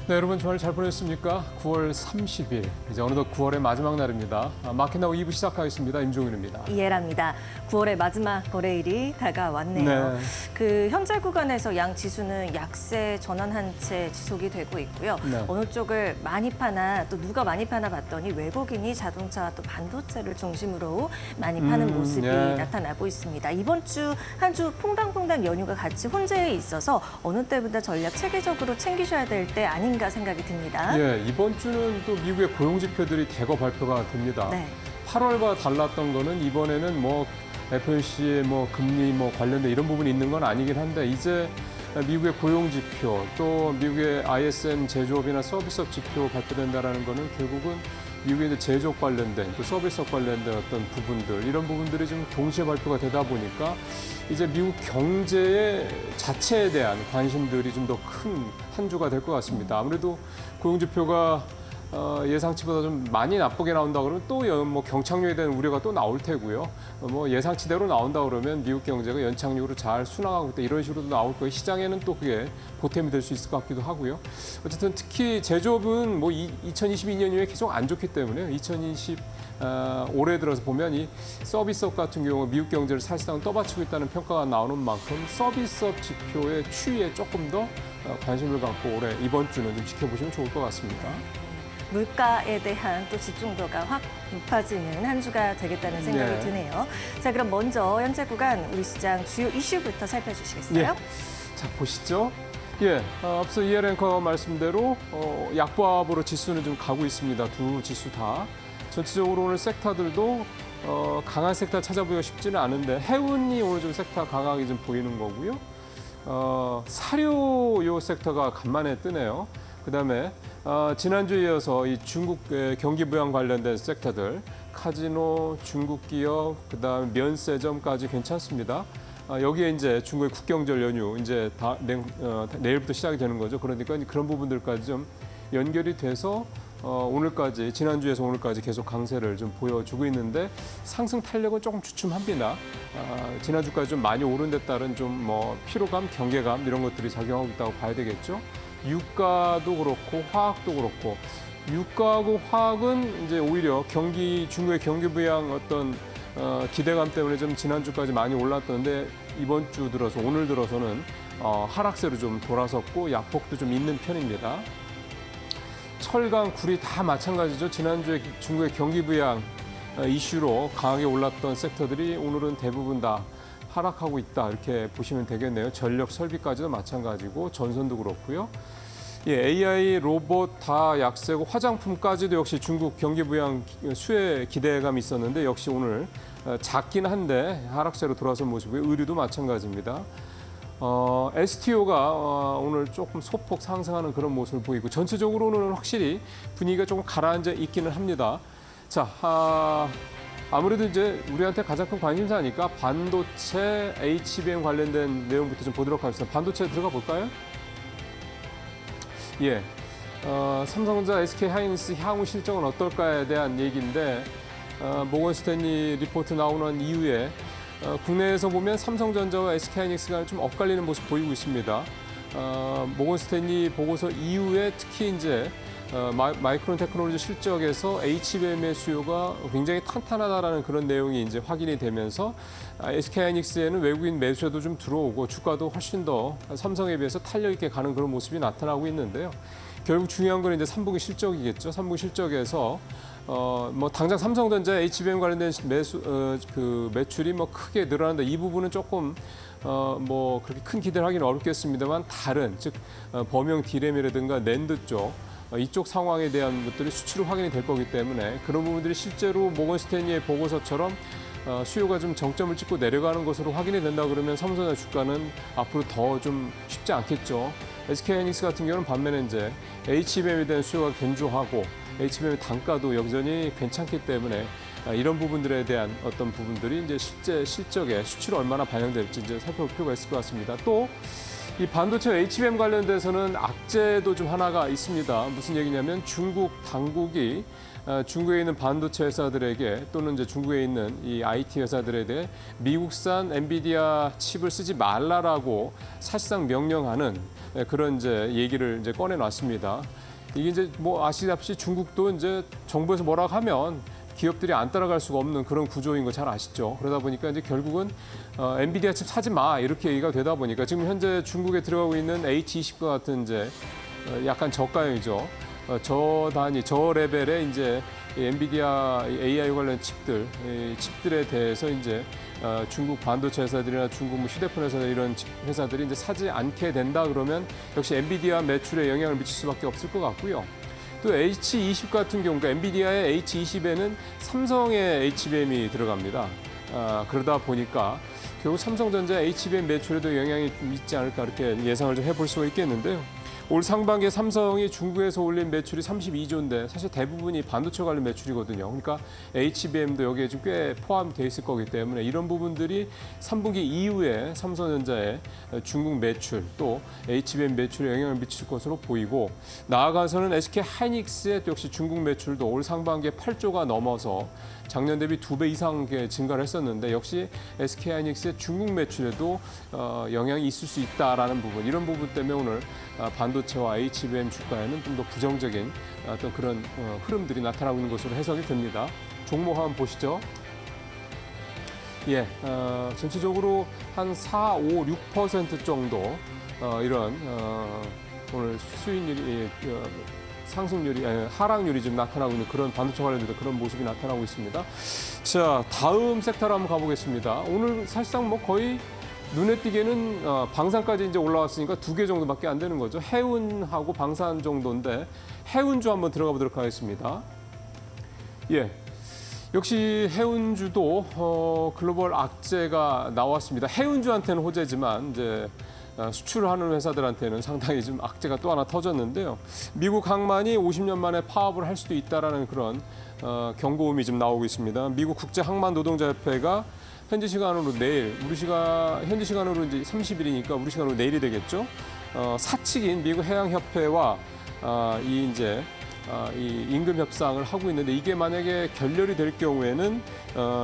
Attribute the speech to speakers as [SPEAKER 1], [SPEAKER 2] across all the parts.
[SPEAKER 1] 네, 여러분 주말 잘 보냈습니까? 9월 30일, 이제 어느덧 9월의 마지막 날입니다. 마켓나우 2부 시작하겠습니다. 임종윤입니다.
[SPEAKER 2] 이해랍니다. 9월의 마지막 거래일이 다가왔네요.
[SPEAKER 1] 네.
[SPEAKER 2] 그 현재 구간에서 양 지수는 약세 전환한 채 지속이 되고 있고요.
[SPEAKER 1] 네.
[SPEAKER 2] 어느 쪽을 많이 파나 또 누가 많이 파나 봤더니 외국인이 자동차와 또 반도체를 중심으로 많이 파는 모습이
[SPEAKER 1] 예.
[SPEAKER 2] 나타나고 있습니다. 이번 주 한 주 퐁당퐁당 연휴가 같이 혼재해 있어서 어느 때보다 전략 체계적으로 챙기셔야 될 때 아닌가 생각이 듭니다.
[SPEAKER 1] 예, 이번 주는 또 미국의 고용 지표들이 대거 발표가 됩니다.
[SPEAKER 2] 네.
[SPEAKER 1] 8월과 달랐던 거는 이번에는 뭐 FOMC의 뭐 금리 뭐 관련된 이런 부분이 있는 건 아니긴 한데 이제 미국의 고용 지표 또 미국의 ISM 제조업이나 서비스업 지표 발표된다라는 거는 결국은 미국의 이제 제조업 관련된 또 서비스업 관련된 어떤 부분들 이런 부분들이 좀 동시에 발표가 되다 보니까 이제 미국 경제 자체에 대한 관심들이 좀 더 큰 한 주가 될 것 같습니다. 아무래도 고용 지표가 예상치보다 좀 많이 나쁘게 나온다 그러면 또 뭐 경착륙에 대한 우려가 또 나올 테고요. 뭐 예상치대로 나온다 그러면 미국 경제가 연착륙으로 잘 순항하고 있다 이런 식으로 나올 거예요. 시장에는 또 그게 보탬이 될 수 있을 것 같기도 하고요. 어쨌든 특히 제조업은 뭐 2022년 이후에 계속 안 좋기 때문에 2020 올해 들어서 보면 이 서비스업 같은 경우 미국 경제를 사실상 떠받치고 있다는 평가가 나오는 만큼 서비스업 지표의 추이에 조금 더 관심을 갖고 올해 이번 주는 좀 지켜보시면 좋을 것 같습니다.
[SPEAKER 2] 물가에 대한 또 집중도가 확 높아지는 한 주가 되겠다는 생각이
[SPEAKER 1] 네.
[SPEAKER 2] 드네요. 자, 그럼 먼저 현재 구간 우리 시장 주요 이슈부터 살펴주시겠어요?
[SPEAKER 1] 예. 자, 보시죠. 예, 앞서 이해 랭커 말씀대로 약보합으로 지수는 좀 가고 있습니다. 두 지수 다. 전체적으로 오늘 섹터들도 강한 섹터 찾아보기가 쉽지는 않은데 해운이 오늘 좀 섹터 강하게 좀 보이는 거고요. 사료 요 섹터가 간만에 뜨네요. 그다음에 지난주에 이어서 이 중국 경기 부양 관련된 섹터들, 카지노, 중국 기업, 그다음에 면세점까지 괜찮습니다. 여기에 이제 중국의 국경절 연휴 이제 내일부터 시작이 되는 거죠. 그러니까 그런 부분들까지 좀 연결이 돼서 오늘까지 지난주에서 오늘까지 계속 강세를 좀 보여주고 있는데 상승 탄력은 조금 주춤합니다. 지난주까지 좀 많이 오른 데 따른 좀 뭐 피로감, 경계감 이런 것들이 작용하고 있다고 봐야 되겠죠. 유가도 그렇고 화학도 그렇고 유가하고 화학은 이제 오히려 중국의 경기 부양 어떤 기대감 때문에 좀 지난주까지 많이 올랐던데 이번 주 들어서 오늘 들어서는 하락세로 좀 돌아섰고 약폭도 좀 있는 편입니다. 철강, 구리 다 마찬가지죠. 지난주에 중국의 경기 부양 이슈로 강하게 올랐던 섹터들이 오늘은 대부분 다 하락하고 있다 이렇게 보시면 되겠네요. 전력, 설비까지도 마찬가지고 전선도 그렇고요. 예, AI, 로봇 다 약세고 화장품까지도 역시 중국 경기 부양 수혜 기대감이 있었는데 역시 오늘 작긴 한데 하락세로 돌아선 모습이고요. 의류도 마찬가지입니다. STO가 오늘 조금 소폭 상승하는 그런 모습을 보이고 전체적으로는 확실히 분위기가 조금 가라앉아 있기는 합니다. 자, 아무래도 이제 우리한테 가장 큰 관심사니까 반도체, HBM 관련된 내용부터 좀 보도록 하겠습니다. 반도체 들어가 볼까요? 예, 삼성전자, SK하이닉스 향후 실적은 어떨까에 대한 얘기인데 모건 스탠리 리포트 나오는 이후에 국내에서 보면 삼성전자와 SK하이닉스가 좀 엇갈리는 모습 보이고 있습니다. 모건 스탠리 보고서 이후에 특히 이제 마이크론 테크놀로지 실적에서 HBM의 수요가 굉장히 탄탄하다라는 그런 내용이 이제 확인이 되면서 SK하이닉스에는 외국인 매수도 좀 들어오고 주가도 훨씬 더 삼성에 비해서 탄력 있게 가는 그런 모습이 나타나고 있는데요. 결국 중요한 건 이제 3분기 실적이겠죠. 3분기 실적에서 뭐 당장 삼성전자 HBM 관련된 매출이 뭐 크게 늘어난다. 이 부분은 조금 뭐 그렇게 큰 기대를 하기는 어렵겠습니다만 다른 즉 범용 D램이라든가 낸드 쪽 이쪽 상황에 대한 것들이 수치로 확인이 될 거기 때문에 그런 부분들이 실제로 모건 스탠리의 보고서처럼 수요가 좀 정점을 찍고 내려가는 것으로 확인이 된다 그러면 삼성전자 주가는 앞으로 더 좀 쉽지 않겠죠. SK하이닉스 같은 경우는 반면에 이제 HBM에 대한 수요가 견조하고 HBM의 단가도 여전히 괜찮기 때문에 이런 부분들에 대한 어떤 부분들이 이제 실제 실적에 수치로 얼마나 반영될지 이제 살펴볼 필요가 있을 것 같습니다. 또 이 반도체 HBM 관련돼서는 악재도 좀 하나가 있습니다. 무슨 얘기냐면 중국 당국이 중국에 있는 반도체 회사들에게 또는 이제 중국에 있는 이 IT 회사들에 대해 미국산 엔비디아 칩을 쓰지 말라라고 사실상 명령하는 그런 이제 얘기를 이제 꺼내놨습니다. 이게 이제 뭐 아시다시피 중국도 이제 정부에서 뭐라고 하면 기업들이 안 따라갈 수가 없는 그런 구조인 거 잘 아시죠? 그러다 보니까 이제 결국은 엔비디아 칩 사지 마 이렇게 얘기가 되다 보니까 지금 현재 중국에 들어가고 있는 H20과 같은 이제 약간 저가형이죠. 저 단위, 저 레벨의 이제 엔비디아 AI 관련 칩들에 대해서 이제 중국 반도체 회사들이나 중국 뭐 휴대폰 회사들 이런 회사들이 이제 사지 않게 된다 그러면 역시 엔비디아 매출에 영향을 미칠 수밖에 없을 것 같고요. 또 H20 같은 경우, 그러니까 엔비디아의 H20에는 삼성의 HBM이 들어갑니다. 그러다 보니까 결국 삼성전자 HBM 매출에도 영향이 있지 않을까 이렇게 예상을 좀 해볼 수가 있겠는데요. 올 상반기에 삼성이 중국에서 올린 매출이 32조인데 사실 대부분이 반도체 관련 매출이거든요. 그러니까 HBM도 여기에 좀 꽤 포함되어 있을 거기 때문에 이런 부분들이 3분기 이후에 삼성전자의 중국 매출 또 HBM 매출에 영향을 미칠 것으로 보이고 나아가서는 SK 하이닉스의 또 역시 중국 매출도 올 상반기에 8조가 넘어서 작년 대비 2배 이상 증가를 했었는데 역시 SK 하이닉스의 중국 매출에도 영향이 있을 수 있다라는 부분 이런 부분 때문에 오늘 반도체와 HBM 주가에는 좀 더 부정적인 어떤 그런 흐름들이 나타나고 있는 것으로 해석이 됩니다. 종목 한번 보시죠. 예, 전체적으로 한 4, 5, 6% 정도 이런 오늘 수익률이 상승률이 하락률이 좀 나타나고 있는 그런 반도체 관련된 그런 모습이 나타나고 있습니다. 자, 다음 섹터로 한번 가보겠습니다. 오늘 사실상 뭐 거의 눈에 띄게는 방산까지 이제 올라왔으니까 2개 정도밖에 안 되는 거죠. 해운하고 방산 정도인데 해운주 한번 들어가 보도록 하겠습니다. 예. 역시 해운주도 글로벌 악재가 나왔습니다. 해운주한테는 호재지만 이제 수출하는 회사들한테는 상당히 좀 악재가 또 하나 터졌는데요. 미국 항만이 50년 만에 파업을 할 수도 있다라는 그런 경고음이 좀 나오고 있습니다. 미국 국제 항만 노동자협회가 현지 시간으로 내일, 현지 시간으로 이제 30일이니까 우리 시간으로 내일이 되겠죠. 사측인 미국 해양협회와 이 임금 협상을 하고 있는데 이게 만약에 결렬이 될 경우에는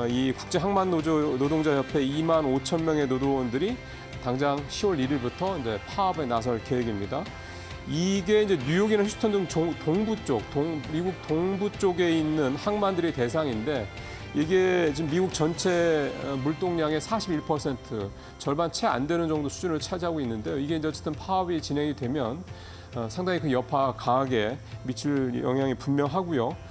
[SPEAKER 1] 이 국제 항만 노동자협회 2만 5천 명의 노동원들이 당장 10월 1일부터 이제 파업에 나설 계획입니다. 이게 이제 뉴욕이나 휴스턴 등 동부 쪽, 미국 동부 쪽에 있는 항만들이 대상인데 이게 지금 미국 전체 물동량의 41% 절반 채 안 되는 정도 수준을 차지하고 있는데요. 이게 이제 어쨌든 파업이 진행이 되면 상당히 그 여파가 강하게 미칠 영향이 분명하고요.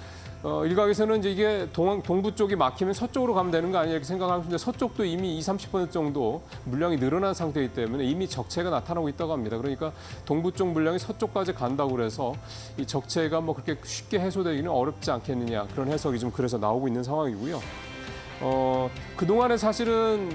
[SPEAKER 1] 일각에서는 이제 이게 동부 쪽이 막히면 서쪽으로 가면 되는 거 아니냐 이렇게 생각하는데 서쪽도 이미 20-30% 정도 물량이 늘어난 상태이기 때문에 이미 적체가 나타나고 있다고 합니다. 그러니까 동부 쪽 물량이 서쪽까지 간다고 그래서 이 적체가 뭐 그렇게 쉽게 해소되기는 어렵지 않겠느냐 그런 해석이 좀 그래서 나오고 있는 상황이고요. 그동안에 사실은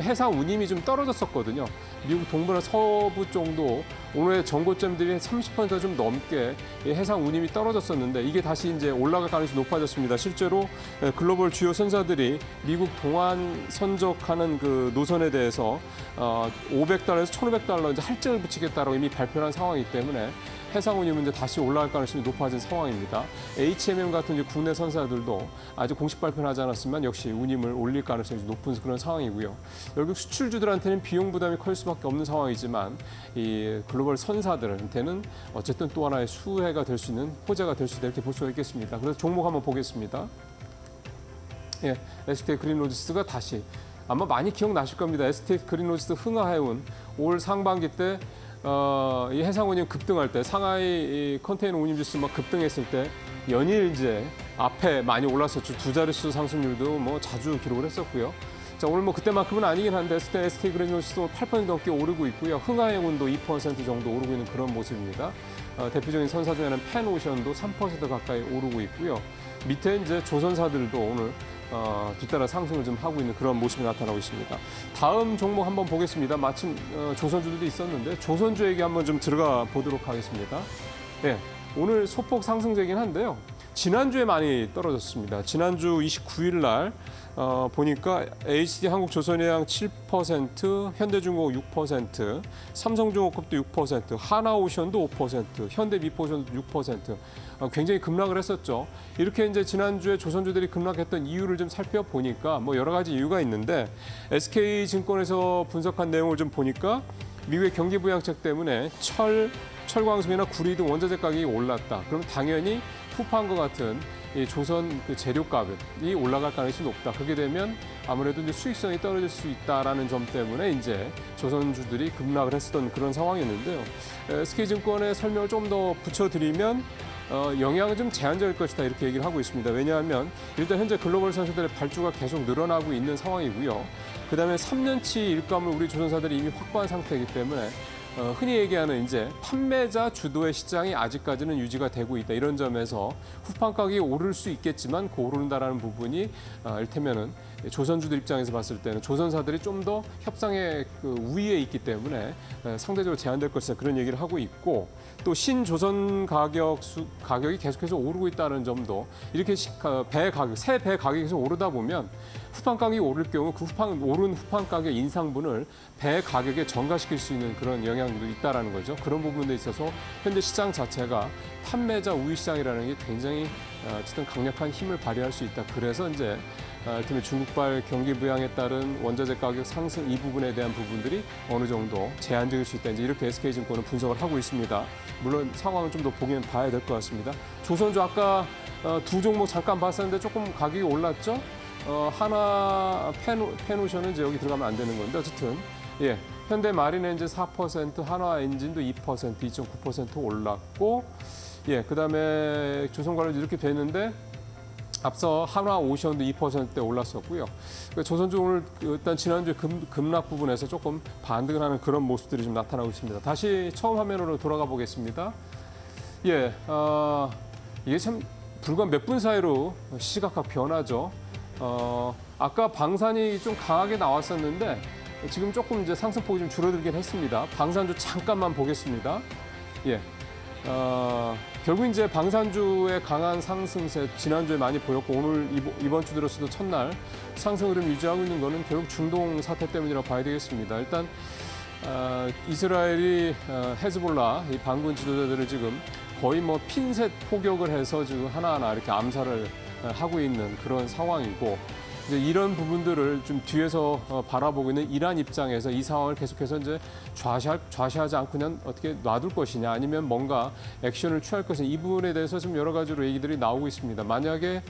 [SPEAKER 1] 해상 운임이 좀 떨어졌었거든요. 미국 동부나 서부 정도 오늘의 전고점들이 30% 좀 넘게 해상 운임이 떨어졌었는데 이게 다시 이제 올라갈 가능성이 높아졌습니다. 실제로 글로벌 주요 선사들이 미국 동안 선적하는 그 노선에 대해서 500달러에서 1,500달러 이제 할증을 붙이겠다라고 이미 발표한 상황이기 때문에 해상 운임은 이제 다시 올라갈 가능성이 높아진 상황입니다. HMM 같은 이제 국내 선사들도 아직 공식 발표는 하지 않았지만 역시 운임을 올릴 가능성이 높은 그런 상황이고요. 결국 수출주들한테는 비용 부담이 클 수밖에 없는 상황이지만 이 글로벌 선사들한테는 어쨌든 또 하나의 수혜가 될 수 있는 호재가 될 수 있다 이렇게 볼 수가 있겠습니다. 그래서 종목 한번 보겠습니다. 예, SK 그린로지스가 다시 아마 많이 기억나실 겁니다. SK 그린로지스 흥하해운 올 상반기 때 이 해상 운임 급등할 때 상하이 컨테이너 운임 지수 막 급등했을 때 연일 이제 앞에 많이 올랐었죠. 2자릿수 상승률도 뭐 자주 기록을 했었고요. 자, 오늘 뭐 그때만큼은 아니긴 한데 SK 그린로지스도 8% 넘게 오르고 있고요. 흥하해운도 2% 정도 오르고 있는 그런 모습입니다. 대표적인 선사 중에는 펜오션도 3% 가까이 오르고 있고요. 밑에 이제 조선사들도 오늘 뒤따라 상승을 좀 하고 있는 그런 모습이 나타나고 있습니다. 다음 종목 한번 보겠습니다. 마침 조선주들도 있었는데 조선주 얘기 한번 좀 들어가 보도록 하겠습니다. 네, 오늘 소폭 상승세긴 한데요. 지난주에 많이 떨어졌습니다. 지난주 29일 날 보니까 HD 한국조선해양 7%, 현대중공업 6%, 삼성중공업도 6%, 하나오션도 5%, 현대미포션도 6%. 굉장히 급락을 했었죠. 이렇게 이제 지난주에 조선주들이 급락했던 이유를 좀 살펴보니까 뭐 여러 가지 이유가 있는데 SK증권에서 분석한 내용을 좀 보니까 미국의 경기 부양책 때문에 철광석이나 구리 등 원자재 가격이 올랐다. 그럼 당연히 푸파한과 같은 이 조선 그 재료값이 올라갈 가능성이 높다. 그렇게 되면 아무래도 이제 수익성이 떨어질 수 있다라는 점 때문에 이제 조선주들이 급락을 했었던 그런 상황이었는데요. SK증권의 설명을 좀 더 붙여드리면 영향은 좀 제한적일 것이다 이렇게 얘기를 하고 있습니다. 왜냐하면 일단 현재 글로벌 선수들의 발주가 계속 늘어나고 있는 상황이고요. 그다음에 3년치 일감을 우리 조선사들이 이미 확보한 상태이기 때문에 흔히 얘기하는 이제 판매자 주도의 시장이 아직까지는 유지가 되고 있다. 이런 점에서 후판 가격이 오를 수 있겠지만 그 오른다라는 부분이 이를테면은 조선주들 입장에서 봤을 때는 조선사들이 좀 더 협상의 그 우위에 있기 때문에 상대적으로 제한될 것이다. 그런 얘기를 하고 있고 또 신조선 가격이 계속해서 오르고 있다는 점도 이렇게 새 배 가격이 계속 오르다 보면 후판 가격이 오를 경우 그 오른 후판 가격 인상분을 배 가격에 전가시킬 수 있는 그런 영향도 있다라는 거죠. 그런 부분에 있어서 현재 시장 자체가 판매자 우위 시장이라는 게 굉장히 어쨌든 강력한 힘을 발휘할 수 있다. 그래서 이제 이를테면 중국발 경기 부양에 따른 원자재 가격 상승 이 부분에 대한 부분들이 어느 정도 제한적일 수 있다. 이제 이렇게 SK증권은 분석을 하고 있습니다. 물론 상황은 좀 더 보긴 봐야 될 것 같습니다. 조선주 아까 두 종목 잠깐 봤었는데 조금 가격이 올랐죠. 하나 펜오션은 이제 여기 들어가면 안 되는 건데 어쨌든 예 현대 마린엔진 4%, 한화 엔진도 2%, 2.9% 올랐고 예 그다음에 조선 관련 이렇게 됐는데 앞서 한화 오션도 2%대 올랐었고요. 그러니까 조선주 오늘 일단 지난주 급락 부분에서 조금 반등을 하는 그런 모습들이 좀 나타나고 있습니다. 다시 처음 화면으로 돌아가 보겠습니다. 예, 이게 참 불과 몇 분 사이로 시시각각 변하죠. 아까 방산이 좀 강하게 나왔었는데 지금 조금 이제 상승폭이 좀 줄어들긴 했습니다. 방산주 잠깐만 보겠습니다. 예. 결국 이제 방산주의 강한 상승세 지난주에 많이 보였고 오늘 이번 주 들어서도 첫날 상승 흐름 유지하고 있는 거는 결국 중동 사태 때문이라고 봐야 되겠습니다. 일단 이스라엘이 헤즈볼라 이 반군 지도자들을 지금 거의 뭐 핀셋 포격을 해서 지금 하나하나 이렇게 암살을 하고 있는 그런 상황이고 이제 이런 부분들을 좀 뒤에서 바라보고 있는 이란 입장에서 이 상황을 계속해서 이제 좌시하지 않고 그냥 어떻게 놔둘 것이냐 아니면 뭔가 액션을 취할 것이냐 이 부분에 대해서 좀 여러 가지로 얘기들이 나오고 있습니다. 만약에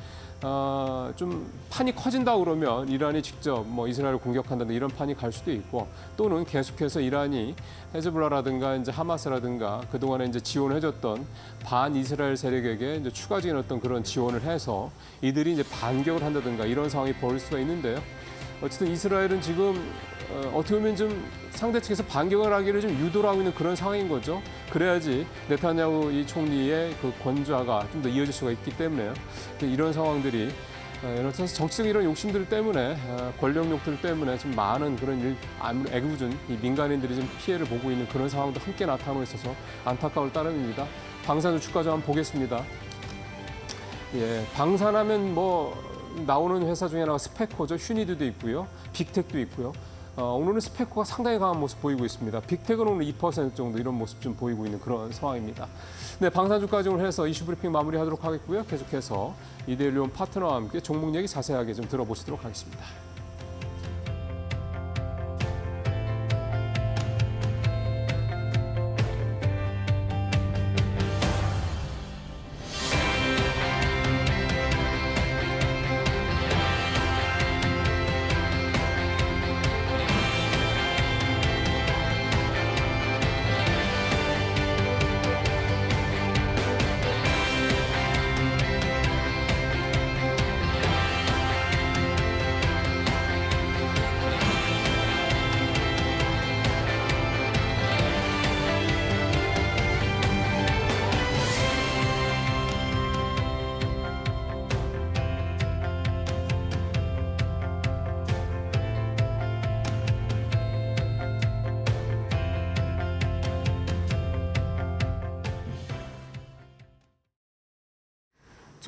[SPEAKER 1] 좀 판이 커진다 그러면 이란이 직접 뭐 이스라엘을 공격한다든가 이런 판이 갈 수도 있고 또는 계속해서 이란이 헤즈볼라라든가 이제 하마스라든가 그동안에 이제 지원을 해줬던 반 이스라엘 세력에게 이제 추가적인 어떤 그런 지원을 해서 이들이 이제 반격을 한다든가 이런 상황이 벌일 수가 있는데요. 어쨌든 이스라엘은 지금 어떻게 보면 좀 상대 측에서 반격을 하기를 좀 유도를 하고 있는 그런 상황인 거죠. 그래야지 네타냐후 이 총리의 그 권좌가 좀 더 이어질 수가 있기 때문에요. 이런 상황들이 여러 정치적 이런 욕심들 때문에 권력욕들 때문에 좀 많은 그런 애꿎은 이 민간인들이 좀 피해를 보고 있는 그런 상황도 함께 나타나고 있어서 안타까울 따름입니다. 방산주 주가 좀 한번 보겠습니다. 예, 방산하면 뭐 나오는 회사 중에 하나가 스페코죠. 휴니드도 있고요. 빅텍도 있고요. 오늘은 스페코가 상당히 강한 모습 보이고 있습니다. 빅텍은 오늘 2% 정도 이런 모습 좀 보이고 있는 그런 상황입니다. 네, 방산주까지 오늘 해서 이슈 브리핑 마무리하도록 하겠고요. 계속해서 이데일리온 파트너와 함께 종목 얘기 자세하게 좀 들어보시도록 하겠습니다.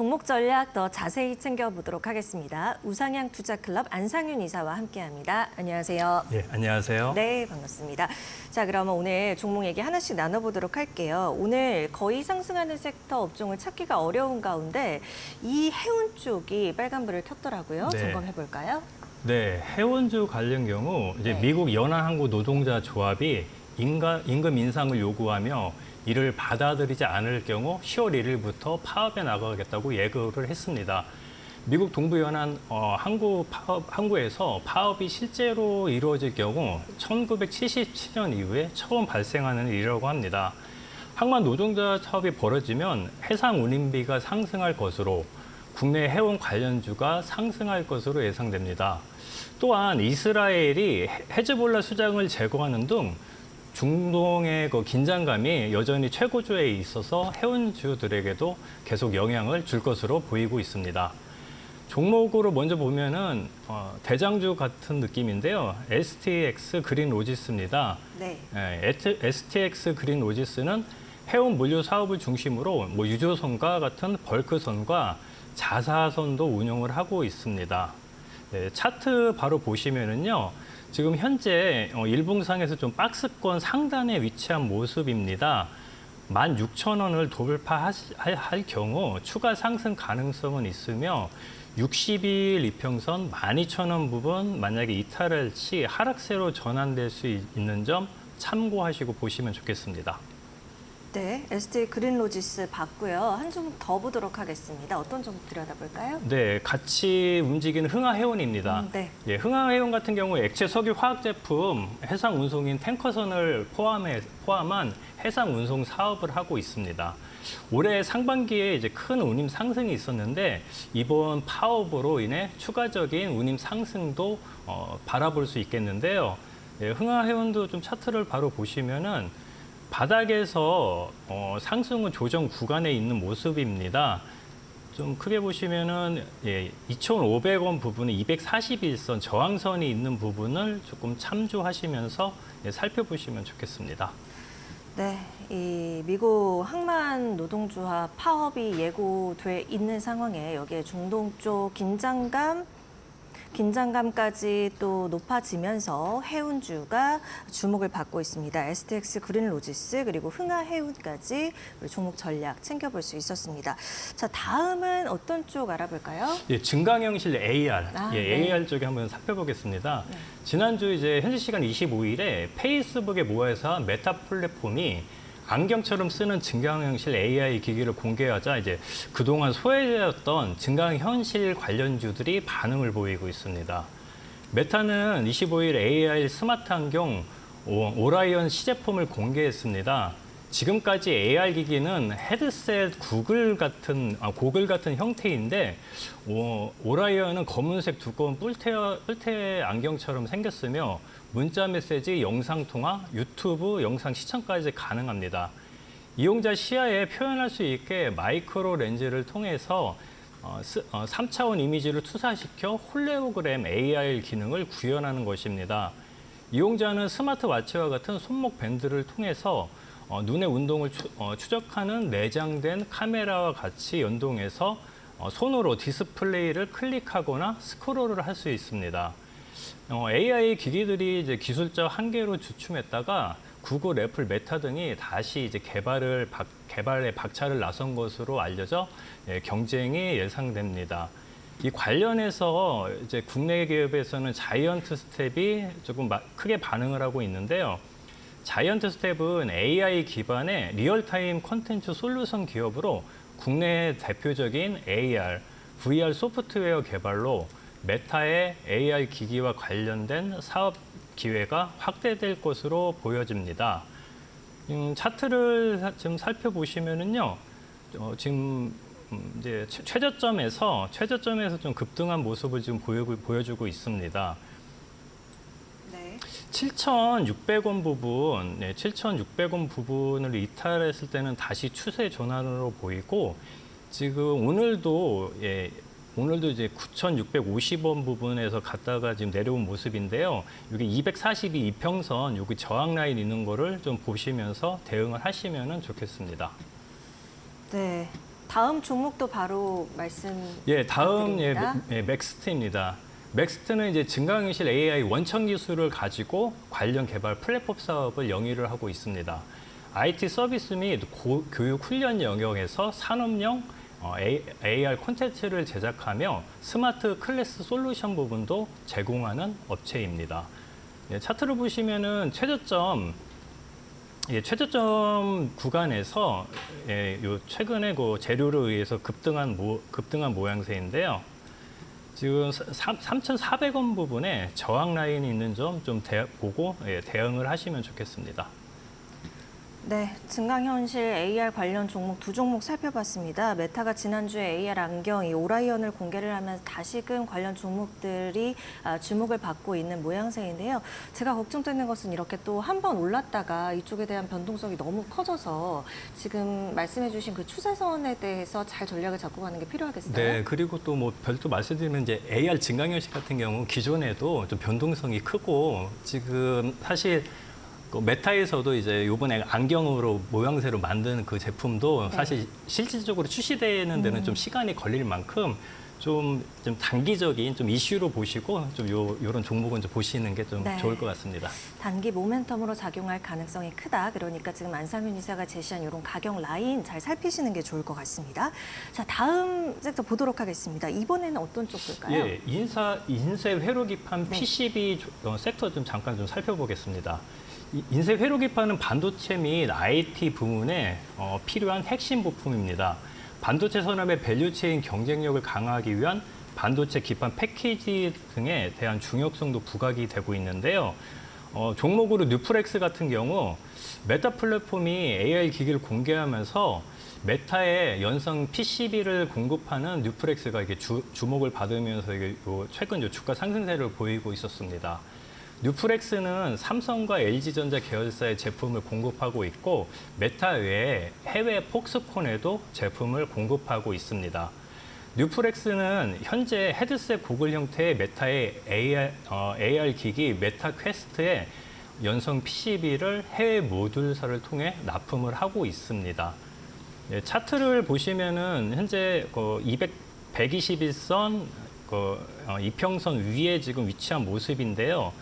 [SPEAKER 2] 종목 전략 더 자세히 챙겨보도록 하겠습니다. 우상향 투자클럽 안상윤 이사와 함께합니다. 안녕하세요.
[SPEAKER 3] 예, 안녕하세요.
[SPEAKER 2] 네, 반갑습니다. 자, 그러면 오늘 종목 얘기 하나씩 나눠보도록 할게요. 오늘 거의 상승하는 섹터 업종을 찾기가 어려운 가운데 이 해운 쪽이 빨간불을 켰더라고요.
[SPEAKER 3] 네.
[SPEAKER 2] 점검해볼까요?
[SPEAKER 3] 네, 해운주 관련 경우 이제
[SPEAKER 2] 네.
[SPEAKER 3] 미국 연안항구 노동자 조합이 임금 인상을 요구하며 이를 받아들이지 않을 경우 10월 1일부터 파업에 나가겠다고 예고를 했습니다. 미국 동부 연안 항구에서 파업이 실제로 이루어질 경우 1977년 이후에 처음 발생하는 일이라고 합니다. 항만 노동자 파업이 벌어지면 해상 운임비가 상승할 것으로 국내 해운 관련주가 상승할 것으로 예상됩니다. 또한 이스라엘이 헤즈볼라 수장을 제거하는 등 중동의 그 긴장감이 여전히 최고조에 있어서 해운주들에게도 계속 영향을 줄 것으로 보이고 있습니다. 종목으로 먼저 보면은 대장주 같은 느낌인데요. STX 그린 로지스입니다.
[SPEAKER 2] 네.
[SPEAKER 3] STX 그린 로지스는 해운 물류 사업을 중심으로 유조선과 같은 벌크선과 자사선도 운영을 하고 있습니다. 네, 차트 바로 보시면은요. 지금 현재 일봉상에서 좀 박스권 상단에 위치한 모습입니다. 16,000원을 돌파할 경우 추가 상승 가능성은 있으며 60일 이평선 12,000원 부분 만약에 이탈할 시 하락세로 전환될 수 있는 점 참고하시고 보시면 좋겠습니다.
[SPEAKER 2] 네, ST 그린로지스 봤고요. 한 종목 더 보도록 하겠습니다. 어떤 종목 들여다볼까요?
[SPEAKER 3] 네, 같이 움직이는 흥하해운입니다.
[SPEAKER 2] 네.
[SPEAKER 3] 예, 흥하해운 같은 경우 액체 석유 화학 제품 해상 운송인 탱커선을 포함한 해상 운송 사업을 하고 있습니다. 올해 상반기에 이제 큰 운임 상승이 있었는데 이번 파업으로 인해 추가적인 운임 상승도 바라볼 수 있겠는데요. 예, 흥하해운도 좀 차트를 바로 보시면은 바닥에서 상승은 조정 구간에 있는 모습입니다. 좀 크게 보시면은 2,500원 부분에 241선 저항선이 있는 부분을 조금 참조하시면서 살펴보시면 좋겠습니다.
[SPEAKER 2] 네, 이 미국 항만 노동조합 파업이 예고돼 있는 상황에 여기에 중동 쪽 긴장감까지 또 높아지면서 해운주가 주목을 받고 있습니다. STX 그린로지스 그리고 흥하해운까지 우리 종목 전략 챙겨볼 수 있었습니다. 자, 다음은 어떤 쪽 알아볼까요?
[SPEAKER 3] 예, 증강현실 AR,
[SPEAKER 2] 네.
[SPEAKER 3] AR 쪽에 한번 살펴보겠습니다. 지난주 이제 현지 시간 25일에 페이스북의 모회사 메타 플랫폼이 안경처럼 쓰는 증강현실 AI 기기를 공개하자 이제 그동안 소외되었던 증강현실 관련주들이 반응을 보이고 있습니다. 메타는 25일 AI 스마트 안경 오라이언 시제품을 공개했습니다. 지금까지 AR 기기는 헤드셋 고글 같은 형태인데 오라이언은 검은색 두꺼운 뿔테 안경처럼 생겼으며 문자 메시지, 영상 통화, 유튜브 영상 시청까지 가능합니다. 이용자 시야에 표현할 수 있게 마이크로 렌즈를 통해서 3차원 이미지를 투사시켜 홀레오그램 AR 기능을 구현하는 것입니다. 이용자는 스마트워치와 같은 손목 밴드를 통해서 눈의 운동을 추적하는 내장된 카메라와 같이 연동해서 손으로 디스플레이를 클릭하거나 스크롤을 할 수 있습니다. AI 기기들이 이제 기술적 한계로 주춤했다가 구글, 애플, 메타 등이 다시 이제 개발에 박차를 나선 것으로 알려져 경쟁이 예상됩니다. 이 관련해서 이제 국내 기업에서는 자이언트 스텝이 조금 크게 반응을 하고 있는데요. 자이언트 스텝은 AI 기반의 리얼타임 콘텐츠 솔루션 기업으로 국내 대표적인 AR, VR 소프트웨어 개발로 메타의 AR 기기와 관련된 사업 기회가 확대될 것으로 보여집니다. 차트를 좀 살펴보시면은요, 지금 이제 최저점에서 좀 급등한 모습을 지금 보여주고 있습니다. 7,600원 부분, 7,600원 부분을 이탈했을 때는 다시 추세 전환으로 보이고 지금 오늘도 이제 9,650원 부분에서 갔다가 지금 내려온 모습인데요. 여기 242 이평선 여기 저항 라인 있는 거를 좀 보시면서 대응을 하시면 좋겠습니다.
[SPEAKER 2] 네. 다음 종목도 바로 말씀
[SPEAKER 3] 예, 다음
[SPEAKER 2] 부탁드립니다.
[SPEAKER 3] 맥스트입니다. 맥스트는 이제 증강현실 AI 원천 기술을 가지고 관련 개발 플랫폼 사업을 영위를 하고 있습니다. IT 서비스 및 교육 훈련 영역에서 산업용 AR 콘텐츠를 제작하며 스마트 클래스 솔루션 부분도 제공하는 업체입니다. 예, 차트를 보시면은 최저점 구간에서 요 최근에 그 재료를 의해서 급등한 모양새인데요. 지금 3,400원 부분에 저항 라인이 있는 점 좀 보고 대응을 하시면 좋겠습니다.
[SPEAKER 2] 네, 증강현실 AR 관련 종목 두 종목 살펴봤습니다. 메타가 지난주에 AR 안경 이 오라이언을 공개를 하면서 다시금 관련 종목들이 주목을 받고 있는 모양새인데요. 제가 걱정되는 것은 이렇게 또 한 번 올랐다가 이쪽에 대한 변동성이 너무 커져서 지금 말씀해주신 그 추세선에 대해서 잘 전략을 잡고 가는 게 필요하겠어요.
[SPEAKER 3] 네, 그리고 또 뭐 별도 말씀드리면 이제 AR 증강현실 같은 경우 기존에도 좀 변동성이 크고 지금 사실 그 메타에서도 이제 이번에 안경으로 모양새로 만든 그 제품도
[SPEAKER 2] 네.
[SPEAKER 3] 사실 실질적으로 출시되는 데는 좀 시간이 걸릴 만큼 좀 단기적인 좀 이슈로 보시고 좀 요런 종목은 좀 보시는 게 좀
[SPEAKER 2] 네.
[SPEAKER 3] 좋을 것 같습니다.
[SPEAKER 2] 단기 모멘텀으로 작용할 가능성이 크다. 그러니까 지금 안상윤 이사가 제시한 이런 가격 라인 잘 살피시는 게 좋을 것 같습니다. 자, 다음 섹터 보도록 하겠습니다. 이번에는 어떤 쪽 볼까요?
[SPEAKER 3] 예, 인쇄 회로 기판
[SPEAKER 2] 네.
[SPEAKER 3] PCB 섹터 좀 잠깐 좀 살펴보겠습니다. 인쇄 회로 기판은 반도체 및 IT 부문에 필요한 핵심 부품입니다. 반도체 산업의 밸류체인 경쟁력을 강화하기 위한 반도체 기판 패키지 등에 대한 중요성도 부각이 되고 있는데요. 종목으로 뉴프렉스 같은 경우 메타 플랫폼이 AI 기기를 공개하면서 메타의 연성 PCB를 공급하는 뉴프렉스가 이게 주목을 받으면서 이게 최근 주가 상승세를 보이고 있었습니다. 뉴프렉스는 삼성과 LG전자 계열사의 제품을 공급하고 있고 메타 외에 해외 폭스콘에도 제품을 공급하고 있습니다. 뉴프렉스는 현재 헤드셋 고글 형태의 메타의 AR 기기 메타 퀘스트에 연성 PCB를 해외 모듈사를 통해 납품을 하고 있습니다. 네, 차트를 보시면은 현재 121선 이평선 위에 지금 위치한 모습인데요.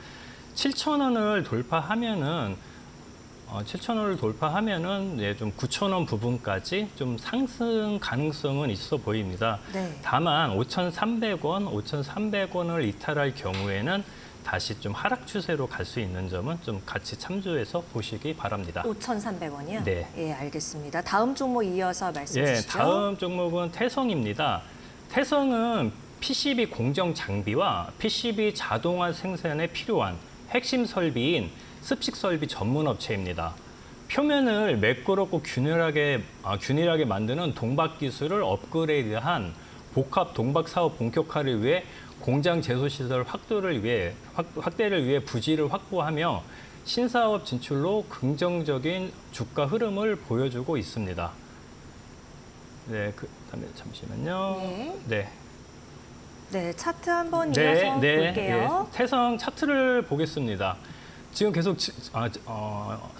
[SPEAKER 3] 7,000원을 돌파하면은 네, 좀 9,000원 부분까지 좀 상승 가능성은 있어 보입니다.
[SPEAKER 2] 네.
[SPEAKER 3] 다만 5,300원을 이탈할 경우에는 다시 좀 하락 추세로 갈 수 있는 점은 좀 같이 참조해서 보시기 바랍니다.
[SPEAKER 2] 5,300원이요?
[SPEAKER 3] 네.
[SPEAKER 2] 예, 알겠습니다. 다음 종목 이어서 말씀해
[SPEAKER 3] 예,
[SPEAKER 2] 주시죠.
[SPEAKER 3] 다음 종목은 태성입니다. 태성은 PCB 공정 장비와 PCB 자동화 생산에 필요한 핵심 설비인 습식 설비 전문 업체입니다. 표면을 매끄럽고 균일하게 만드는 동박 기술을 업그레이드한 복합 동박 사업 본격화를 위해 공장 제소 시설 확대를 위해 부지를 확보하며 신사업 진출로 긍정적인 주가 흐름을 보여주고 있습니다. 네, 그다음에 잠시만요. 네.
[SPEAKER 2] 네, 차트 한번 이어서 볼게요.
[SPEAKER 3] 예, 태성 차트를 보겠습니다. 지금 계속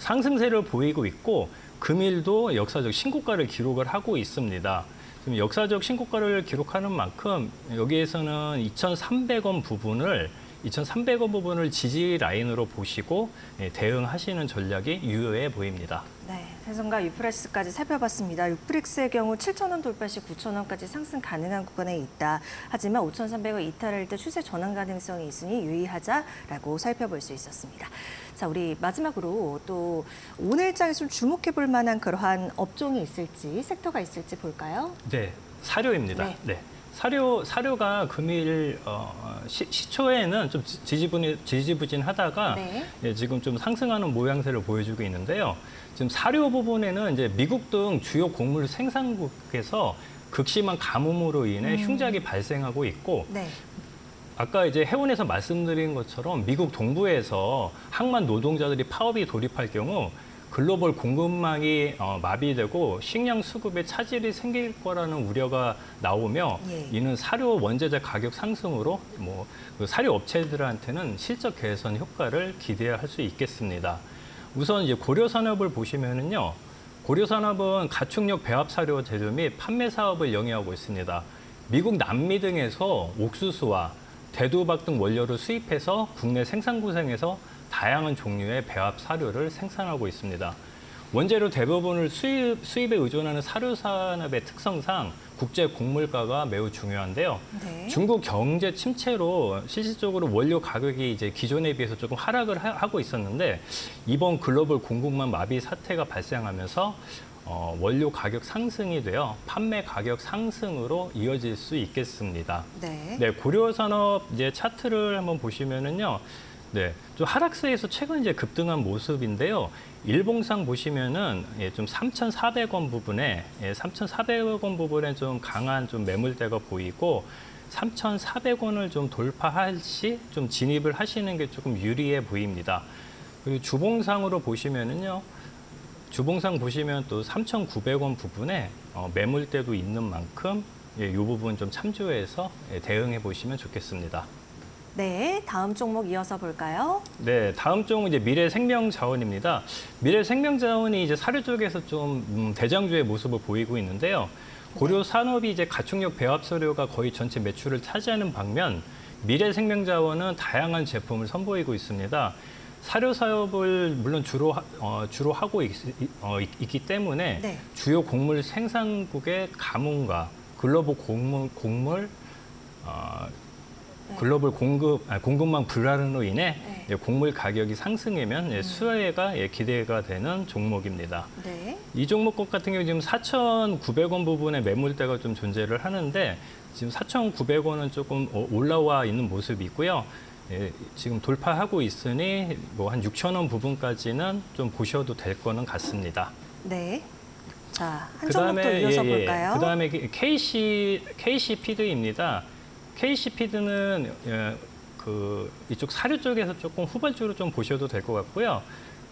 [SPEAKER 3] 상승세를 보이고 있고 금일도 역사적 신고가를 기록을 하고 있습니다. 지금 역사적 신고가를 기록하는 만큼 여기에서는 2,300원 부분을 지지 라인으로 보시고 대응하시는 전략이 유효해 보입니다.
[SPEAKER 2] 네, 태성과 유프렉스까지 살펴봤습니다. 유프렉스의 경우 7,000원 돌파 시 9,000원까지 상승 가능한 구간에 있다. 하지만 5,300원 이탈할 때 추세 전환 가능성이 있으니 유의하자라고 살펴볼 수 있었습니다. 자, 우리 마지막으로 또 오늘장에 좀 주목해 볼 만한 그러한 업종이 있을지, 섹터가 있을지 볼까요?
[SPEAKER 3] 네, 사료입니다.
[SPEAKER 2] 네.
[SPEAKER 3] 네. 사료가 금일 시초에는 좀 지지부진하다가
[SPEAKER 2] 네.
[SPEAKER 3] 예, 지금 좀 상승하는 모양새를 보여주고 있는데요. 지금 사료 부분에는 이제 미국 등 주요 곡물 생산국에서 극심한 가뭄으로 인해 흉작이 발생하고 있고
[SPEAKER 2] 네.
[SPEAKER 3] 아까 이제 해운에서 말씀드린 것처럼 미국 동부에서 항만 노동자들이 파업이 돌입할 경우 글로벌 공급망이 마비되고 식량 수급에 차질이 생길 거라는 우려가 나오며
[SPEAKER 2] 예.
[SPEAKER 3] 이는 사료 원재재 가격 상승으로 그 사료 업체들한테는 실적 개선 효과를 기대할 수 있겠습니다. 우선 이제 고려 산업을 보시면은요. 고려산업은 가축력 배합 사료 제조 및 판매 사업을 영위하고 있습니다. 미국 남미 등에서 옥수수와 대두박 등 원료를 수입해서 국내 생산 구성에서 다양한 종류의 배합 사료를 생산하고 있습니다. 원재료 대부분을 수입에 의존하는 사료 산업의 특성상 국제 곡물가가 매우 중요한데요.
[SPEAKER 2] 네.
[SPEAKER 3] 중국 경제 침체로 실질적으로 원료 가격이 이제 기존에 비해서 조금 하락을 하고 있었는데 이번 글로벌 공급망 마비 사태가 발생하면서 원료 가격 상승이 되어 판매 가격 상승으로 이어질 수 있겠습니다.
[SPEAKER 2] 네.
[SPEAKER 3] 네, 고려산업 이제 차트를 한번 보시면은요. 네, 좀 하락세에서 최근 이제 급등한 모습인데요. 일봉상 보시면은 좀 3,400원 부분에 3,400원 부분에 좀 강한 좀 매물대가 보이고 3,400원을 좀 돌파할 시 좀 진입을 하시는 게 조금 유리해 보입니다. 그리고 주봉상으로 보시면은요. 주봉상 보시면 또 3,900원 부분에 매물대도 있는 만큼 이 부분 좀 참조해서 대응해 보시면 좋겠습니다.
[SPEAKER 2] 네, 다음 종목 이어서 볼까요?
[SPEAKER 3] 네, 다음 종은 이제 미래생명자원입니다. 미래생명자원이 이제 사료 쪽에서 좀 대장주의 모습을 보이고 있는데요. 고려산업이 이제 가축력 배합 사료가 거의 전체 매출을 차지하는 반면 미래생명자원은 다양한 제품을 선보이고 있습니다. 사료 사업을 물론 주로 하고 있기 때문에
[SPEAKER 2] 네.
[SPEAKER 3] 주요 곡물 생산국의 가뭄과 글로벌 글로벌 공급망 불안으로 인해
[SPEAKER 2] 네.
[SPEAKER 3] 곡물 가격이 상승하면 수혜가 기대가 되는 종목입니다.
[SPEAKER 2] 네.
[SPEAKER 3] 이 종목 같은 경우 지금 4,900원 부분에 매물대가 좀 존재를 하는데 지금 4,900원은 조금 올라와 있는 모습이 있고요. 지금 돌파하고 있으니 뭐 한 6,000원 부분까지는 좀 보셔도 될 거는 같습니다.
[SPEAKER 2] 네. 자, 한 종목 더 이어서 볼까요?
[SPEAKER 3] 그다음에 KC 피드입니다. KC 피드는 이쪽 사료 쪽에서 조금 후발주로 좀 보셔도 될 것 같고요.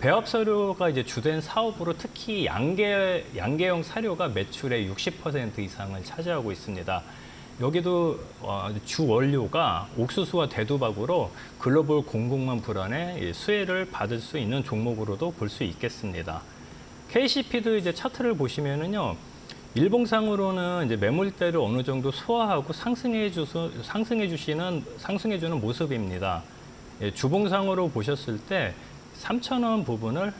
[SPEAKER 3] 배합 사료가 이제 주된 사업으로 특히 양계형 사료가 매출의 60% 이상을 차지하고 있습니다. 여기도 주 원료가 옥수수와 대두박으로 글로벌 공급망 불안에 수혜를 받을 수 있는 종목으로도 볼 수 있겠습니다. KC피드 이제 차트를 보시면은요. 일봉상으로는 이제 매물대를 어느 정도 소화하고 상승해주는 모습입니다. 주봉상으로 보셨을 때 3,000원 부분을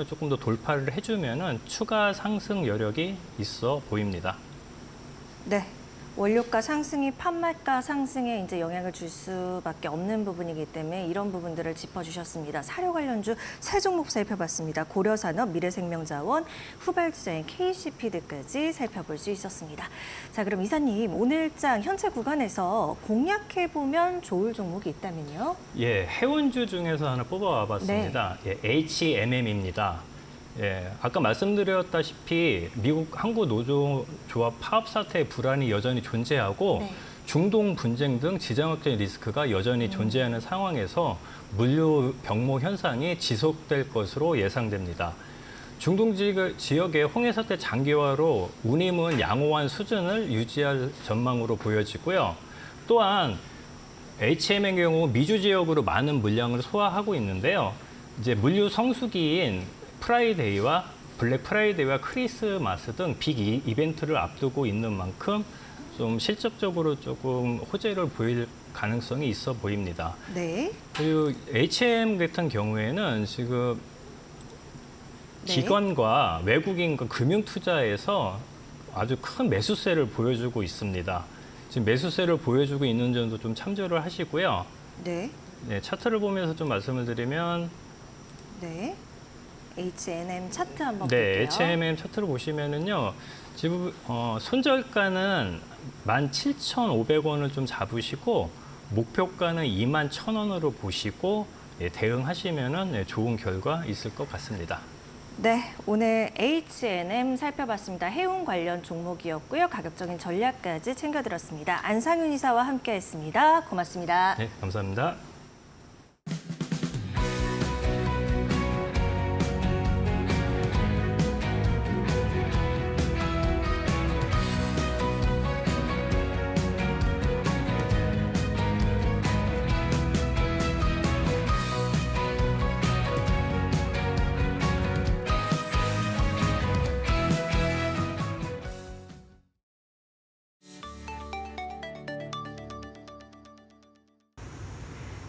[SPEAKER 3] 조금 더 돌파를 해주면은 추가 상승 여력이 있어 보입니다.
[SPEAKER 2] 네. 원료가 상승이 판매가 상승에 이제 영향을 줄 수밖에 없는 부분이기 때문에 이런 부분들을 짚어주셨습니다. 사료 관련주 세 종목 살펴봤습니다. 고려산업, 미래생명자원, 후발주자인 KC피드까지 살펴볼 수 있었습니다. 자, 그럼 이사님 오늘장 현재 구간에서 공략해보면 좋을 종목이 있다면요?
[SPEAKER 3] 예, 해운주 중에서 하나 뽑아와봤습니다. 예, HMM입니다. 예, 아까 말씀드렸다시피 미국 항구 노조 조합 파업 사태의 불안이 여전히 존재하고
[SPEAKER 2] 네.
[SPEAKER 3] 중동 분쟁 등 지정학적인 리스크가 여전히 존재하는 상황에서 물류 병목 현상이 지속될 것으로 예상됩니다. 중동 지역의 홍해 사태 장기화로 운임은 양호한 수준을 유지할 전망으로 보여지고요. 또한 HM의 경우 미주 지역으로 많은 물량을 소화하고 있는데요. 이제 물류 성수기인 프라이데이와 블랙 프라이데이와 크리스마스 등 빅 이벤트를 앞두고 있는 만큼 좀 실적적으로 조금 호재를 보일 가능성이 있어 보입니다.
[SPEAKER 2] 네.
[SPEAKER 3] 그리고 HM 같은 경우에는 지금
[SPEAKER 2] 네.
[SPEAKER 3] 기관과 외국인과 금융 투자에서 아주 큰 매수세를 보여주고 있습니다. 지금 매수세를 보여주고 있는 점도 좀 참조를 하시고요.
[SPEAKER 2] 네.
[SPEAKER 3] 네, 차트를 보면서 좀 말씀을 드리면
[SPEAKER 2] 네. H&M 차트 한번
[SPEAKER 3] 네,
[SPEAKER 2] 볼게요.
[SPEAKER 3] HMM 차트를 보시면은요. 지금 손절가는 17,500원을 좀 잡으시고 목표가는 21,000원으로 보시고 대응하시면은 좋은 결과 있을 것 같습니다.
[SPEAKER 2] 네, 오늘 H&M 살펴봤습니다. 해운 관련 종목이었고요. 가격적인 전략까지 챙겨들었습니다. 안상윤 이사와 함께했습니다. 고맙습니다.
[SPEAKER 3] 네, 감사합니다.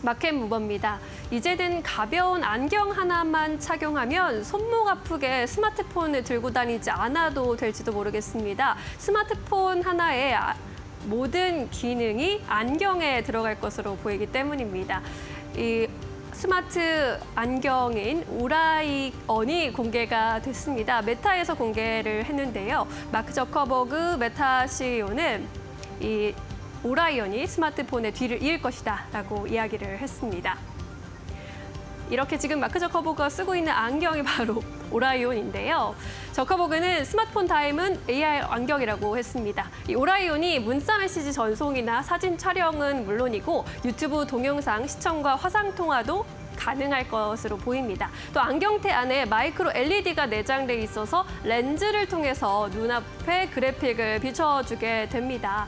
[SPEAKER 4] 마켓 무버입니다. 이제는 가벼운 안경 하나만 착용하면 손목 아프게 스마트폰을 들고 다니지 않아도 될지도 모르겠습니다. 스마트폰 하나에 모든 기능이 안경에 들어갈 것으로 보이기 때문입니다. 이 스마트 안경인 오라이언이 공개가 됐습니다. 메타에서 공개를 했는데요. 마크 저커버그 메타 CEO는 이 오라이언이 스마트폰의 뒤를 이을 것이다 라고 이야기를 했습니다. 이렇게 지금 마크 저커버그가 쓰고 있는 안경이 바로 오라이온인데요. 저커버그는 스마트폰 닮은 AR 안경이라고 했습니다. 이 오라이온이 문자 메시지 전송이나 사진 촬영은 물론이고 유튜브 동영상 시청과 화상 통화도 가능할 것으로 보입니다. 또 안경테 안에 마이크로 LED가 내장돼 있어서 렌즈를 통해서 눈앞에 그래픽을 비춰주게 됩니다.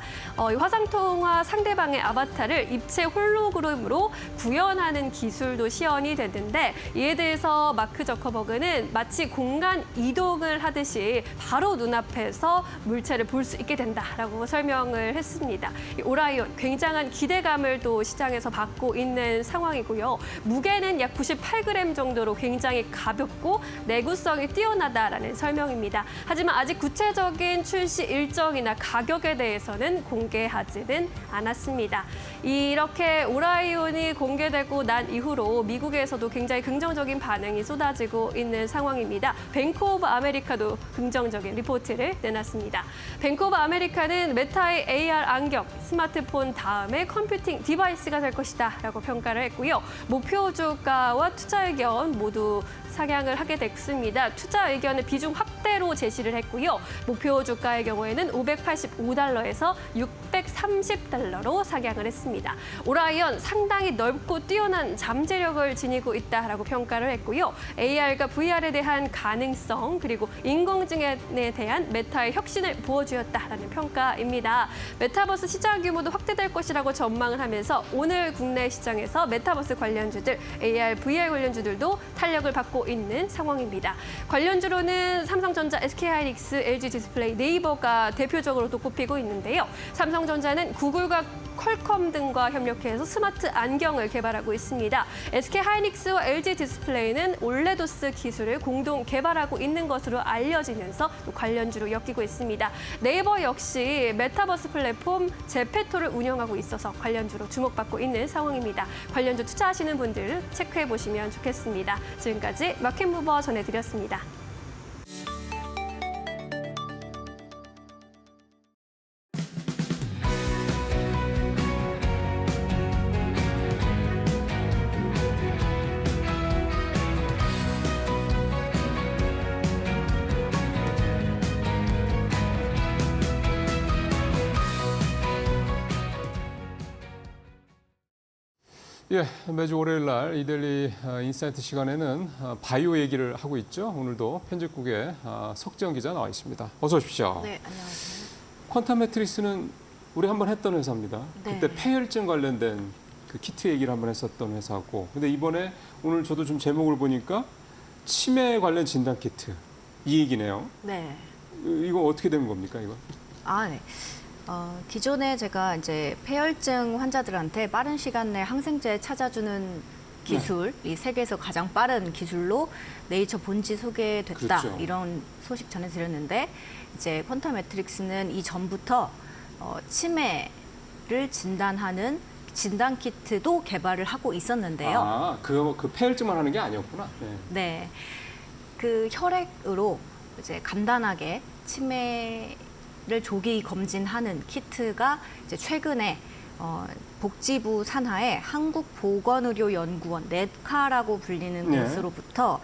[SPEAKER 4] 이 화상통화 상대방의 아바타를 입체 홀로그램으로 구현하는 기술도 시연이 됐는데 이에 대해서 마크 저커버그는 마치 공간 이동을 하듯이 바로 눈앞에서 물체를 볼 수 있게 된다라고 설명을 했습니다. 이 오라이온 굉장한 기대감을 또 시장에서 받고 있는 상황이고요. 무게는 약 98g 정도로 굉장히 가볍고 내구성이 뛰어나다라는 설명입니다. 하지만 아직 구체적인 출시 일정이나 가격에 대해서는 공개하지는 않았습니다. 이렇게 오라이온이 공개되고 난 이후로 미국에서도 굉장히 긍정적인 반응이 쏟아지고 있는 상황입니다. 뱅크 오브 아메리카도 긍정적인 리포트를 내놨습니다. 뱅크 오브 아메리카는 메타의 AR 안경, 스마트폰 다음에 컴퓨팅 디바이스가 될 것이다 라고 평가를 했고요. 목표 주가와 투자 의견 모두 상향을 하게 됐습니다. 투자 의견의 비중 확대로 제시를 했고요. 목표 주가의 경우에는 $585에서 $630로 상향을 했습니다. 오라이언 상당히 넓고 뛰어난 잠재력을 지니고 있다라고 평가를 했고요. AR과 VR에 대한 가능성 그리고 인공지능에 대한 메타의 혁신을 보여주었다라는 평가입니다. 메타버스 시장 규모도 확대될 것이라고 전망을 하면서 오늘 국내 시장에서 메타버스 관련주들, AR, VR 관련주들도 탄력을 받고 있는 상황입니다. 관련주로는 삼성전자, SK하이닉스, LG 디스플레이, 네이버가 대표적으로 또 꼽히고 있는데요. 삼성전자는 구글과 퀄컴 등과 협력해서 스마트 안경을 개발하고 있습니다. SK하이닉스와 LG 디스플레이는 올레도스 기술을 공동 개발하고 있는 것으로 알려지면서 또 관련주로 엮이고 있습니다. 네이버 역시 메타버스 플랫폼 제페토를 운영하고 있어서 관련주로 주목받고 있는 상황입니다. 관련주 투자하시는 분들 체크해 보시면 좋겠습니다. 지금까지 마켓무버 전해드렸습니다.
[SPEAKER 1] 예, 매주 월요일 날 이데일리 인사이트 시간에는 바이오 얘기를 하고 있죠. 오늘도 편집국에 석지영 기자 나와 있습니다. 어서 오십시오.
[SPEAKER 2] 네, 안녕하세요.
[SPEAKER 1] 퀀텀 매트릭스는 우리 한번 했던 회사입니다.
[SPEAKER 2] 네.
[SPEAKER 1] 그때 폐혈증 관련된 그 키트 얘기를 한번 했었던 회사고, 근데 이번에 오늘 저도 좀 제목을 보니까 치매 관련 진단 키트 이 얘기네요.
[SPEAKER 2] 네.
[SPEAKER 1] 이거 어떻게 된 겁니까, 이거?
[SPEAKER 5] 네. 기존에 제가 이제 폐혈증 환자들한테 빠른 시간 내 항생제 찾아주는 기술, 이 세계에서 가장 빠른 기술로 네이처 본지 소개됐다.
[SPEAKER 1] 그렇죠.
[SPEAKER 5] 이런 소식 전해드렸는데 이제 퀀텀 매트릭스는 이전부터 치매를 진단하는 진단 키트도 개발을 하고 있었는데요.
[SPEAKER 1] 그 폐혈증만 하는 게 아니었구나. 네.
[SPEAKER 5] 네. 그 혈액으로 이제 간단하게 치매를 조기 검진하는 키트가 이제 최근에 복지부 산하의 한국보건의료연구원 넷카라고 불리는
[SPEAKER 1] 네.
[SPEAKER 5] 곳으로부터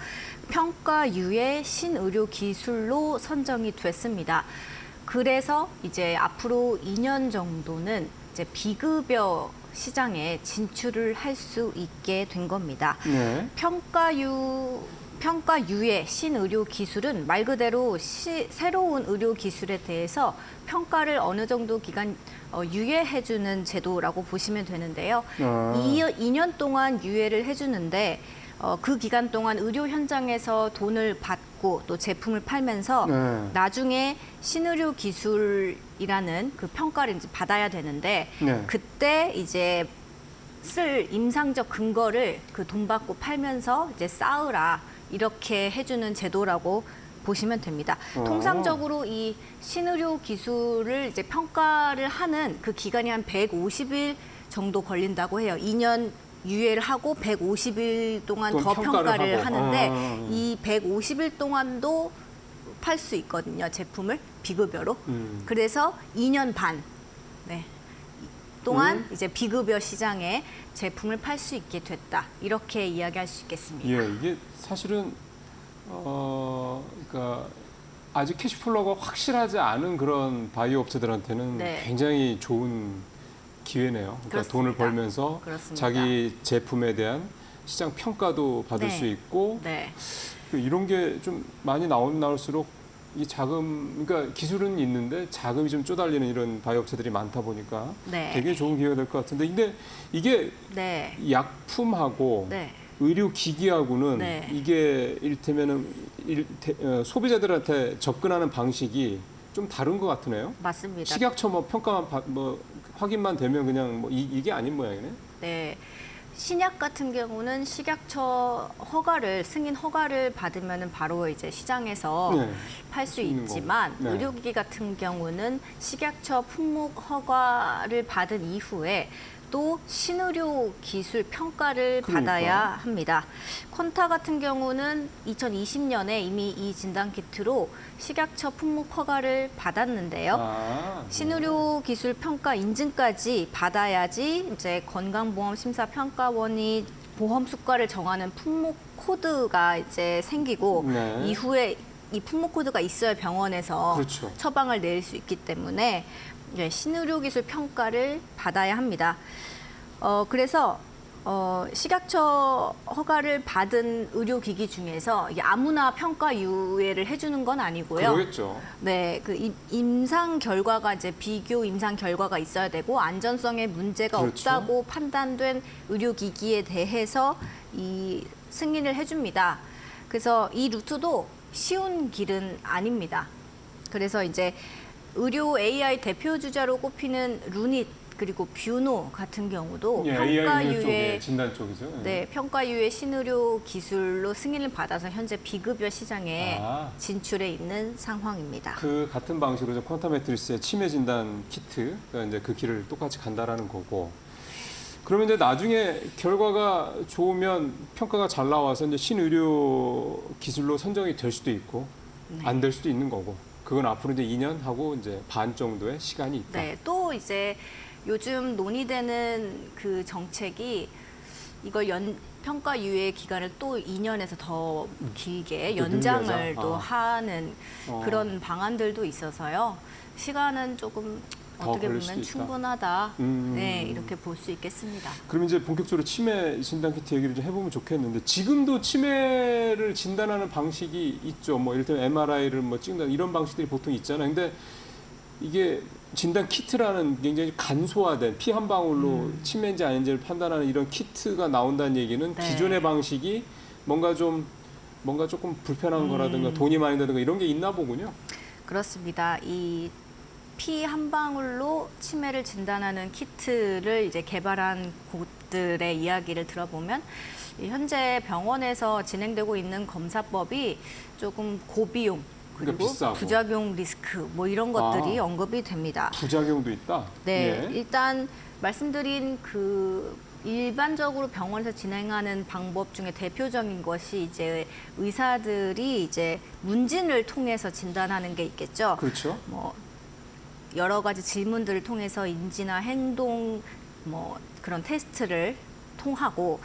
[SPEAKER 5] 평가유예 신의료 기술로 선정이 됐습니다. 그래서 이제 앞으로 2년 정도는 이제 비급여 시장에 진출을 할 수 있게 된 겁니다.
[SPEAKER 1] 네.
[SPEAKER 5] 평가유예 신의료 기술은 말 그대로 새로운 의료 기술에 대해서 평가를 어느 정도 기간 유예해주는 제도라고 보시면 되는데요. 2년 동안 유예를 해주는데 그 기간 동안 의료 현장에서 돈을 받고 또 제품을 팔면서
[SPEAKER 1] 네.
[SPEAKER 5] 나중에 신의료 기술이라는 그 평가를 이제 받아야 되는데
[SPEAKER 1] 네.
[SPEAKER 5] 그때 이제 쓸 임상적 근거를 그 돈 받고 팔면서 이제 쌓으라 이렇게 해주는 제도라고 보시면 됩니다. 통상적으로 이 신의료 기술을 이제 평가를 하는 그 기간이 한 150일 정도 걸린다고 해요. 2년 유예를 하고 150일 동안
[SPEAKER 1] 또
[SPEAKER 5] 더
[SPEAKER 1] 평가를 하고.
[SPEAKER 5] 하는데 이 150일 동안도 팔 수 있거든요. 제품을 비급여로. 그래서 2년 반 동안 이제 비급여 시장에 제품을 팔 수 있게 됐다. 이렇게 이야기할 수 있겠습니다.
[SPEAKER 1] 예, 이게 사실은 그러니까 아직 캐시플로우가 확실하지 않은 그런 바이오 업체들한테는
[SPEAKER 5] 네.
[SPEAKER 1] 굉장히 좋은 기회네요. 그러니까
[SPEAKER 5] 그렇습니다.
[SPEAKER 1] 돈을 벌면서
[SPEAKER 5] 그렇습니다.
[SPEAKER 1] 자기 제품에 대한 시장 평가도 받을
[SPEAKER 5] 네.
[SPEAKER 1] 수 있고
[SPEAKER 5] 네.
[SPEAKER 1] 이런 게 좀 많이 나올수록 이 자금, 그러니까 기술은 있는데 자금이 좀 쪼달리는 이런 바이오 업체들이 많다 보니까
[SPEAKER 5] 네.
[SPEAKER 1] 되게 좋은 기회가 될 것 같은데, 근데 이게
[SPEAKER 5] 네.
[SPEAKER 1] 약품하고
[SPEAKER 5] 네.
[SPEAKER 1] 의료기기하고는
[SPEAKER 5] 네.
[SPEAKER 1] 이게 이를테면은 소비자들한테 접근하는 방식이 좀 다른 것 같으네요.
[SPEAKER 5] 맞습니다.
[SPEAKER 1] 식약처 뭐 평가만 뭐 확인만 되면 그냥 뭐 이게 아닌 모양이네.
[SPEAKER 5] 네. 신약 같은 경우는 식약처 승인 허가를 받으면 바로 이제 시장에서
[SPEAKER 1] 네.
[SPEAKER 5] 팔 수
[SPEAKER 1] 있는
[SPEAKER 5] 있지만
[SPEAKER 1] 거고. 네.
[SPEAKER 5] 의료기기 같은 경우는 식약처 품목 허가를 받은 이후에 또 신의료 기술 평가를
[SPEAKER 1] 그러니까.
[SPEAKER 5] 받아야 합니다. 콘타 같은 경우는 2020년에 이미 이 진단키트로 식약처 품목 허가를 받았는데요. 신의료 기술 평가 인증까지 받아야지 이제 건강보험심사평가원이 보험 수가를 정하는 품목 코드가 이제 생기고
[SPEAKER 1] 네.
[SPEAKER 5] 이후에 이 품목 코드가 있어야 병원에서
[SPEAKER 1] 그렇죠.
[SPEAKER 5] 처방을 내릴 수 있기 때문에 신의료 기술 평가를 받아야 합니다. 그래서 식약처 허가를 받은 의료기기 중에서 이게 아무나 평가 유예를 해주는 건 아니고요.
[SPEAKER 1] 그러겠죠.
[SPEAKER 5] 네, 그 임상 결과가 이제 비교 임상 결과가 있어야 되고 안전성에 문제가
[SPEAKER 1] 그렇죠.
[SPEAKER 5] 없다고 판단된 의료기기에 대해서 이 승인을 해줍니다. 그래서 이 루트도 쉬운 길은 아닙니다. 그래서 이제 의료 AI 대표 주자로 꼽히는 루닛 그리고 뷰노 같은 경우도
[SPEAKER 1] 예, AI 쪽에 진단 쪽이죠. 예.
[SPEAKER 5] 네, 평가유예 신의료 기술로 승인을 받아서 현재 비급여 시장에 진출해 있는 상황입니다.
[SPEAKER 1] 그 같은 방식으로 퀀텀 매트리스의 치매 진단 키트, 그러니까 이제 그 길을 똑같이 간다라는 거고. 그러면 이제 나중에 결과가 좋으면 평가가 잘 나와서 이제 신의료 기술로 선정이 될 수도 있고 안 될 수도 있는 거고. 그건 앞으로 이제 2년 하고 이제 반 정도의 시간이 있다.
[SPEAKER 5] 네, 또 이제 요즘 논의되는 그 정책이 이걸 평가 유예 기간을 또 2년에서 더 길게
[SPEAKER 1] 또
[SPEAKER 5] 연장을
[SPEAKER 1] 늘려서?
[SPEAKER 5] 또 하는
[SPEAKER 1] 어.
[SPEAKER 5] 그런 방안들도 있어서요. 시간은 조금
[SPEAKER 1] 더
[SPEAKER 5] 어떻게
[SPEAKER 1] 걸릴 수도
[SPEAKER 5] 보면
[SPEAKER 1] 있다.
[SPEAKER 5] 충분하다. 네, 이렇게 볼 수 있겠습니다.
[SPEAKER 1] 그럼 이제 본격적으로 치매 진단 키트 얘기를 좀 해보면 좋겠는데, 지금도 치매를 진단하는 방식이 있죠. 뭐 이를테면 MRI를 뭐 찍는다 이런 방식들이 보통 있잖아요. 근데 이게 진단 키트라는 굉장히 간소화된 피 한 방울로 치매인지 아닌지를 판단하는 이런 키트가 나온다는 얘기는
[SPEAKER 5] 네.
[SPEAKER 1] 기존의 방식이 뭔가 조금 불편한 거라든가 돈이 많이 드는가 이런 게 있나 보군요.
[SPEAKER 5] 그렇습니다. 이 피 한 방울로 치매를 진단하는 키트를 이제 개발한 곳들의 이야기를 들어보면 현재 병원에서 진행되고 있는 검사법이 조금 고비용 그리고
[SPEAKER 1] 그러니까 비싸고.
[SPEAKER 5] 부작용 리스크 뭐 이런 것들이 언급이 됩니다.
[SPEAKER 1] 부작용도 있다.
[SPEAKER 5] 네,
[SPEAKER 1] 예.
[SPEAKER 5] 일단 말씀드린 그 일반적으로 병원에서 진행하는 방법 중에 대표적인 것이 이제 의사들이 이제 문진을 통해서 진단하는 게 있겠죠.
[SPEAKER 1] 그렇죠.
[SPEAKER 5] 뭐 여러 가지 질문들을 통해서 인지나 행동 뭐 그런 테스트를 통하고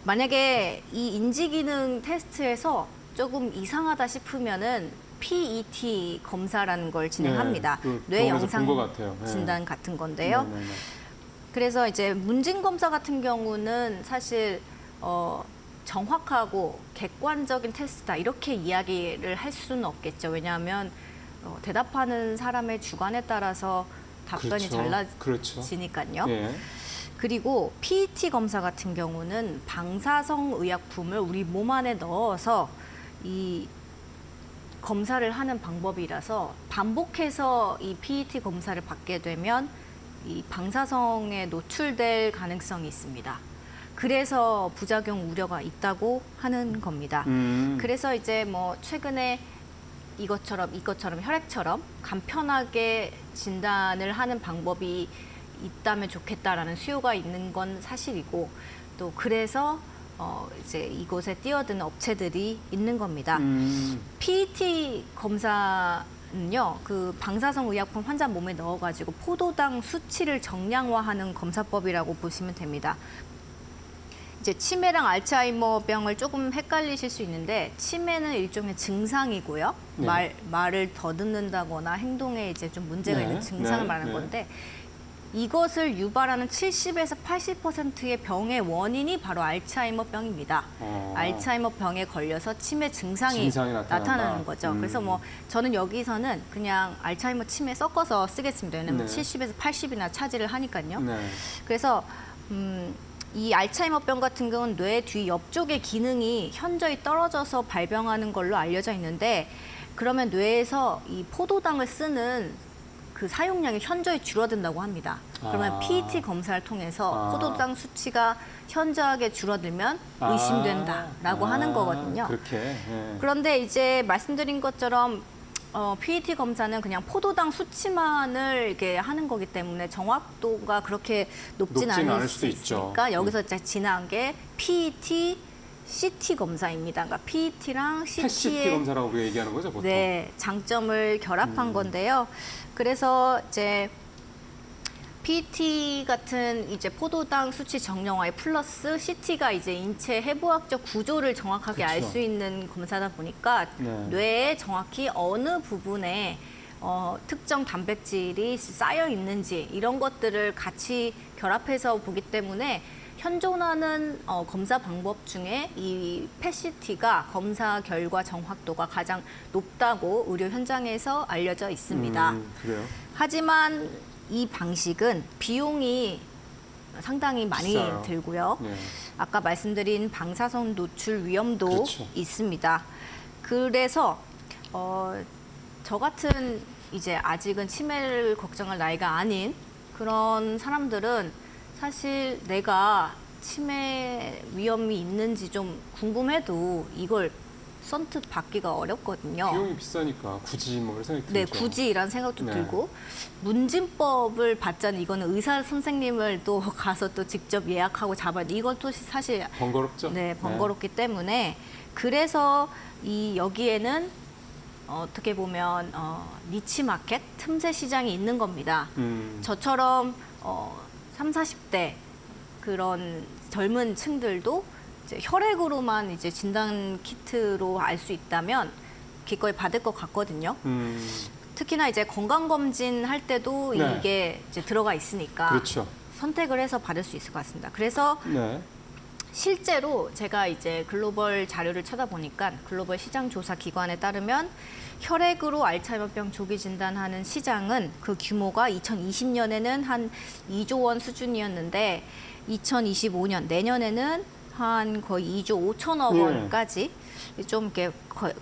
[SPEAKER 5] 만약에 이 인지 기능 테스트에서 조금 이상하다 싶으면은 PET 검사라는 걸 진행합니다.
[SPEAKER 1] 네, 그
[SPEAKER 5] 뇌
[SPEAKER 1] 병원에서 본것
[SPEAKER 5] 영상
[SPEAKER 1] 같아요. 네.
[SPEAKER 5] 진단 같은 건데요.
[SPEAKER 1] 네.
[SPEAKER 5] 그래서 이제 문진 검사 같은 경우는 사실 정확하고 객관적인 테스트다 이렇게 이야기를 할 수는 없겠죠. 왜냐하면 대답하는 사람의 주관에 따라서 답변이
[SPEAKER 1] 그렇죠.
[SPEAKER 5] 달라지니까요.
[SPEAKER 1] 예.
[SPEAKER 5] 그리고 PET 검사 같은 경우는 방사성 의약품을 우리 몸 안에 넣어서 이 검사를 하는 방법이라서 반복해서 이 PET 검사를 받게 되면 이 방사성에 노출될 가능성이 있습니다. 그래서 부작용 우려가 있다고 하는 겁니다. 그래서 이제 뭐 최근에 이것처럼 혈액처럼 간편하게 진단을 하는 방법이 있다면 좋겠다라는 수요가 있는 건 사실이고, 또 그래서 이제 이곳에 뛰어드는 업체들이 있는 겁니다. PET 검사는요, 그 방사성 의약품 환자 몸에 넣어가지고 포도당 수치를 정량화하는 검사법이라고 보시면 됩니다. 이제 치매랑 알츠하이머병을 조금 헷갈리실 수 있는데, 치매는 일종의 증상이고요.
[SPEAKER 1] 네.
[SPEAKER 5] 말을 더듬는다거나 행동에 이제 좀 문제가
[SPEAKER 1] 네.
[SPEAKER 5] 있는 증상을
[SPEAKER 1] 네.
[SPEAKER 5] 말하는
[SPEAKER 1] 네.
[SPEAKER 5] 건데, 이것을 유발하는 70에서 80%의 병의 원인이 바로 알츠하이머병입니다. 알츠하이머병에 걸려서 치매 증상이 나타나는 거죠. 그래서 뭐 저는 여기서는 그냥 알츠하이머 치매 섞어서 쓰겠습니다. 왜냐하면
[SPEAKER 1] 네.
[SPEAKER 5] 70에서 80이나 차지를 하니까요.
[SPEAKER 1] 네.
[SPEAKER 5] 그래서 이 알츠하이머병 같은 경우는 뇌 뒤 옆쪽의 기능이 현저히 떨어져서 발병하는 걸로 알려져 있는데, 그러면 뇌에서 이 포도당을 쓰는 그 사용량이 현저히 줄어든다고 합니다. 그러면 PET 검사를 통해서 포도당 수치가 현저하게 줄어들면 의심된다라고 하는 거거든요.
[SPEAKER 1] 그렇게. 예.
[SPEAKER 5] 그런데 이제 말씀드린 것처럼 PET 검사는 그냥 포도당 수치만을 이렇게 하는 거기 때문에 정확도가 그렇게 높진 않을
[SPEAKER 1] 수도 있죠.
[SPEAKER 5] 있으니까 여기서 이제 지나간 게 PET, CT 검사입니다. 그러니까 PET랑
[SPEAKER 1] PET
[SPEAKER 5] CT의
[SPEAKER 1] 검사라고 얘기하는 거죠, 보통.
[SPEAKER 5] 네, 장점을 결합한 건데요. 그래서 이제 PET 같은 이제 포도당 수치 정량화에 플러스 CT가 이제 인체 해부학적 구조를 정확하게 알
[SPEAKER 1] 그렇죠.
[SPEAKER 5] 수 있는 검사다 보니까
[SPEAKER 1] 네.
[SPEAKER 5] 뇌에 정확히 어느 부분에 특정 단백질이 쌓여 있는지 이런 것들을 같이 결합해서 보기 때문에 현존하는 검사 방법 중에 이 PET-CT가 검사 결과 정확도가 가장 높다고 의료 현장에서 알려져 있습니다.
[SPEAKER 1] 그래요?
[SPEAKER 5] 하지만 이 방식은 비용이 상당히 많이
[SPEAKER 1] 비싸요.
[SPEAKER 5] 들고요.
[SPEAKER 1] 네.
[SPEAKER 5] 아까 말씀드린 방사선 노출 위험도
[SPEAKER 1] 그렇죠.
[SPEAKER 5] 있습니다. 그래서 저 같은 이제 아직은 치매를 걱정할 나이가 아닌 그런 사람들은 사실 내가 치매 위험이 있는지 좀 궁금해도 이걸 선뜻 받기가 어렵거든요.
[SPEAKER 1] 비용이 비싸니까 굳이 뭐 이런 생각이
[SPEAKER 5] 네,
[SPEAKER 1] 들죠.
[SPEAKER 5] 굳이 이런 생각도
[SPEAKER 1] 네.
[SPEAKER 5] 들고 문진법을 받자니 이거는 의사 선생님을 또 가서 또 직접 예약하고 잡아야 돼. 이건 또 사실
[SPEAKER 1] 번거롭죠?
[SPEAKER 5] 네, 번거롭기 때문에 그래서 이 여기에는 어떻게 보면 니치 마켓, 틈새 시장이 있는 겁니다. 저처럼 30, 40대 그런 젊은 층들도 이제 혈액으로만 이제 진단 키트로 알 수 있다면 기꺼이 받을 것 같거든요. 특히나 이제 건강 검진 할 때도
[SPEAKER 1] 네.
[SPEAKER 5] 이게 이제 들어가 있으니까
[SPEAKER 1] 그렇죠.
[SPEAKER 5] 선택을 해서 받을 수 있을 것 같습니다. 그래서
[SPEAKER 1] 네.
[SPEAKER 5] 실제로 제가 이제 글로벌 자료를 찾아보니까 글로벌 시장 조사 기관에 따르면 혈액으로 알츠하이머병 조기 진단하는 시장은 그 규모가 2020년에는 한 2조 원 수준이었는데 2025년 내년에는 한 거의 2조 5천억 원까지 좀 이렇게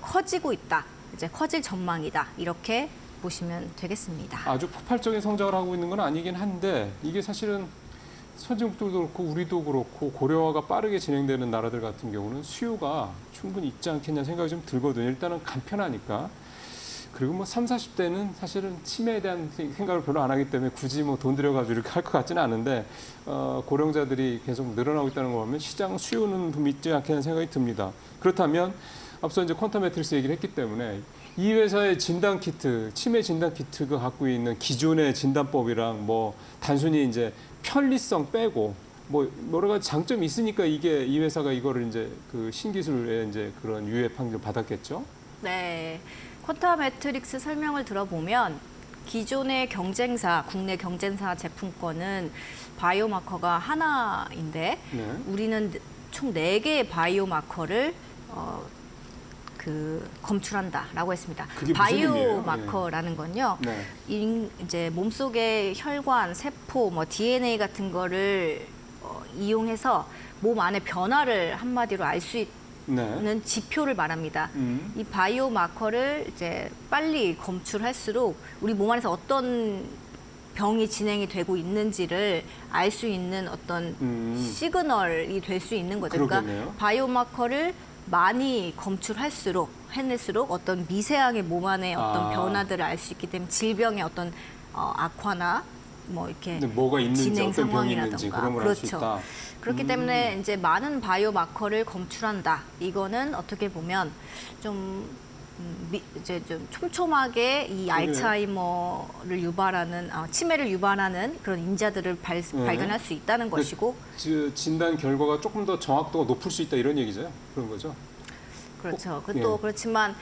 [SPEAKER 5] 커지고 있다. 이제 커질 전망이다. 이렇게 보시면 되겠습니다.
[SPEAKER 1] 아주 폭발적인 성장을 하고 있는 건 아니긴 한데 이게 사실은 선진국들도 그렇고 우리도 그렇고 고령화가 빠르게 진행되는 나라들 같은 경우는 수요가 충분히 있지 않겠냐 생각이 좀 들거든요. 일단은 간편하니까. 그리고 뭐 30, 40대는 사실은 치매에 대한 생각을 별로 안 하기 때문에 굳이 뭐 돈 들여가지고 이렇게 할 것 같지는 않은데 고령자들이 계속 늘어나고 있다는 거 보면 시장 수요는 좀 있지 않겠냐는 생각이 듭니다. 그렇다면 앞서 이제 퀀텀 매트릭스 얘기를 했기 때문에 이 회사의 진단 키트, 치매 진단 키트가 갖고 있는 기존의 진단법이랑 뭐 단순히 이제 편리성 빼고 뭐 여러 가지 장점이 있으니까 이게 이 회사가 이거를 이제 그 신기술의 이제 그런 유해 판결을 받았겠죠.
[SPEAKER 5] 네. 퀀텀 매트릭스 설명을 들어보면 기존의 경쟁사, 국내 경쟁사 제품권은 바이오마커가 하나인데
[SPEAKER 1] 네.
[SPEAKER 5] 우리는 총 4개의 바이오마커를 검출한다라고 했습니다.
[SPEAKER 1] 그게 무슨 의미예요?
[SPEAKER 5] 바이오마커라는 건요.
[SPEAKER 1] 네.
[SPEAKER 5] 이제 몸속의 혈관, 세포, 뭐 DNA 같은 거를 이용해서 몸 안의 변화를 한마디로 알 수 있는 지표를 말합니다. 이 바이오 마커를 이제 빨리 검출할수록 우리 몸 안에서 어떤 병이 진행이 되고 있는지를 알 수 있는 어떤 시그널이 될 수 있는 거죠.
[SPEAKER 1] 그러겠네요.
[SPEAKER 5] 그러니까 바이오마커를 많이 해낼수록 어떤 미세하게 몸 안에 어떤 변화들을 알 수 있기 때문에 질병의 어떤 악화나 뭐 이렇게
[SPEAKER 1] 근데 뭐가 있는지
[SPEAKER 5] 진행
[SPEAKER 1] 어떤 병이 있는지
[SPEAKER 5] 상황이라던가.
[SPEAKER 1] 그런 걸 알 수
[SPEAKER 5] 그렇죠.
[SPEAKER 1] 있다.
[SPEAKER 5] 그렇기 때문에 이제 많은 바이오마커를 검출한다. 이거는 어떻게 보면 좀 이제 좀 촘촘하게 이 알츠하이머를 유발하는 치매를 유발하는 그런 인자들을 발견할 수 있다는 것이고
[SPEAKER 1] 진단 결과가 조금 더 정확도가 높을 수 있다 이런 얘기죠. 그런 거죠.
[SPEAKER 5] 그렇죠.
[SPEAKER 1] 예.
[SPEAKER 5] 또 그렇지만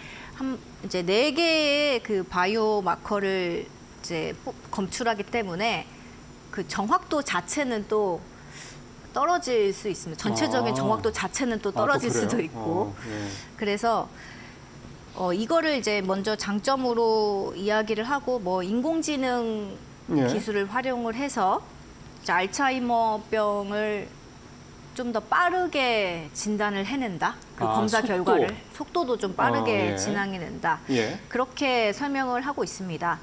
[SPEAKER 5] 이제 4개의 그 바이오마커를 이제 검출하기 때문에 그 정확도 자체는 또 떨어질 수 있습니다. 전체적인 정확도 자체는 또 떨어질
[SPEAKER 1] 또 그래요?
[SPEAKER 5] 수도 있고.
[SPEAKER 1] 예.
[SPEAKER 5] 그래서 이거를 이제 먼저 장점으로 이야기를 하고 뭐 인공지능
[SPEAKER 1] 예.
[SPEAKER 5] 기술을 활용을 해서 이제 알츠하이머병을 좀 더 빠르게 진단을 해낸다. 그 검사
[SPEAKER 1] 속도.
[SPEAKER 5] 결과를 속도도 좀 빠르게
[SPEAKER 1] 예.
[SPEAKER 5] 진행해낸다.
[SPEAKER 1] 예.
[SPEAKER 5] 그렇게 설명을 하고 있습니다.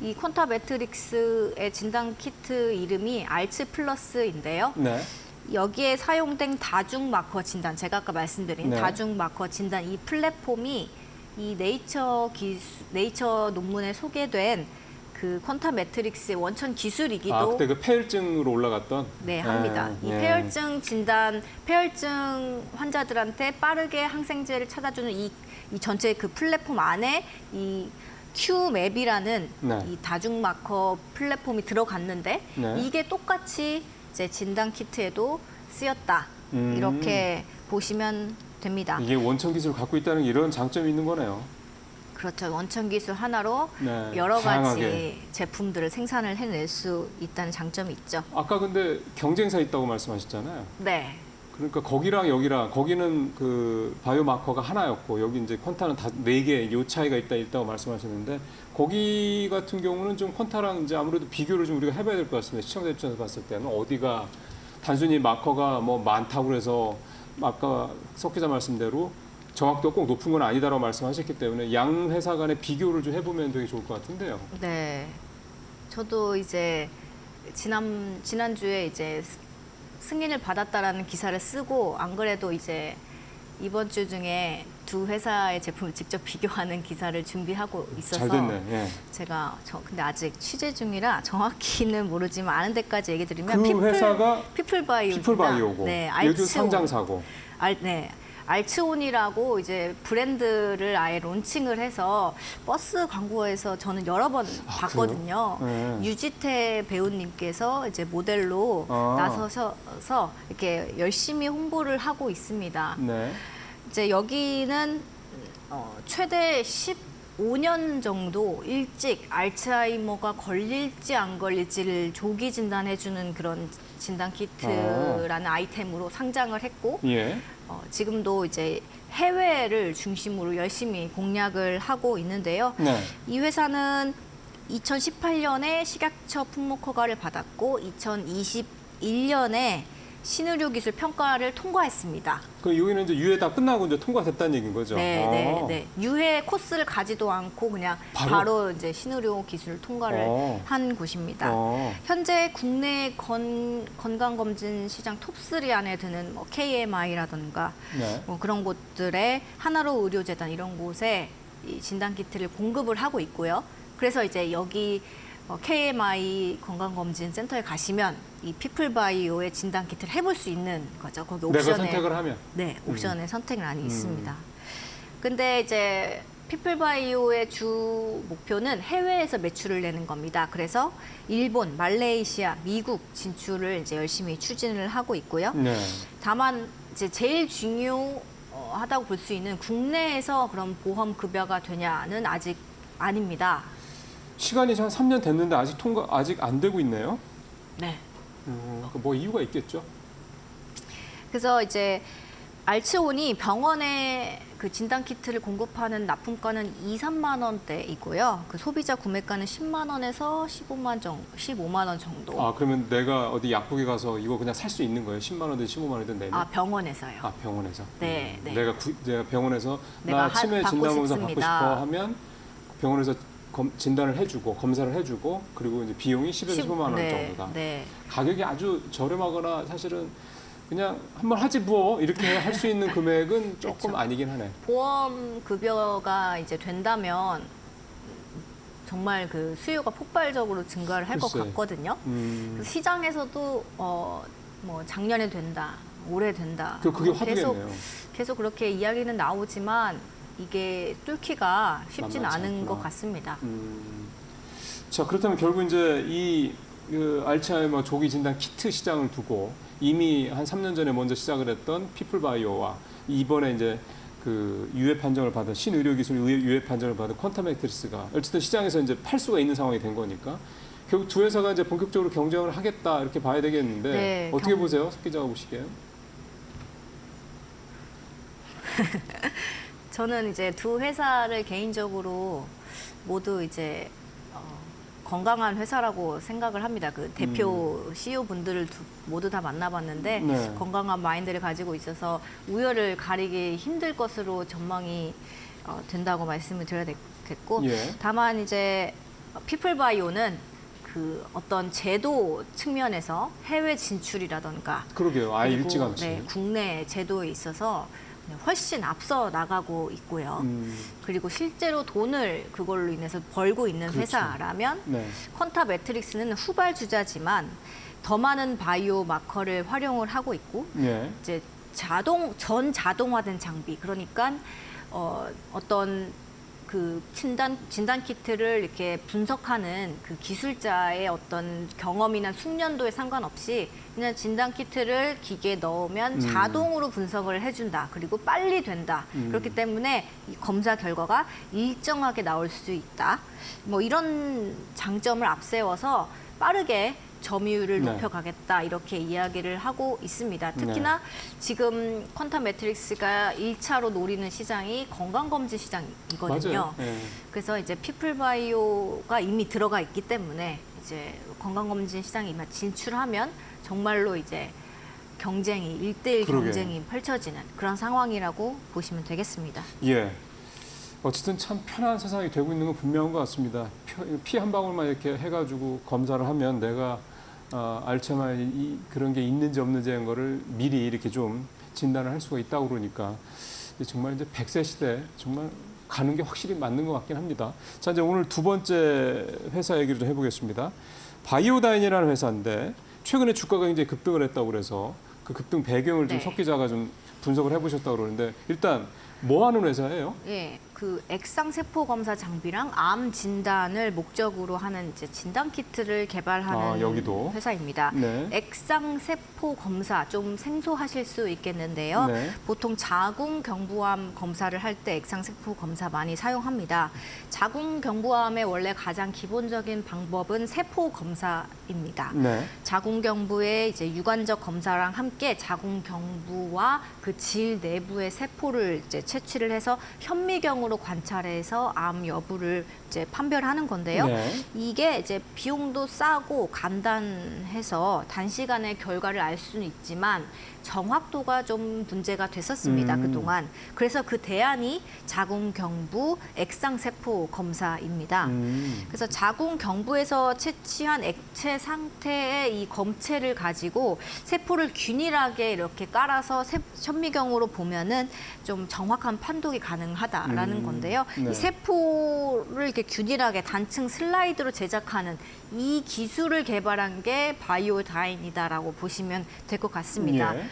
[SPEAKER 5] 이 퀀타 매트릭스의 진단 키트 이름이 알츠 플러스인데요.
[SPEAKER 1] 네.
[SPEAKER 5] 여기에 사용된 다중 마커 진단, 제가 아까 말씀드린
[SPEAKER 1] 네.
[SPEAKER 5] 다중 마커 진단 이 플랫폼이 이 네이처 논문에 소개된 그 퀀타 매트릭스의 원천 기술이기도
[SPEAKER 1] 그때 그 폐혈증으로 올라갔던.
[SPEAKER 5] 네, 합니다. 이
[SPEAKER 1] 예.
[SPEAKER 5] 폐혈증 진단, 폐혈증 환자들한테 빠르게 항생제를 찾아주는 이 전체 그 플랫폼 안에 이 큐맵이라는
[SPEAKER 1] 네.
[SPEAKER 5] 이 다중 마커 플랫폼이 들어갔는데
[SPEAKER 1] 네.
[SPEAKER 5] 이게 똑같이 이제 진단 키트에도 쓰였다. 이렇게 보시면 됩니다.
[SPEAKER 1] 이게 원천 기술을 갖고 있다는 이런 장점이 있는 거네요.
[SPEAKER 5] 그렇죠. 원천 기술 하나로
[SPEAKER 1] 네,
[SPEAKER 5] 여러 가지
[SPEAKER 1] 다양하게.
[SPEAKER 5] 제품들을 생산을 해낼 수 있다는 장점이 있죠.
[SPEAKER 1] 아까 근데 경쟁사 있다고 말씀하셨잖아요.
[SPEAKER 5] 네.
[SPEAKER 1] 그러니까 거기랑 여기랑 거기는 그 바이오마커가 하나였고 여기 이제 퀀타는 다 4개 요 차이가 있다고 말씀하셨는데 거기 같은 경우는 좀 퀀타랑 이제 아무래도 비교를 좀 우리가 해봐야 될 것 같습니다. 시청자 입장에서 봤을 때는 어디가 단순히 마커가 뭐 많다고 해서 아까 석 기자 말씀대로 정확도가 꼭 높은 건 아니다라고 말씀하셨기 때문에 양 회사 간의 비교를 좀 해보면 되게 좋을 것 같은데요.
[SPEAKER 5] 네. 저도 이제 지난주에 이제 승인을 받았다라는 기사를 쓰고 안 그래도 이제 이번 주 중에 두 회사의 제품을 직접 비교하는 기사를 준비하고 있어서
[SPEAKER 1] 잘 됐네. 예.
[SPEAKER 5] 제가 근데 아직 취재 중이라 정확히는 모르지만 아는 데까지 얘기 드리면
[SPEAKER 1] 그 회사가
[SPEAKER 5] 피플바이오입니다.
[SPEAKER 1] 피플바이오고
[SPEAKER 5] 네,
[SPEAKER 1] 얘도
[SPEAKER 5] 알츠온.
[SPEAKER 1] 상장사고.
[SPEAKER 5] 네. 알츠온이라고 이제 브랜드를 아예 론칭을 해서 버스 광고에서 저는 여러 번 봤거든요.
[SPEAKER 1] 그래요? 네.
[SPEAKER 5] 유지태 배우님께서 이제 모델로 나서서 이렇게 열심히 홍보를 하고 있습니다.
[SPEAKER 1] 네.
[SPEAKER 5] 이제 여기는 최대 15년 정도 일찍 알츠하이머가 걸릴지 안 걸릴지를 조기 진단해주는 그런 진단 키트라는 아이템으로 상장을 했고
[SPEAKER 1] 예.
[SPEAKER 5] 지금도 이제 해외를 중심으로 열심히 공략을 하고 있는데요.
[SPEAKER 1] 네.
[SPEAKER 5] 이 회사는 2018년에 식약처 품목 허가를 받았고 2021년에 신의료 기술 평가를 통과했습니다.
[SPEAKER 1] 그 여기는 이제 유예 다 끝나고 이제 통과됐다는 얘기인 거죠.
[SPEAKER 5] 네, 네, 네. 유해 코스를 가지도 않고 그냥 바로 이제 신의료 기술 통과를 한 곳입니다. 현재 국내 건강검진 시장 톱3 안에 드는 뭐 KMI라든가
[SPEAKER 1] 네.
[SPEAKER 5] 뭐 그런 곳들의 하나로 의료재단 이런 곳에 이 진단 키트를 공급을 하고 있고요. 그래서 이제 여기 KMI 건강검진센터에 가시면 이 피플바이오의 진단 키트를 해볼 수 있는 거죠. 거기 옵션에
[SPEAKER 1] 내가 선택을 하면.
[SPEAKER 5] 네, 옵션에 선택란이 있습니다. 근데 이제 피플바이오의 주 목표는 해외에서 매출을 내는 겁니다. 그래서 일본, 말레이시아, 미국 진출을 이제 열심히 추진을 하고 있고요.
[SPEAKER 1] 네.
[SPEAKER 5] 다만 이제 제일 중요하다고 볼 수 있는 국내에서 그런 보험 급여가 되냐는 아직 아닙니다.
[SPEAKER 1] 시간이 한 3년 됐는데 아직 안 되고 있네요.
[SPEAKER 5] 네.
[SPEAKER 1] 뭐 이유가 있겠죠.
[SPEAKER 5] 그래서 이제 알츠온이 병원에 그 진단 키트를 공급하는 납품가는 2, 3만 원대이고요. 그 소비자 구매가는 10만 원에서 15만 원 정도.
[SPEAKER 1] 그러면 내가 어디 약국에 가서 이거 그냥 살 수 있는 거예요? 10만 원이든 15만 원이든 내면?
[SPEAKER 5] 병원에서요.
[SPEAKER 1] 병원에서.
[SPEAKER 5] 네, 네.
[SPEAKER 1] 내가 병원에서
[SPEAKER 5] 내가
[SPEAKER 1] 나 치매
[SPEAKER 5] 받고
[SPEAKER 1] 진단검사 받고
[SPEAKER 5] 싶습니다.
[SPEAKER 1] 싶어 하면 병원에서 진단을 해주고 검사를 해주고 그리고 이제 비용이 10에서 15만 원 정도다.
[SPEAKER 5] 네.
[SPEAKER 1] 가격이 아주 저렴하거나 사실은 그냥 한번 하지 뭐 이렇게 할 수 있는 금액은 조금
[SPEAKER 5] 그렇죠.
[SPEAKER 1] 아니긴 하네.
[SPEAKER 5] 보험 급여가 이제 된다면 정말 그 수요가 폭발적으로 증가를 할 것
[SPEAKER 1] 글쎄.
[SPEAKER 5] 같거든요. 그래서 시장에서도 뭐 작년에 된다, 올해 된다.
[SPEAKER 1] 그게
[SPEAKER 5] 뭐
[SPEAKER 1] 화두겠네요.
[SPEAKER 5] 계속 그렇게 이야기는 나오지만 이게 뚫기가 쉽진
[SPEAKER 1] 만만치
[SPEAKER 5] 않은
[SPEAKER 1] 않구나.
[SPEAKER 5] 것 같습니다.
[SPEAKER 1] 자, 그렇다면 결국 이제 그 알츠하이머 조기 진단 키트 시장을 두고 이미 한 3년 전에 먼저 시작을 했던 피플바이오와 이번에 이제 그 유해 판정을 받은 신의료기술 유해 판정을 받은 퀀텀매트릭스가 어쨌든 시장에서 이제 팔 수가 있는 상황이 된 거니까 결국 두 회사가 이제 본격적으로 경쟁을 하겠다 이렇게 봐야 되겠는데
[SPEAKER 5] 네,
[SPEAKER 1] 어떻게 보세요, 석 기자가 보시기에는?
[SPEAKER 5] 저는 이제 두 회사를 개인적으로 모두 이제 건강한 회사라고 생각을 합니다. 그 대표 CEO 분들을 모두 다 만나봤는데
[SPEAKER 1] 네.
[SPEAKER 5] 건강한 마인드를 가지고 있어서 우열을 가리기 힘들 것으로 전망이 된다고 말씀을 드려야겠고
[SPEAKER 1] 예.
[SPEAKER 5] 다만 이제 피플바이오는 그 어떤 제도 측면에서 해외 진출이라던가
[SPEAKER 1] 그러게요. 아예
[SPEAKER 5] 그리고,
[SPEAKER 1] 일찌감치.
[SPEAKER 5] 네, 국내 제도에 있어서 훨씬 앞서 나가고 있고요. 그리고 실제로 돈을 그걸로 인해서 벌고 있는
[SPEAKER 1] 그렇죠.
[SPEAKER 5] 회사라면
[SPEAKER 1] 네.
[SPEAKER 5] 퀀타 매트릭스는 후발주자지만 더 많은 바이오 마커를 활용을 하고 있고
[SPEAKER 1] 예.
[SPEAKER 5] 이제 전 자동화된 장비 그러니까 어떤 그 진단 키트를 이렇게 분석하는 그 기술자의 어떤 경험이나 숙련도에 상관없이 그냥 진단 키트를 기계에 넣으면 자동으로 분석을 해준다. 그리고 빨리 된다. 그렇기 때문에 이 검사 결과가 일정하게 나올 수 있다. 뭐 이런 장점을 앞세워서 빠르게 점유율을
[SPEAKER 1] 네.
[SPEAKER 5] 높여가겠다 이렇게 이야기를 하고 있습니다. 특히나 지금 퀀텀 매트릭스가 1차로 노리는 시장이 건강검진 시장이거든요.
[SPEAKER 1] 맞아요. 예.
[SPEAKER 5] 그래서 이제 피플바이오가 이미 들어가 있기 때문에 이제 건강검진 시장에 이만 진출하면 정말로 이제 경쟁이 1대1
[SPEAKER 1] 그러게요.
[SPEAKER 5] 경쟁이 펼쳐지는 그런 상황이라고 보시면 되겠습니다.
[SPEAKER 1] 예. 어쨌든 참 편한 세상이 되고 있는 건 분명한 것 같습니다. 피 한 방울만 이렇게 해가지고 검사를 하면 내가 알츠하이머 그런 게 있는지 없는지 하는 거를 미리 이렇게 좀 진단을 할 수가 있다고 그러니까 정말 이제 100세 시대 정말 가는 게 확실히 맞는 것 같긴 합니다. 자, 이제 오늘 두 번째 회사 얘기를 좀 해보겠습니다. 바이오다인이라는 회사인데 최근에 주가가 굉장히 급등을 했다고 그래서 그 급등 배경을 좀
[SPEAKER 5] 네.
[SPEAKER 1] 석 기자가 좀 분석을 해보셨다고 그러는데 일단 뭐 하는 회사예요?
[SPEAKER 5] 예, 그 액상 세포 검사 장비랑 암 진단을 목적으로 하는 이제 진단 키트를 개발하는
[SPEAKER 1] 여기도?
[SPEAKER 5] 회사입니다.
[SPEAKER 1] 네.
[SPEAKER 5] 액상 세포 검사 좀 생소하실 수 있겠는데요.
[SPEAKER 1] 네.
[SPEAKER 5] 보통 자궁 경부암 검사를 할 때 액상 세포 검사 많이 사용합니다. 자궁 경부암의 원래 가장 기본적인 방법은 세포 검사입니다.
[SPEAKER 1] 네.
[SPEAKER 5] 자궁 경부의 이제 유관적 검사랑 함께 자궁 경부와 그 질 내부의 세포를 이제 채취를 해서 현미경으로 관찰해서 암 여부를 이제 판별하는 건데요.
[SPEAKER 1] 네.
[SPEAKER 5] 이게 이제 비용도 싸고 간단해서 단시간에 결과를 알 수는 있지만 정확도가 좀 문제가 됐었습니다. 그동안. 그래서 그 대안이 자궁 경부 액상 세포 검사입니다. 그래서 자궁 경부에서 채취한 액체 상태의 이 검체를 가지고 세포를 균일하게 이렇게 깔아서 현미경으로 보면은 좀 정확한 판독이 가능하다라는 건데요.
[SPEAKER 1] 네.
[SPEAKER 5] 이 세포를 이렇게 균일하게 단층 슬라이드로 제작하는 이 기술을 개발한 게 바이오다인이다라고 보시면 될 것 같습니다.
[SPEAKER 1] 예.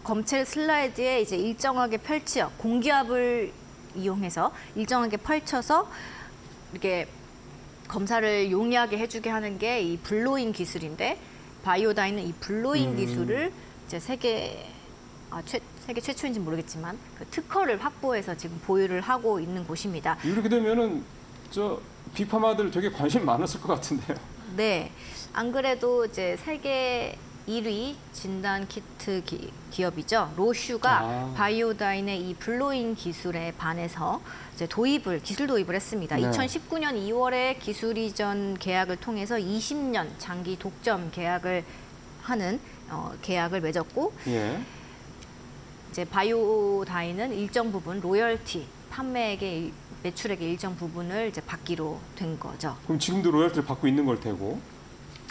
[SPEAKER 5] 검체 슬라이드에 이제 일정하게 공기압을 이용해서 일정하게 펼쳐서 이렇게 검사를 용이하게 해주게 하는 게 이 블로잉 기술인데 바이오다인은 이 블로잉 기술을 이제 세계 최초인지 모르겠지만 그 특허를 확보해서 지금 보유를 하고 있는 곳입니다.
[SPEAKER 1] 이렇게 되면은 저 빅파마들 되게 관심 많았을 것 같은데요.
[SPEAKER 5] 네, 안 그래도 이제 세계 1위 진단 키트 기업이죠. 로슈가 바이오다인의 이 블로잉 기술에 반해서 이제 기술 도입을 했습니다.
[SPEAKER 1] 네.
[SPEAKER 5] 2019년 2월에 기술 이전 계약을 통해서 20년 장기 독점 계약을 하는 계약을 맺었고
[SPEAKER 1] 예.
[SPEAKER 5] 이제 바이오다인은 일정 부분 로열티 판매액의 매출액의 일정 부분을 이제 받기로 된 거죠.
[SPEAKER 1] 그럼 지금도 로열티를 받고 있는 걸 테고.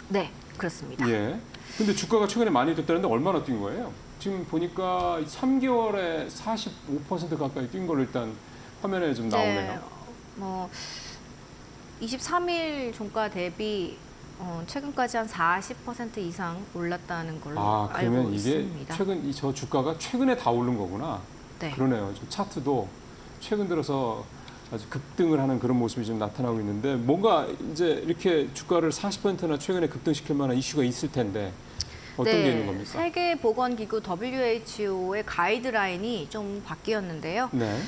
[SPEAKER 5] 네, 그렇습니다.
[SPEAKER 1] 예. 근데 주가가 최근에 많이 뛰었다는데 얼마나 뛴 거예요? 지금 보니까 3개월에 45% 가까이 뛴 걸로 일단 화면에 좀 나오네요.
[SPEAKER 5] 뭐 23일 종가 대비 최근까지 한 40% 이상 올랐다는 걸로
[SPEAKER 1] 아,
[SPEAKER 5] 알고
[SPEAKER 1] 그러면 이게
[SPEAKER 5] 있습니다.
[SPEAKER 1] 최근 저 주가가 최근에 다 오른 거구나.
[SPEAKER 5] 네.
[SPEAKER 1] 그러네요. 좀 차트도 최근 들어서 아주 급등을 하는 그런 모습이 좀 나타나고 있는데 뭔가 이제 이렇게 주가를 40%나 최근에 급등시킬 만한 이슈가 있을 텐데 어떤 게 있는 겁니까?
[SPEAKER 5] 세계보건기구 WHO의 가이드라인이 좀 바뀌었는데요.
[SPEAKER 1] 네.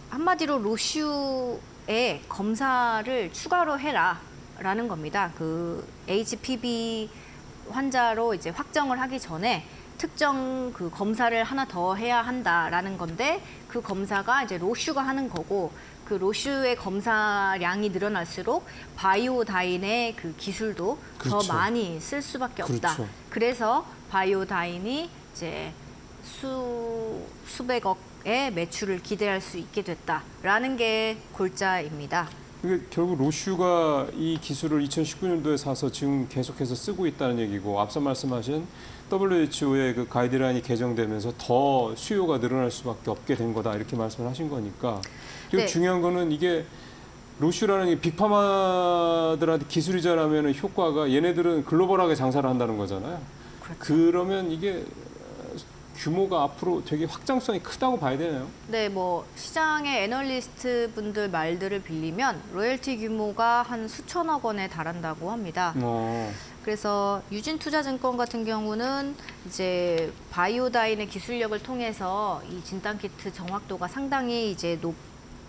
[SPEAKER 5] 한마디로 로슈의 검사를 추가로 해라라는 겁니다. 그 HPV 환자로 이제 확정을 하기 전에 특정 그 검사를 하나 더 해야 한다라는 건데 그 검사가 이제 로슈가 하는 거고 그 로슈의 검사량이 늘어날수록 바이오다인의 그 기술도
[SPEAKER 1] 그렇죠.
[SPEAKER 5] 더 많이 쓸 수밖에 없다.
[SPEAKER 1] 그렇죠.
[SPEAKER 5] 그래서 바이오다인이 이제 수백억의 매출을 기대할 수 있게 됐다라는 게 골자입니다.
[SPEAKER 1] 이게 결국 로슈가 이 기술을 2019년도에 사서 지금 계속해서 쓰고 있다는 얘기고 앞서 말씀하신 WHO의 그 가이드라인이 개정되면서 더 수요가 늘어날 수밖에 없게 된 거다 이렇게 말씀을 하신 거니까 그리고
[SPEAKER 5] 네.
[SPEAKER 1] 중요한 거는 이게 로슈라는 이 빅파마들한테 기술이 잘하면 효과가 얘네들은 글로벌하게 장사를 한다는 거잖아요.
[SPEAKER 5] 그렇죠.
[SPEAKER 1] 그러면 이게 규모가 앞으로 되게 확장성이 크다고 봐야 되나요?
[SPEAKER 5] 네, 뭐 시장의 애널리스트 분들 말들을 빌리면 로열티 규모가 한 수천억 원에 달한다고 합니다. 그래서 유진투자증권 같은 경우는 이제 바이오다인의 기술력을 통해서 이 진단키트 정확도가 상당히 이제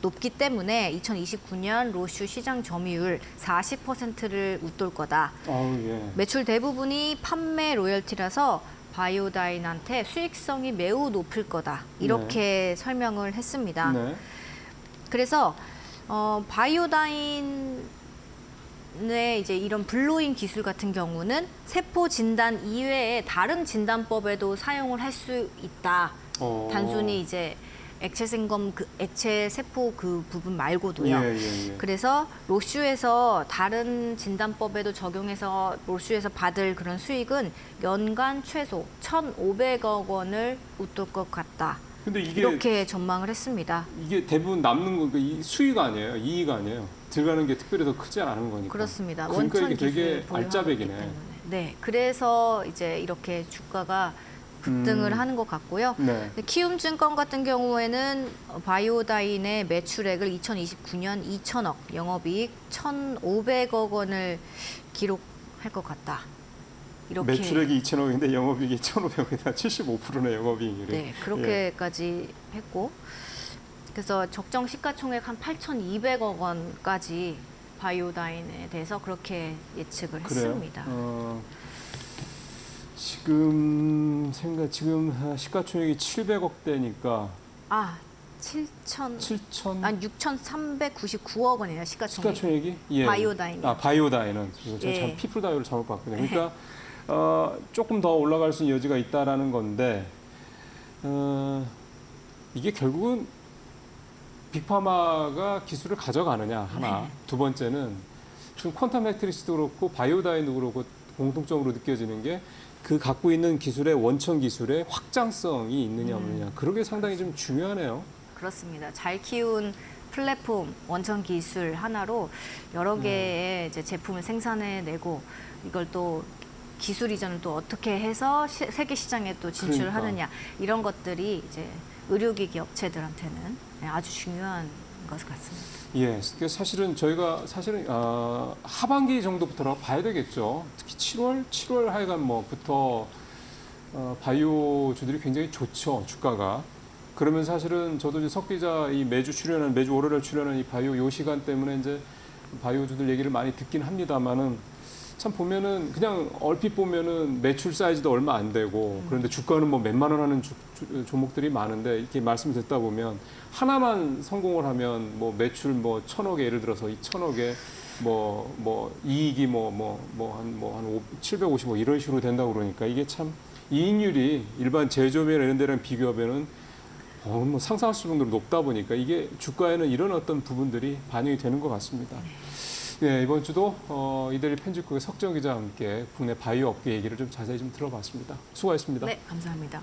[SPEAKER 5] 높기 때문에 2029년 로슈 시장 점유율 40%를 웃돌 거다.
[SPEAKER 1] 아우, 예.
[SPEAKER 5] 매출 대부분이 판매 로열티라서 바이오다인한테 수익성이 매우 높을 거다. 이렇게 설명을 했습니다.
[SPEAKER 1] 네.
[SPEAKER 5] 그래서 바이오다인의 이제 이런 블로잉 기술 같은 경우는 세포 진단 이외에 다른 진단법에도 사용을 할 수 있다. 단순히 이제 액체 생검 그 액체 세포 그 부분 말고도요.
[SPEAKER 1] 예.
[SPEAKER 5] 그래서 로슈에서 다른 진단법에도 적용해서 로슈에서 받을 그런 수익은 연간 최소 1,500억 원을 웃돌 것 같다.
[SPEAKER 1] 근데 이게
[SPEAKER 5] 이렇게 전망을 했습니다.
[SPEAKER 1] 이게 대부분 남는 거 이 수익 아니에요, 이익 아니에요. 들어가는 게 특별히 더 크지 않은 거니까.
[SPEAKER 5] 그렇습니다.
[SPEAKER 1] 그러니까
[SPEAKER 5] 원천
[SPEAKER 1] 이게 되게
[SPEAKER 5] 기술 보유하고
[SPEAKER 1] 알짜배기네.
[SPEAKER 5] 있기 때문에. 네, 그래서 이제 이렇게 주가가 급등을 하는 것 같고요.
[SPEAKER 1] 네.
[SPEAKER 5] 키움증권 같은 경우에는 바이오다인의 매출액을 2029년 2천억, 영업이익 1,500억 원을 기록할 것 같다. 이렇게
[SPEAKER 1] 매출액이 2천억인데 영업이익이 1,500억이다. 75%네 영업이익률이.
[SPEAKER 5] 네, 그렇게까지 했고 그래서 적정 시가총액 한 8,200억 원까지 바이오다인에 대해서 그렇게 예측을
[SPEAKER 1] 그래요?
[SPEAKER 5] 했습니다.
[SPEAKER 1] 지금 시가총액이 700억대니까
[SPEAKER 5] 아, 6,399억 원이에요, 시가총액.
[SPEAKER 1] 시가총액이 예.
[SPEAKER 5] 바이오다인.
[SPEAKER 1] 아, 바이오다인은 저는
[SPEAKER 5] 예.
[SPEAKER 1] 참 피플다이오를 잘못 봤거든요. 그러니까 조금 더 올라갈 수 있는 여지가 있다라는 건데 이게 결국은 빅파마가 기술을 가져가느냐 하나. 두 번째는 지금 퀀텀 매트리스도 그렇고 바이오다인도 그렇고 공통적으로 느껴지는 게 그 갖고 있는 기술의 원천 기술의 확장성이 있느냐 없느냐. 그런 게 상당히 좀 중요하네요.
[SPEAKER 5] 그렇습니다. 잘 키운 플랫폼, 원천 기술 하나로 여러 개의 이제 제품을 생산해내고 이걸 또 기술 이전을 또 어떻게 해서 세계 시장에 또 진출을
[SPEAKER 1] 그러니까.
[SPEAKER 5] 하느냐 이런 것들이 이제 의료기기 업체들한테는 아주 중요한 것 같습니다.
[SPEAKER 1] 예, 사실은 저희가 하반기 정도부터 봐야 되겠죠. 특히 7월 하여간 뭐부터 바이오주들이 굉장히 좋죠, 주가가. 그러면 사실은 저도 이제 석 기자 매주 월요일 출연하는 이 바이오 요 시간 때문에 이제 바이오주들 얘기를 많이 듣긴 합니다만은 참 보면은 그냥 얼핏 보면은 매출 사이즈도 얼마 안 되고 그런데 주가는 뭐 몇만 원 하는 종목들이 많은데 이렇게 말씀 듣다 보면 하나만 성공을 하면 뭐 매출 뭐 1,000억에 예를 들어서 이 1,000억에 뭐 이익이 한 750억 이런 식으로 된다고 그러니까 이게 참 이익률이 일반 제조업이나 이런 데랑 비교하면은 뭐 상상할 수 정도로 높다 보니까 이게 주가에는 이런 어떤 부분들이 반영이 되는 것 같습니다. 네, 이번 주도 이대리 편집국의 석정 기자와 함께 국내 바이오 업계 얘기를 좀 자세히 좀 들어봤습니다. 수고하셨습니다.
[SPEAKER 5] 네, 감사합니다.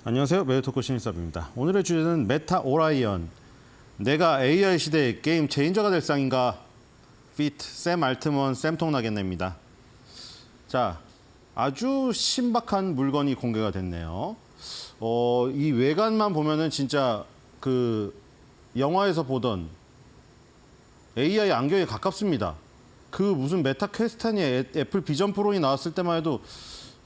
[SPEAKER 6] 안녕하세요. 메디토크 신일섭입니다. 오늘의 주제는 메타 오라이언. 내가 AI 시대의 게임 체인저가 될 상인가? 피트, 샘 알트먼, 샘 통나겠네입니다. 자, 아주 신박한 물건이 공개가 됐네요. 이 외관만 보면은 진짜 그 영화에서 보던 AI 안경에 가깝습니다. 그 무슨 메타 퀘스트니 애플 비전 프로이 나왔을 때만 해도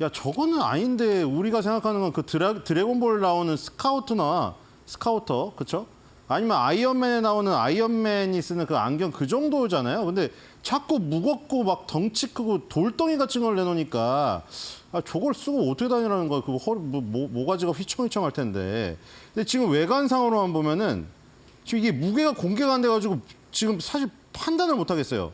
[SPEAKER 6] 야, 저거는 아닌데 우리가 생각하는 건 그 드래곤볼 나오는 스카우터, 그쵸? 아니면 아이언맨에 나오는 아이언맨이 쓰는 그 안경 그 정도잖아요. 근데 자꾸 무겁고 막 덩치 크고 돌덩이 같은 걸 내놓으니까 아, 저걸 쓰고 어떻게 다니라는 거야. 그거 모가지가 휘청휘청할 텐데. 근데 지금 외관상으로만 보면은 지금 이게 무게가 공개가 안 돼가지고 지금 사실 판단을 못 하겠어요.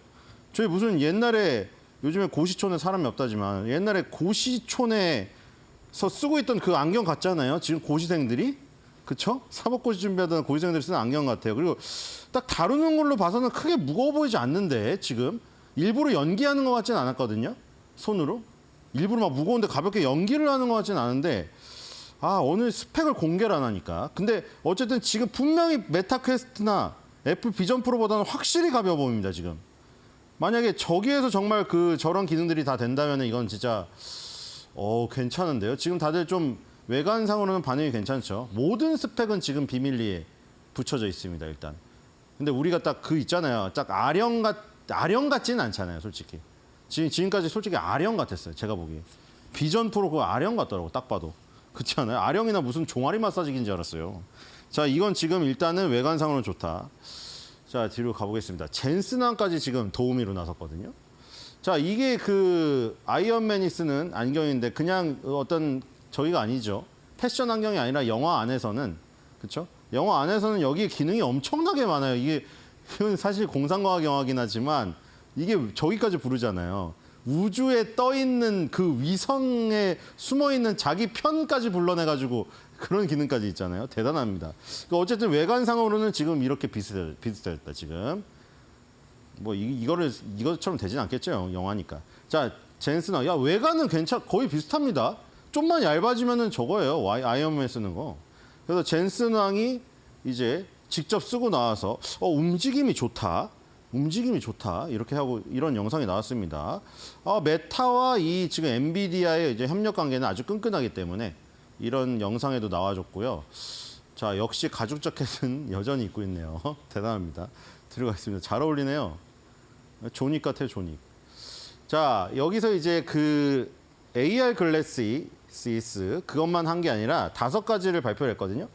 [SPEAKER 6] 저희 무슨 옛날에 요즘에 고시촌에 사람이 없다지만 옛날에 고시촌에서 쓰고 있던 그 안경 같잖아요. 지금 고시생들이. 그쵸? 사법고시 준비하던 고시생들이 쓰는 안경 같아요. 그리고 딱 다루는 걸로 봐서는 크게 무거워 보이지 않는데 지금 일부러 연기하는 것 같지는 않았거든요. 손으로. 일부러 막 무거운데 가볍게 연기를 하는 것 같지는 않은데 아, 오늘 스펙을 공개를 안 하니까. 근데 어쨌든 지금 분명히 메타 퀘스트나 애플 비전 프로보다는 확실히 가벼워 보입니다, 지금. 만약에 저기에서 정말 저런 기능들이 다 된다면 이건 진짜 괜찮은데요. 지금 다들 좀 외관상으로는 반응이 괜찮죠. 모든 스펙은 지금 비밀리에 붙여져 있습니다, 일단. 근데 우리가 딱 있잖아요. 딱 아령 같지는 않잖아요, 솔직히. 지금까지 솔직히 아령 같았어요, 제가 보기에. 비전 프로 그거 아령 같더라고, 딱 봐도. 그렇지 않아요? 아령이나 무슨 종아리 마사지기인 줄 알았어요. 자, 이건 지금 일단은 외관상으로는 좋다. 자, 뒤로 가보겠습니다. 젠슨왕까지 지금 도우미로 나섰거든요. 자, 이게 아이언맨이 쓰는 안경인데 그냥 어떤 저기가 아니죠. 패션 안경이 아니라 영화 안에서는, 그렇죠? 영화 안에서는 여기 기능이 엄청나게 많아요. 이건 사실 공상과학 영화긴 하지만 이게 저기까지 부르잖아요. 우주에 떠 있는 그 위성에 숨어 있는 자기 편까지 불러내가지고 그런 기능까지 있잖아요. 대단합니다. 그러니까 어쨌든 외관상으로는 지금 이렇게 비슷했다, 지금. 뭐 이것처럼 되진 않겠죠, 영화니까. 자, 젠슨왕. 야, 외관은 거의 비슷합니다. 좀만 얇아지면은 저거예요. 아이언맨 쓰는 거. 그래서 젠슨왕이 이제 직접 쓰고 나와서 움직임이 좋다. 이렇게 하고 이런 영상이 나왔습니다. 메타와 이 지금 엔비디아의 이제 협력 관계는 아주 끈끈하기 때문에 이런 영상에도 나와줬고요. 자, 역시 가죽 자켓은 여전히 입고 있네요. 대단합니다. 들어가겠습니다. 잘 어울리네요. 조닉 같아요, 조닉. 자, 여기서 이제 AR 글래시스 그것만 한 게 아니라 5가지를 발표를 했거든요.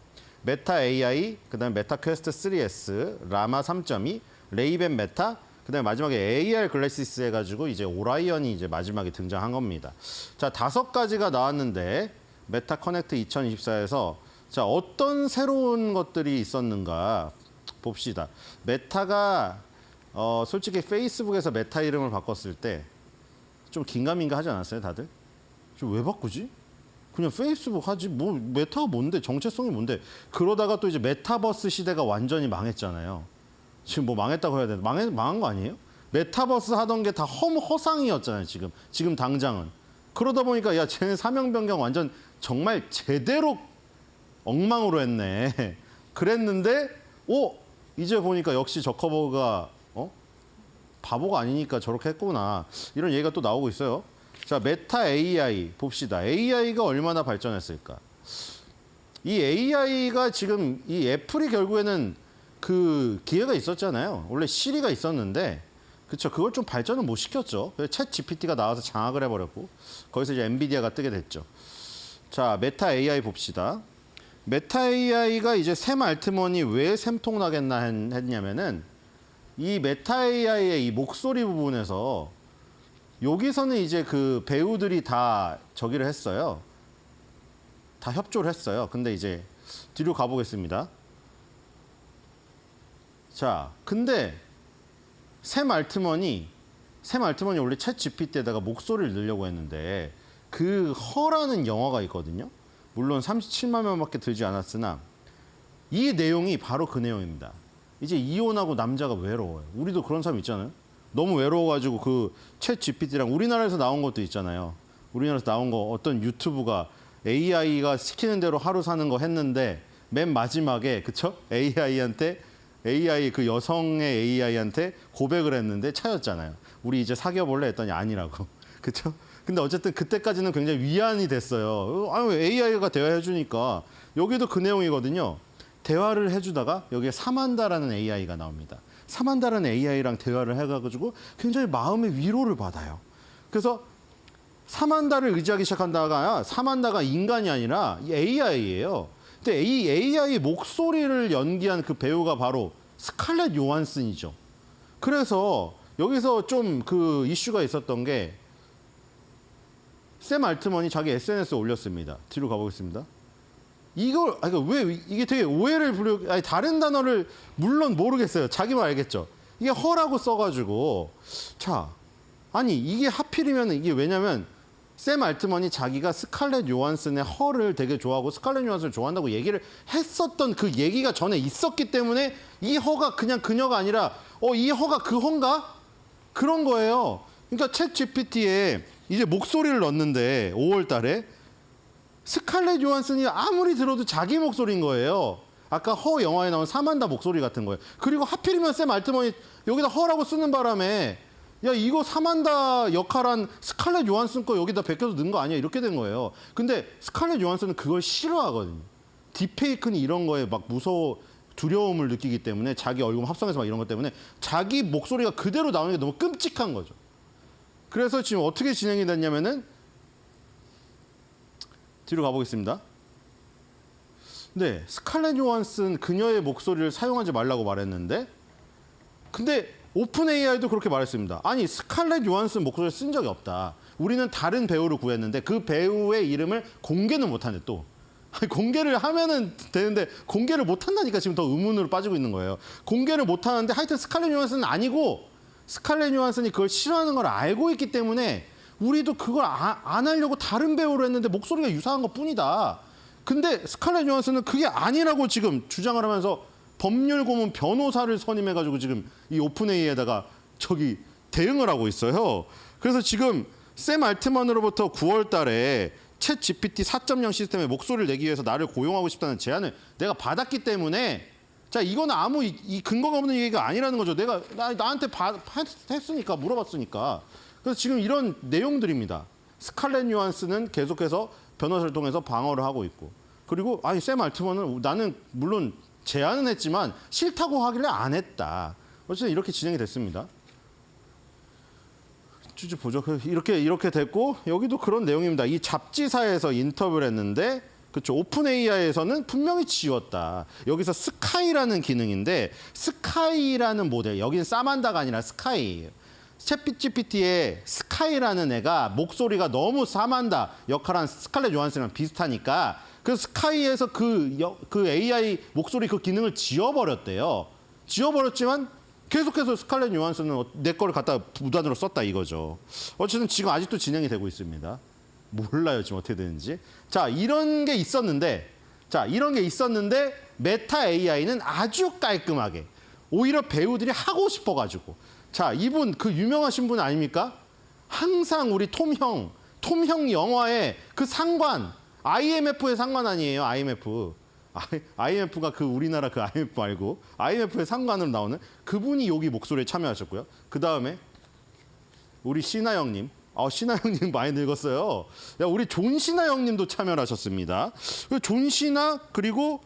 [SPEAKER 6] 메타 AI, 그다음에 메타 퀘스트 3S, 라마 3.2, 레이벤 메타, 그다음에 마지막에 AR 글래시스 해가지고 이제 오라이언이 이제 마지막에 등장한 겁니다. 자, 5가지가 나왔는데 메타 커넥트 2024에서 자, 어떤 새로운 것들이 있었는가 봅시다. 메타가 솔직히 페이스북에서 메타 이름을 바꿨을 때 좀 긴가민가 하지 않았어요, 다들? 좀 왜 바꾸지? 그냥 페이스북 하지. 뭐 메타가 뭔데? 정체성이 뭔데? 그러다가 또 이제 메타버스 시대가 완전히 망했잖아요. 지금 뭐 망했다고 해야 되나? 망한 거 아니에요? 메타버스 하던 게 다 허상이었잖아요, 지금 당장은. 그러다 보니까 야, 쟤네 사명 변경 완전 정말 제대로 엉망으로 했네. 그랬는데 이제 보니까 역시 저커버그가 바보가 아니니까 저렇게 했구나. 이런 얘기가 또 나오고 있어요. 자, 메타 AI 봅시다. AI가 얼마나 발전했을까? 이 AI가 지금 이 애플이 결국에는 그 기회가 있었잖아요. 원래 시리가 있었는데, 그쵸? 그걸 좀 발전을 못 시켰죠. 그래서 챗 GPT가 나와서 장악을 해버렸고, 거기서 이제 엔비디아가 뜨게 됐죠. 자, 메타 AI 봅시다. 메타 AI가 이제 샘 알트먼이 왜 샘통나겠나 했냐면은, 이 메타 AI의 이 목소리 부분에서 여기서는 이제 그 배우들이 다 저기를 했어요. 다 협조를 했어요. 근데 이제 뒤로 가보겠습니다. 자, 근데 샘 알트먼이 원래 챗 GPT에다가 목소리를 넣으려고 했는데 그 허라는 영화가 있거든요. 물론 37만 명밖에 들지 않았으나 이 내용이 바로 그 내용입니다. 이제 이혼하고 남자가 외로워요. 우리도 그런 사람 있잖아요. 너무 외로워가지고 그 챗 GPT랑 우리나라에서 나온 것도 있잖아요. 우리나라에서 나온 거 어떤 유튜브가 AI가 시키는 대로 하루 사는 거 했는데 맨 마지막에 그쵸? AI 그 여성의 AI한테 고백을 했는데 차였잖아요. 우리 이제 사귀어볼래 했더니 아니라고. 그쵸? 근데 어쨌든 그때까지는 굉장히 위안이 됐어요. 아니, AI가 대화해주니까. 여기도 그 내용이거든요. 대화를 해주다가 여기에 사만다라는 AI가 나옵니다. 사만다라는 AI랑 대화를 해가지고 굉장히 마음의 위로를 받아요. 그래서 사만다를 의지하기 시작한다가 사만다가 인간이 아니라 AI예요. 근데 이 AI 목소리를 연기한 그 배우가 바로 스칼렛 요한슨이죠. 그래서 여기서 좀 그 이슈가 있었던 게 샘 알트먼이 자기 SNS에 올렸습니다. 뒤로 가보겠습니다. 왜 이게 되게 오해를 아니 다른 단어를 물론 모르겠어요. 자기만 알겠죠. 이게 허라고 써가지고 자 아니 이게 하필이면 이게 왜냐면 샘 알트먼이 자기가 스칼렛 요한슨의 허를 되게 좋아하고 스칼렛 요한슨을 좋아한다고 얘기를 했었던 그 얘기가 전에 있었기 때문에 이 허가 그냥 그녀가 아니라 이 허가 그 허인가? 그런 거예요. 그러니까 챗 GPT에 이제 목소리를 넣었는데 5월 달에 스칼렛 요한슨이 아무리 들어도 자기 목소리인 거예요. 아까 허 영화에 나온 사만다 목소리 같은 거예요. 그리고 하필이면 샘 알트먼이 여기다 허라고 쓰는 바람에 야 이거 사만다 역할한 스칼렛 요한슨 거 여기다 베껴서 넣은 거 아니야 이렇게 된 거예요. 근데 스칼렛 요한슨은 그걸 싫어하거든요. 딥페이크니 이런 거에 막 두려움을 느끼기 때문에 자기 얼굴 합성해서 막 이런 것 때문에 자기 목소리가 그대로 나오는 게 너무 끔찍한 거죠. 그래서 지금 어떻게 진행이 됐냐면은 뒤로 가보겠습니다. 네, 스칼렛 요한슨 그녀의 목소리를 사용하지 말라고 말했는데 근데 오픈 AI도 그렇게 말했습니다. 아니 스칼렛 요한슨 목소리를 쓴 적이 없다. 우리는 다른 배우를 구했는데 그 배우의 이름을 공개는 못하는데 또 아니, 공개를 하면은 되는데 공개를 못한다니까 지금 더 의문으로 빠지고 있는 거예요. 공개를 못하는데 하여튼 스칼렛 요한슨은 아니고 스칼렛 요한슨이 그걸 싫어하는 걸 알고 있기 때문에 우리도 그걸 안 하려고 다른 배우로 했는데 목소리가 유사한 것뿐이다. 근데 스칼렛 요한슨은 그게 아니라고 지금 주장을 하면서 법률 고문 변호사를 선임해가지고 지금 이 오픈 AI에다가 저기 대응을 하고 있어요. 그래서 지금 샘 알트먼으로부터 9월 달에 챗 GPT 4.0 시스템에 목소리를 내기 위해서 나를 고용하고 싶다는 제안을 내가 받았기 때문에 자 이거는 아무 이 근거가 없는 얘기가 아니라는 거죠. 내가 나한테 했으니까 물어봤으니까. 그래서 지금 이런 내용들입니다. 스칼렛 요한슨은 계속해서 변호사를 통해서 방어를 하고 있고 그리고 아니 샘 알트먼은 나는 물론 제안은 했지만 싫다고 하길래 안 했다. 어쨌든 이렇게 진행이 됐습니다. 쭉 보죠. 이렇게 됐고 여기도 그런 내용입니다. 이 잡지사에서 인터뷰를 했는데 그렇죠. 오픈 AI에서는 분명히 지웠다. 여기서 스카이라는 기능인데 스카이라는 모델 여기는 사만다가 아니라 스카이예요. 챗 GPT의 스카이라는 애가 목소리가 너무 사만다 역할한 스칼렛 요한슨이랑 비슷하니까 그래서 스카이에서 그 AI 목소리 그 기능을 지워버렸대요. 지워버렸지만 계속해서 스칼렛 요한슨은 내 거를 갖다가 무단으로 썼다 이거죠. 어쨌든 지금 아직도 진행이 되고 있습니다. 몰라요 지금 어떻게 되는지. 자 이런 게 있었는데 메타 AI는 아주 깔끔하게 오히려 배우들이 하고 싶어가지고 자 이분 그 유명하신 분 아닙니까? 항상 우리 톰 형 영화의 그 상관 IMF의 상관 아니에요 IMF. IMF가 그 우리나라 그 IMF 말고 IMF의 상관으로 나오는 그분이 여기 목소리에 참여하셨고요. 그 다음에 우리 신하 형님. 신하 형님 많이 늙었어요. 우리 존 신하 형님도 참여를 하셨습니다. 존 신하 그리고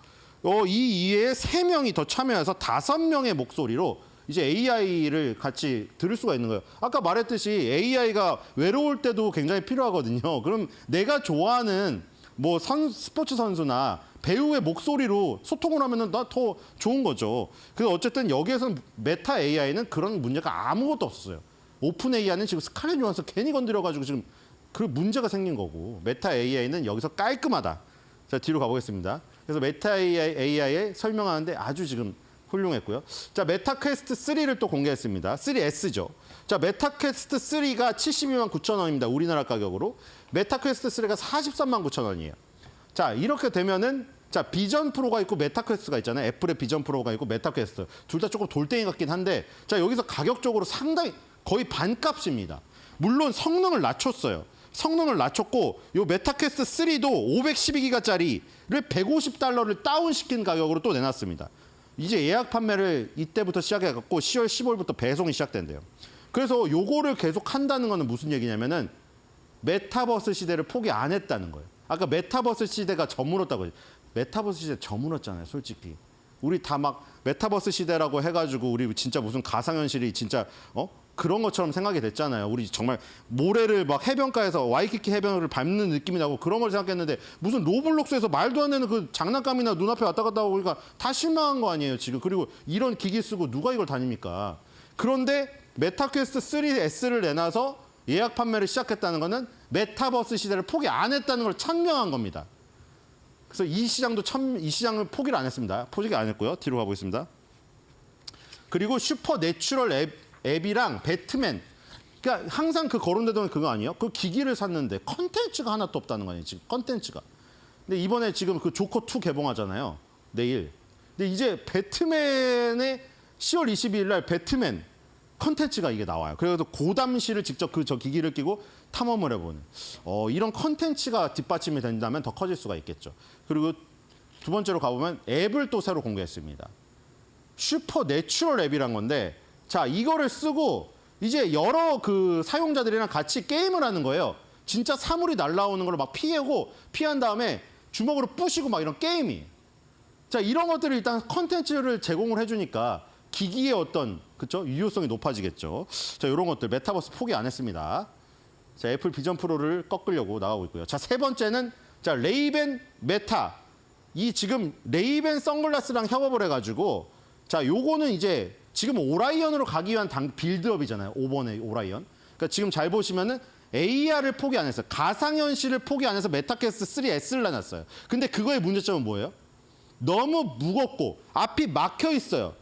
[SPEAKER 6] 이 이외에 3명이 더 참여해서 5명의 목소리로 이제 AI를 같이 들을 수가 있는 거예요. 아까 말했듯이 AI가 외로울 때도 굉장히 필요하거든요. 그럼 내가 좋아하는 뭐 스포츠 선수나 배우의 목소리로 소통을 하면은 더 좋은 거죠. 그래서 어쨌든 여기에서는 메타 AI는 그런 문제가 아무것도 없었어요. 오픈 AI는 지금 스칼렛 요한슨 괜히 건드려가지고 지금 그 문제가 생긴 거고 메타 AI는 여기서 깔끔하다. 자, 뒤로 가보겠습니다. 그래서 메타 AI에 설명하는데 아주 지금 훌륭했고요. 자, 메타 퀘스트 3를 또 공개했습니다. 3S죠. 자, 메타 퀘스트 3가 72만 9천 원입니다. 우리나라 가격으로. 메타 퀘스트 3가 43만 9천 원이에요. 자, 이렇게 되면은 자, 비전 프로가 있고 메타 퀘스트가 있잖아요. 애플의 비전 프로가 있고 메타 퀘스트. 둘 다 조금 돌덩이 같긴 한데 자, 여기서 가격적으로 상당히 거의 반값입니다. 물론 성능을 낮췄어요. 성능을 낮췄고 요 메타 퀘스트 3도 512기가짜리를 $150를 다운시킨 가격으로 또 내놨습니다. 이제 예약 판매를 이때부터 시작해갖고 10월 15일부터 배송이 시작된대요. 그래서 요거를 계속 한다는 거는 무슨 얘기냐면은 메타버스 시대를 포기 안 했다는 거예요. 아까 메타버스 시대가 저물었다고 했죠. 메타버스 시대 저물었잖아요, 솔직히. 우리 다 막 메타버스 시대라고 해가지고 우리 진짜 무슨 가상현실이 진짜 그런 것처럼 생각이 됐잖아요. 우리 정말 모래를 막 해변가에서 와이키키 해변을 밟는 느낌이 나고 그런 걸 생각했는데 무슨 로블록스에서 말도 안 되는 그 장난감이나 눈앞에 왔다 갔다 하고 그러니까 다 실망한 거 아니에요, 지금. 그리고 이런 기기 쓰고 누가 이걸 다닙니까? 그런데 메타퀘스트 3S를 내놔서 예약 판매를 시작했다는 거는 메타버스 시대를 포기 안 했다는 걸 천명한 겁니다. 그래서 이 시장을 포기를 안 했습니다. 포기 안 했고요. 뒤로 가보겠습니다. 그리고 슈퍼 내추럴 앱이랑 배트맨. 그러니까 항상 그 거론되던 그거 아니에요? 그 기기를 샀는데 컨텐츠가 하나도 없다는 거 아니에요? 지금 컨텐츠가. 근데 이번에 지금 그 조커 2 개봉하잖아요. 내일. 근데 이제 배트맨의 10월 22일 날 배트맨 컨텐츠가 이게 나와요. 그래서 고담시를 직접 저 기기를 끼고 탐험을 해보는. 이런 컨텐츠가 뒷받침이 된다면 더 커질 수가 있겠죠. 그리고 두 번째로 가보면 앱을 또 새로 공개했습니다. 슈퍼 내추럴 앱이란 건데 자, 이거를 쓰고 이제 여러 그 사용자들이랑 같이 게임을 하는 거예요. 진짜 사물이 날라오는 걸 막 피한 다음에 주먹으로 부시고 막 이런 게임이. 자, 이런 것들을 일단 컨텐츠를 제공을 해주니까 기기의 어떤 그쵸? 유효성이 높아지겠죠. 자, 이런 것들 메타버스 포기 안 했습니다. 자, 애플 비전 프로를 꺾으려고 나가고 있고요. 자, 세 번째는 자, 레이벤 메타. 이 지금 레이벤 선글라스랑 협업을 해가지고 자, 요거는 이제 지금 오라이언으로 가기 위한 빌드업이잖아요. 5번의 오라이언. 그러니까 지금 잘 보시면은 AR을 포기 안 했어요. 가상현실을 포기 안 해서 메타퀘스트 3S를 내놨어요. 근데 그거의 문제점은 뭐예요? 너무 무겁고 앞이 막혀 있어요.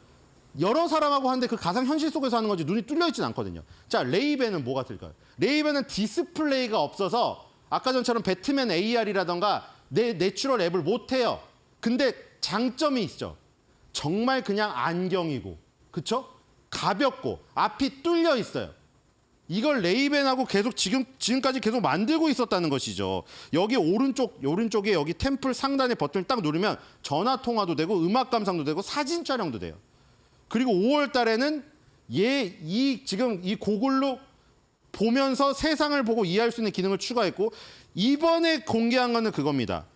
[SPEAKER 6] 여러 사람하고 하는데 그 가상현실 속에서 하는 건지 눈이 뚫려 있진 않거든요. 자, 레이벤은 뭐가 들까요? 레이벤은 디스플레이가 없어서 아까 전처럼 배트맨 AR이라던가 내추럴 앱을 못해요. 근데 장점이 있죠. 정말 그냥 안경이고, 그쵸? 가볍고, 앞이 뚫려 있어요. 이걸 레이벤하고 계속 지금까지 계속 만들고 있었다는 것이죠. 여기 오른쪽에 여기 템플 상단의 버튼을 딱 누르면 전화 통화도 되고 음악 감상도 되고 사진 촬영도 돼요. 그리고 5월 달에는 지금 이 고글로 보면서 세상을 보고 이해할 수 있는 기능을 추가했고 이번에 공개한 거는 그겁니다.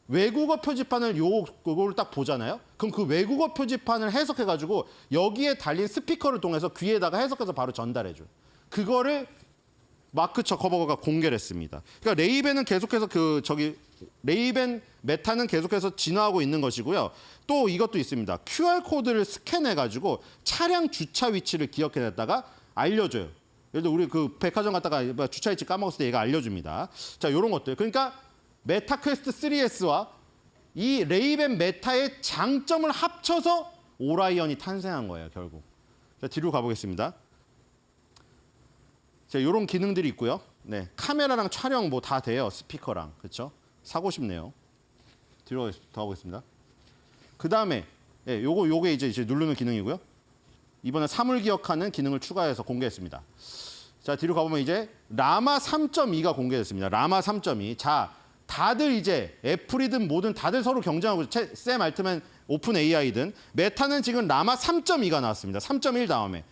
[SPEAKER 6] 외국어 표지판을 그걸 딱 보잖아요. 그럼 그 외국어 표지판을 해석해가지고 여기에 달린 스피커를 통해서 귀에다가 해석해서 바로 전달해줘요. 그거를 마크 저커버거가 공개를 했습니다. 그러니까 레이벤은 계속해서 레이벤 메타는 계속해서 진화하고 있는 것이고요. 또 이것도 있습니다. QR코드를 스캔해가지고 차량 주차 위치를 기억해냈다가 알려줘요. 예를 들어 우리 그 백화점 갔다가 주차 위치 까먹었을 때 얘가 알려줍니다. 자, 이런 것들. 그러니까 메타퀘스트 3S와 이 레이벤 메타의 장점을 합쳐서 오라이언이 탄생한 거예요, 결국. 자, 뒤로 가보겠습니다. 자, 이런 기능들이 있고요. 네, 카메라랑 촬영 뭐 다 돼요, 스피커랑. 그렇죠? 사고 싶네요. 뒤로 더 가보겠습니다. 그 다음에 요게 이제 누르는 기능이고요. 이번에 사물 기억하는 기능을 추가해서 공개했습니다. 자, 뒤로 가보면 이제 라마 3.2가 공개됐습니다. 라마 3.2. 자, 다들 이제 애플이든 뭐든 다들 서로 경쟁하고 샘 알트만 오픈 AI든 메타는 지금 라마 3.2가 나왔습니다. 3.1 다음에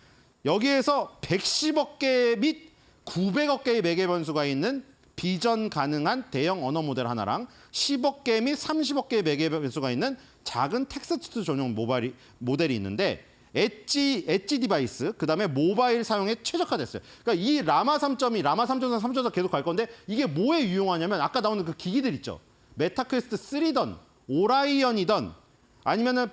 [SPEAKER 6] 여기에서 110억 개 및 900억 개의 매개 변수가 있는 비전 가능한 대형 언어 모델 하나랑 10억 개 및 30억 개의 매개 변수가 있는 작은 텍스트 전용 모델이 있는데 엣지 디바이스, 그다음에 모바일 사용에 최적화됐어요. 그러니까 이 라마 3.2, 라마 3.3, 3.4 계속 갈 건데 이게 뭐에 유용하냐면 아까 나오는 그 기기들 있죠. 메타퀘스트 3던, 오라이언이던 아니면은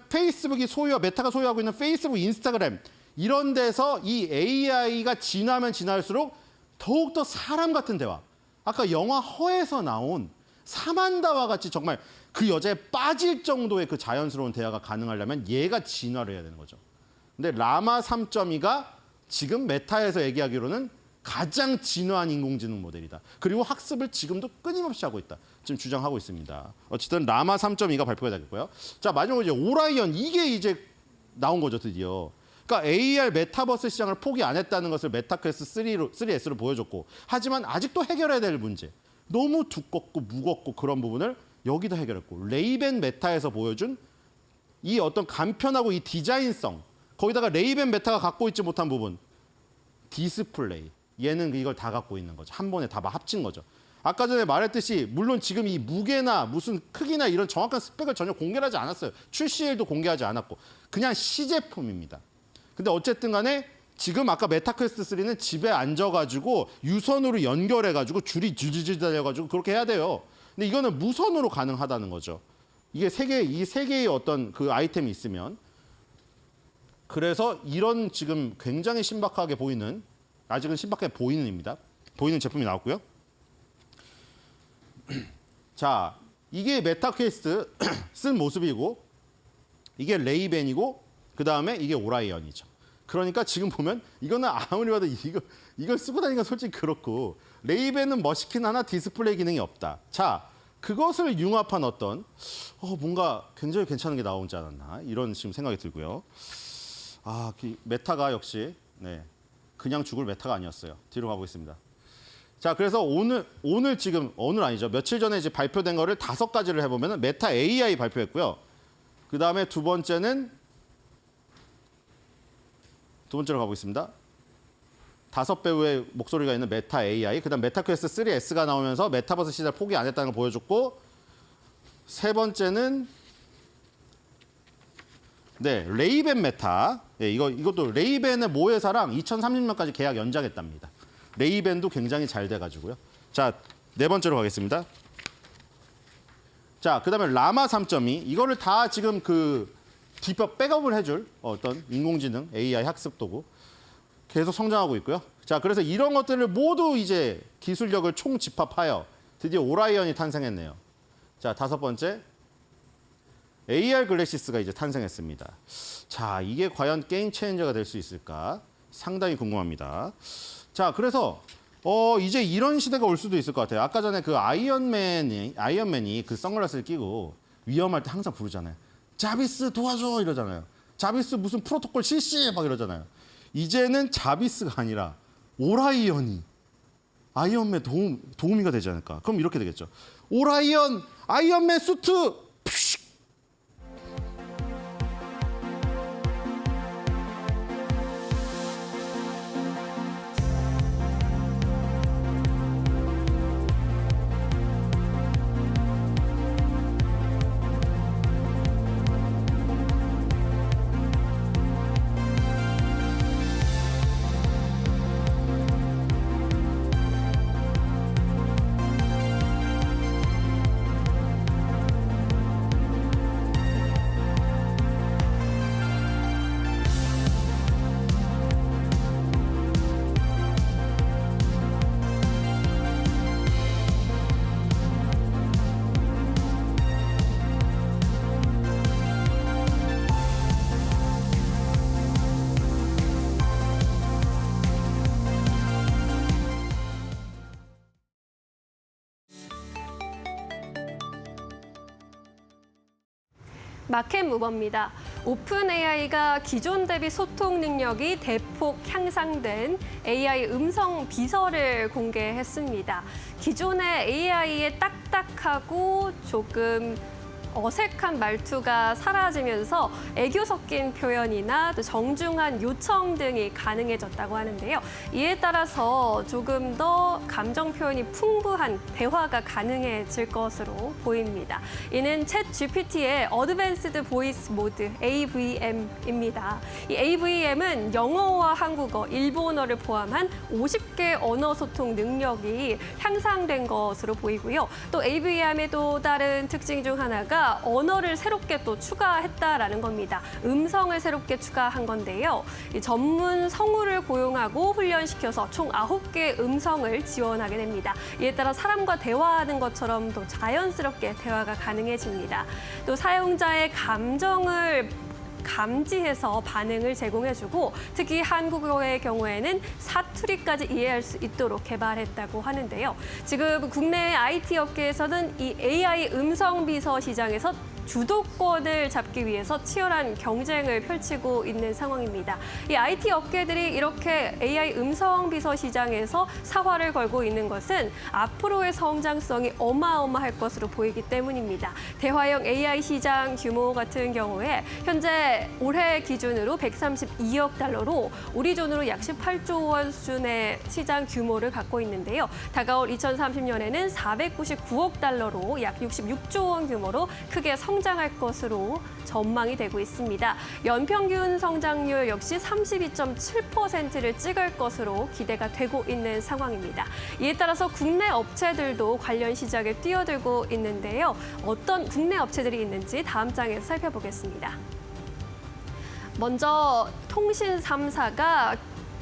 [SPEAKER 6] 메타가 소유하고 있는 페이스북, 인스타그램 이런 데서 이 AI가 진화하면 진화할수록 더욱더 사람 같은 대화. 아까 영화 허에서 나온 사만다와 같이 정말 그 여자에 빠질 정도의 그 자연스러운 대화가 가능하려면 얘가 진화를 해야 되는 거죠. 근데 라마 3.2가 지금 메타에서 얘기하기로는 가장 진화한 인공지능 모델이다. 그리고 학습을 지금도 끊임없이 하고 있다. 지금 주장하고 있습니다. 어쨌든 라마 3.2가 발표가 되겠고요. 자, 마지막으로 이제 오라이언 이게 이제 나온 거죠, 드디어. 그러니까 AR 메타버스 시장을 포기 안 했다는 것을 메타퀘스트 3S로 보여줬고 하지만 아직도 해결해야 될 문제. 너무 두껍고 무겁고 그런 부분을 여기다 해결했고 레이벤 메타에서 보여준 이 어떤 간편하고 이 디자인성 거기다가 레이벤 메타가 갖고 있지 못한 부분 디스플레이 얘는 이걸 다 갖고 있는 거죠. 한 번에 다 합친 거죠. 아까 전에 말했듯이 물론 지금 이 무게나 무슨 크기나 이런 정확한 스펙을 전혀 공개하지 않았어요. 출시일도 공개하지 않았고 그냥 시제품입니다. 근데 어쨌든 간에 지금 아까 메타퀘스트 3는 집에 앉아가지고 유선으로 해가지고 줄이 줄줄줄 달려가지고 그렇게 해야 돼요. 근데 이거는 무선으로 가능하다는 거죠. 이게 이 세 개의 어떤 그 아이템이 있으면 그래서 이런 지금 굉장히 신박하게 보이는 아직은 신박하게 보이는 제품이 나왔고요. 자, 이게 메타퀘스트 쓴 모습이고 이게 레이벤이고 그 다음에 이게 오라이언이죠. 그러니까 지금 보면 이거는 아무리 봐도 이걸 쓰고 다니기가 솔직히 그렇고 레이벤은 멋있긴 하나 디스플레이 기능이 없다. 자, 그것을 융합한 어떤 뭔가 굉장히 괜찮은 게 나오지 않았나 이런 지금 생각이 들고요. 메타가 역시 그냥 죽을 메타가 아니었어요. 뒤로 가보겠습니다. 자, 그래서 오늘 아니죠. 며칠 전에 이제 발표된 거를 5가지를 해보면 메타 AI 발표했고요. 그 다음에 두 번째로 가보겠습니다. 5배우의 목소리가 있는 메타 AI, 그 다음 메타퀘스트 3S가 나오면서 메타버스 시대를 포기 안 했다는 걸 보여줬고, 세 번째는 레이벤 메타. 이것도 레이벤의 모회사랑 2030년까지 계약 연장했답니다. 레이벤도 굉장히 잘 돼가지고요. 자, 4번째로 가겠습니다. 자, 그 다음에 라마 3.2. 이거를 다 지금 백업을 해줄 어떤 인공지능 AI 학습 도구 계속 성장하고 있고요. 자, 그래서 이런 것들을 모두 이제 기술력을 총집합하여 드디어 오라이언이 탄생했네요. 자, 5번째. AR 글래시스가 이제 탄생했습니다. 자, 이게 과연 게임 체인저가 될 수 있을까? 상당히 궁금합니다. 자, 그래서 이제 이런 시대가 올 수도 있을 것 같아요. 아까 전에 그 아이언맨이 그 선글라스를 끼고 위험할 때 항상 부르잖아요. 자비스 도와줘 이러잖아요. 자비스 무슨 프로토콜 실시 막 이러잖아요. 이제는 자비스가 아니라 오라이언이 아이언맨 도우미가 되지 않을까? 그럼 이렇게 되겠죠. 오라이언 아이언맨 수트 푸식!
[SPEAKER 4] 마켓 무버입니다. 오픈 AI가 기존 대비 소통 능력이 대폭 향상된 AI 음성 비서를 공개했습니다. 기존의 AI의 딱딱하고 조금 어색한 말투가 사라지면서 애교 섞인 표현이나 또 정중한 요청 등이 가능해졌다고 하는데요. 이에 따라서 조금 더 감정 표현이 풍부한 대화가 가능해질 것으로 보입니다. 이는 챗 GPT의 어드밴스드 보이스 모드 AVM입니다. 이 AVM은 영어와 한국어, 일본어를 포함한 50개 언어 소통 능력이 향상된 것으로 보이고요. 또 AVM의 또 다른 특징 중 하나가 언어를 새롭게 또 추가했다라는 겁니다. 음성을 새롭게 추가한 건데요. 이 전문 성우를 고용하고 훈련시켜서 총 9개의 음성을 지원하게 됩니다. 이에 따라 사람과 대화하는 것처럼 또 자연스럽게 대화가 가능해집니다. 또 사용자의 감정을 감지해서 반응을 제공해주고 특히 한국어의 경우에는 사투리까지 이해할 수 있도록 개발했다고 하는데요. 지금 국내 IT 업계에서는 이 AI 음성 비서 시장에서 주도권을 잡기 위해서 치열한 경쟁을 펼치고 있는 상황입니다. 이 IT 업계들이 이렇게 AI 음성 비서 시장에서 사활을 걸고 있는 것은 앞으로의 성장성이 어마어마할 것으로 보이기 때문입니다. 대화형 AI 시장 규모 같은 경우에 현재 올해 기준으로 132억 달러로 우리 돈으로 약 18조 원 수준의 시장 규모를 갖고 있는데요. 다가올 2030년에는 499억 달러로 약 66조 원 규모로 크게 성장할 것으로 전망이 되고 있습니다. 연평균 성장률 역시 32.7%를 찍을 것으로 기대가 되고 있는 상황입니다. 이에 따라서 국내 업체들도 관련 시장에 뛰어들고 있는데요. 어떤 국내 업체들이 있는지 다음 장에서 살펴보겠습니다. 먼저 통신 3사가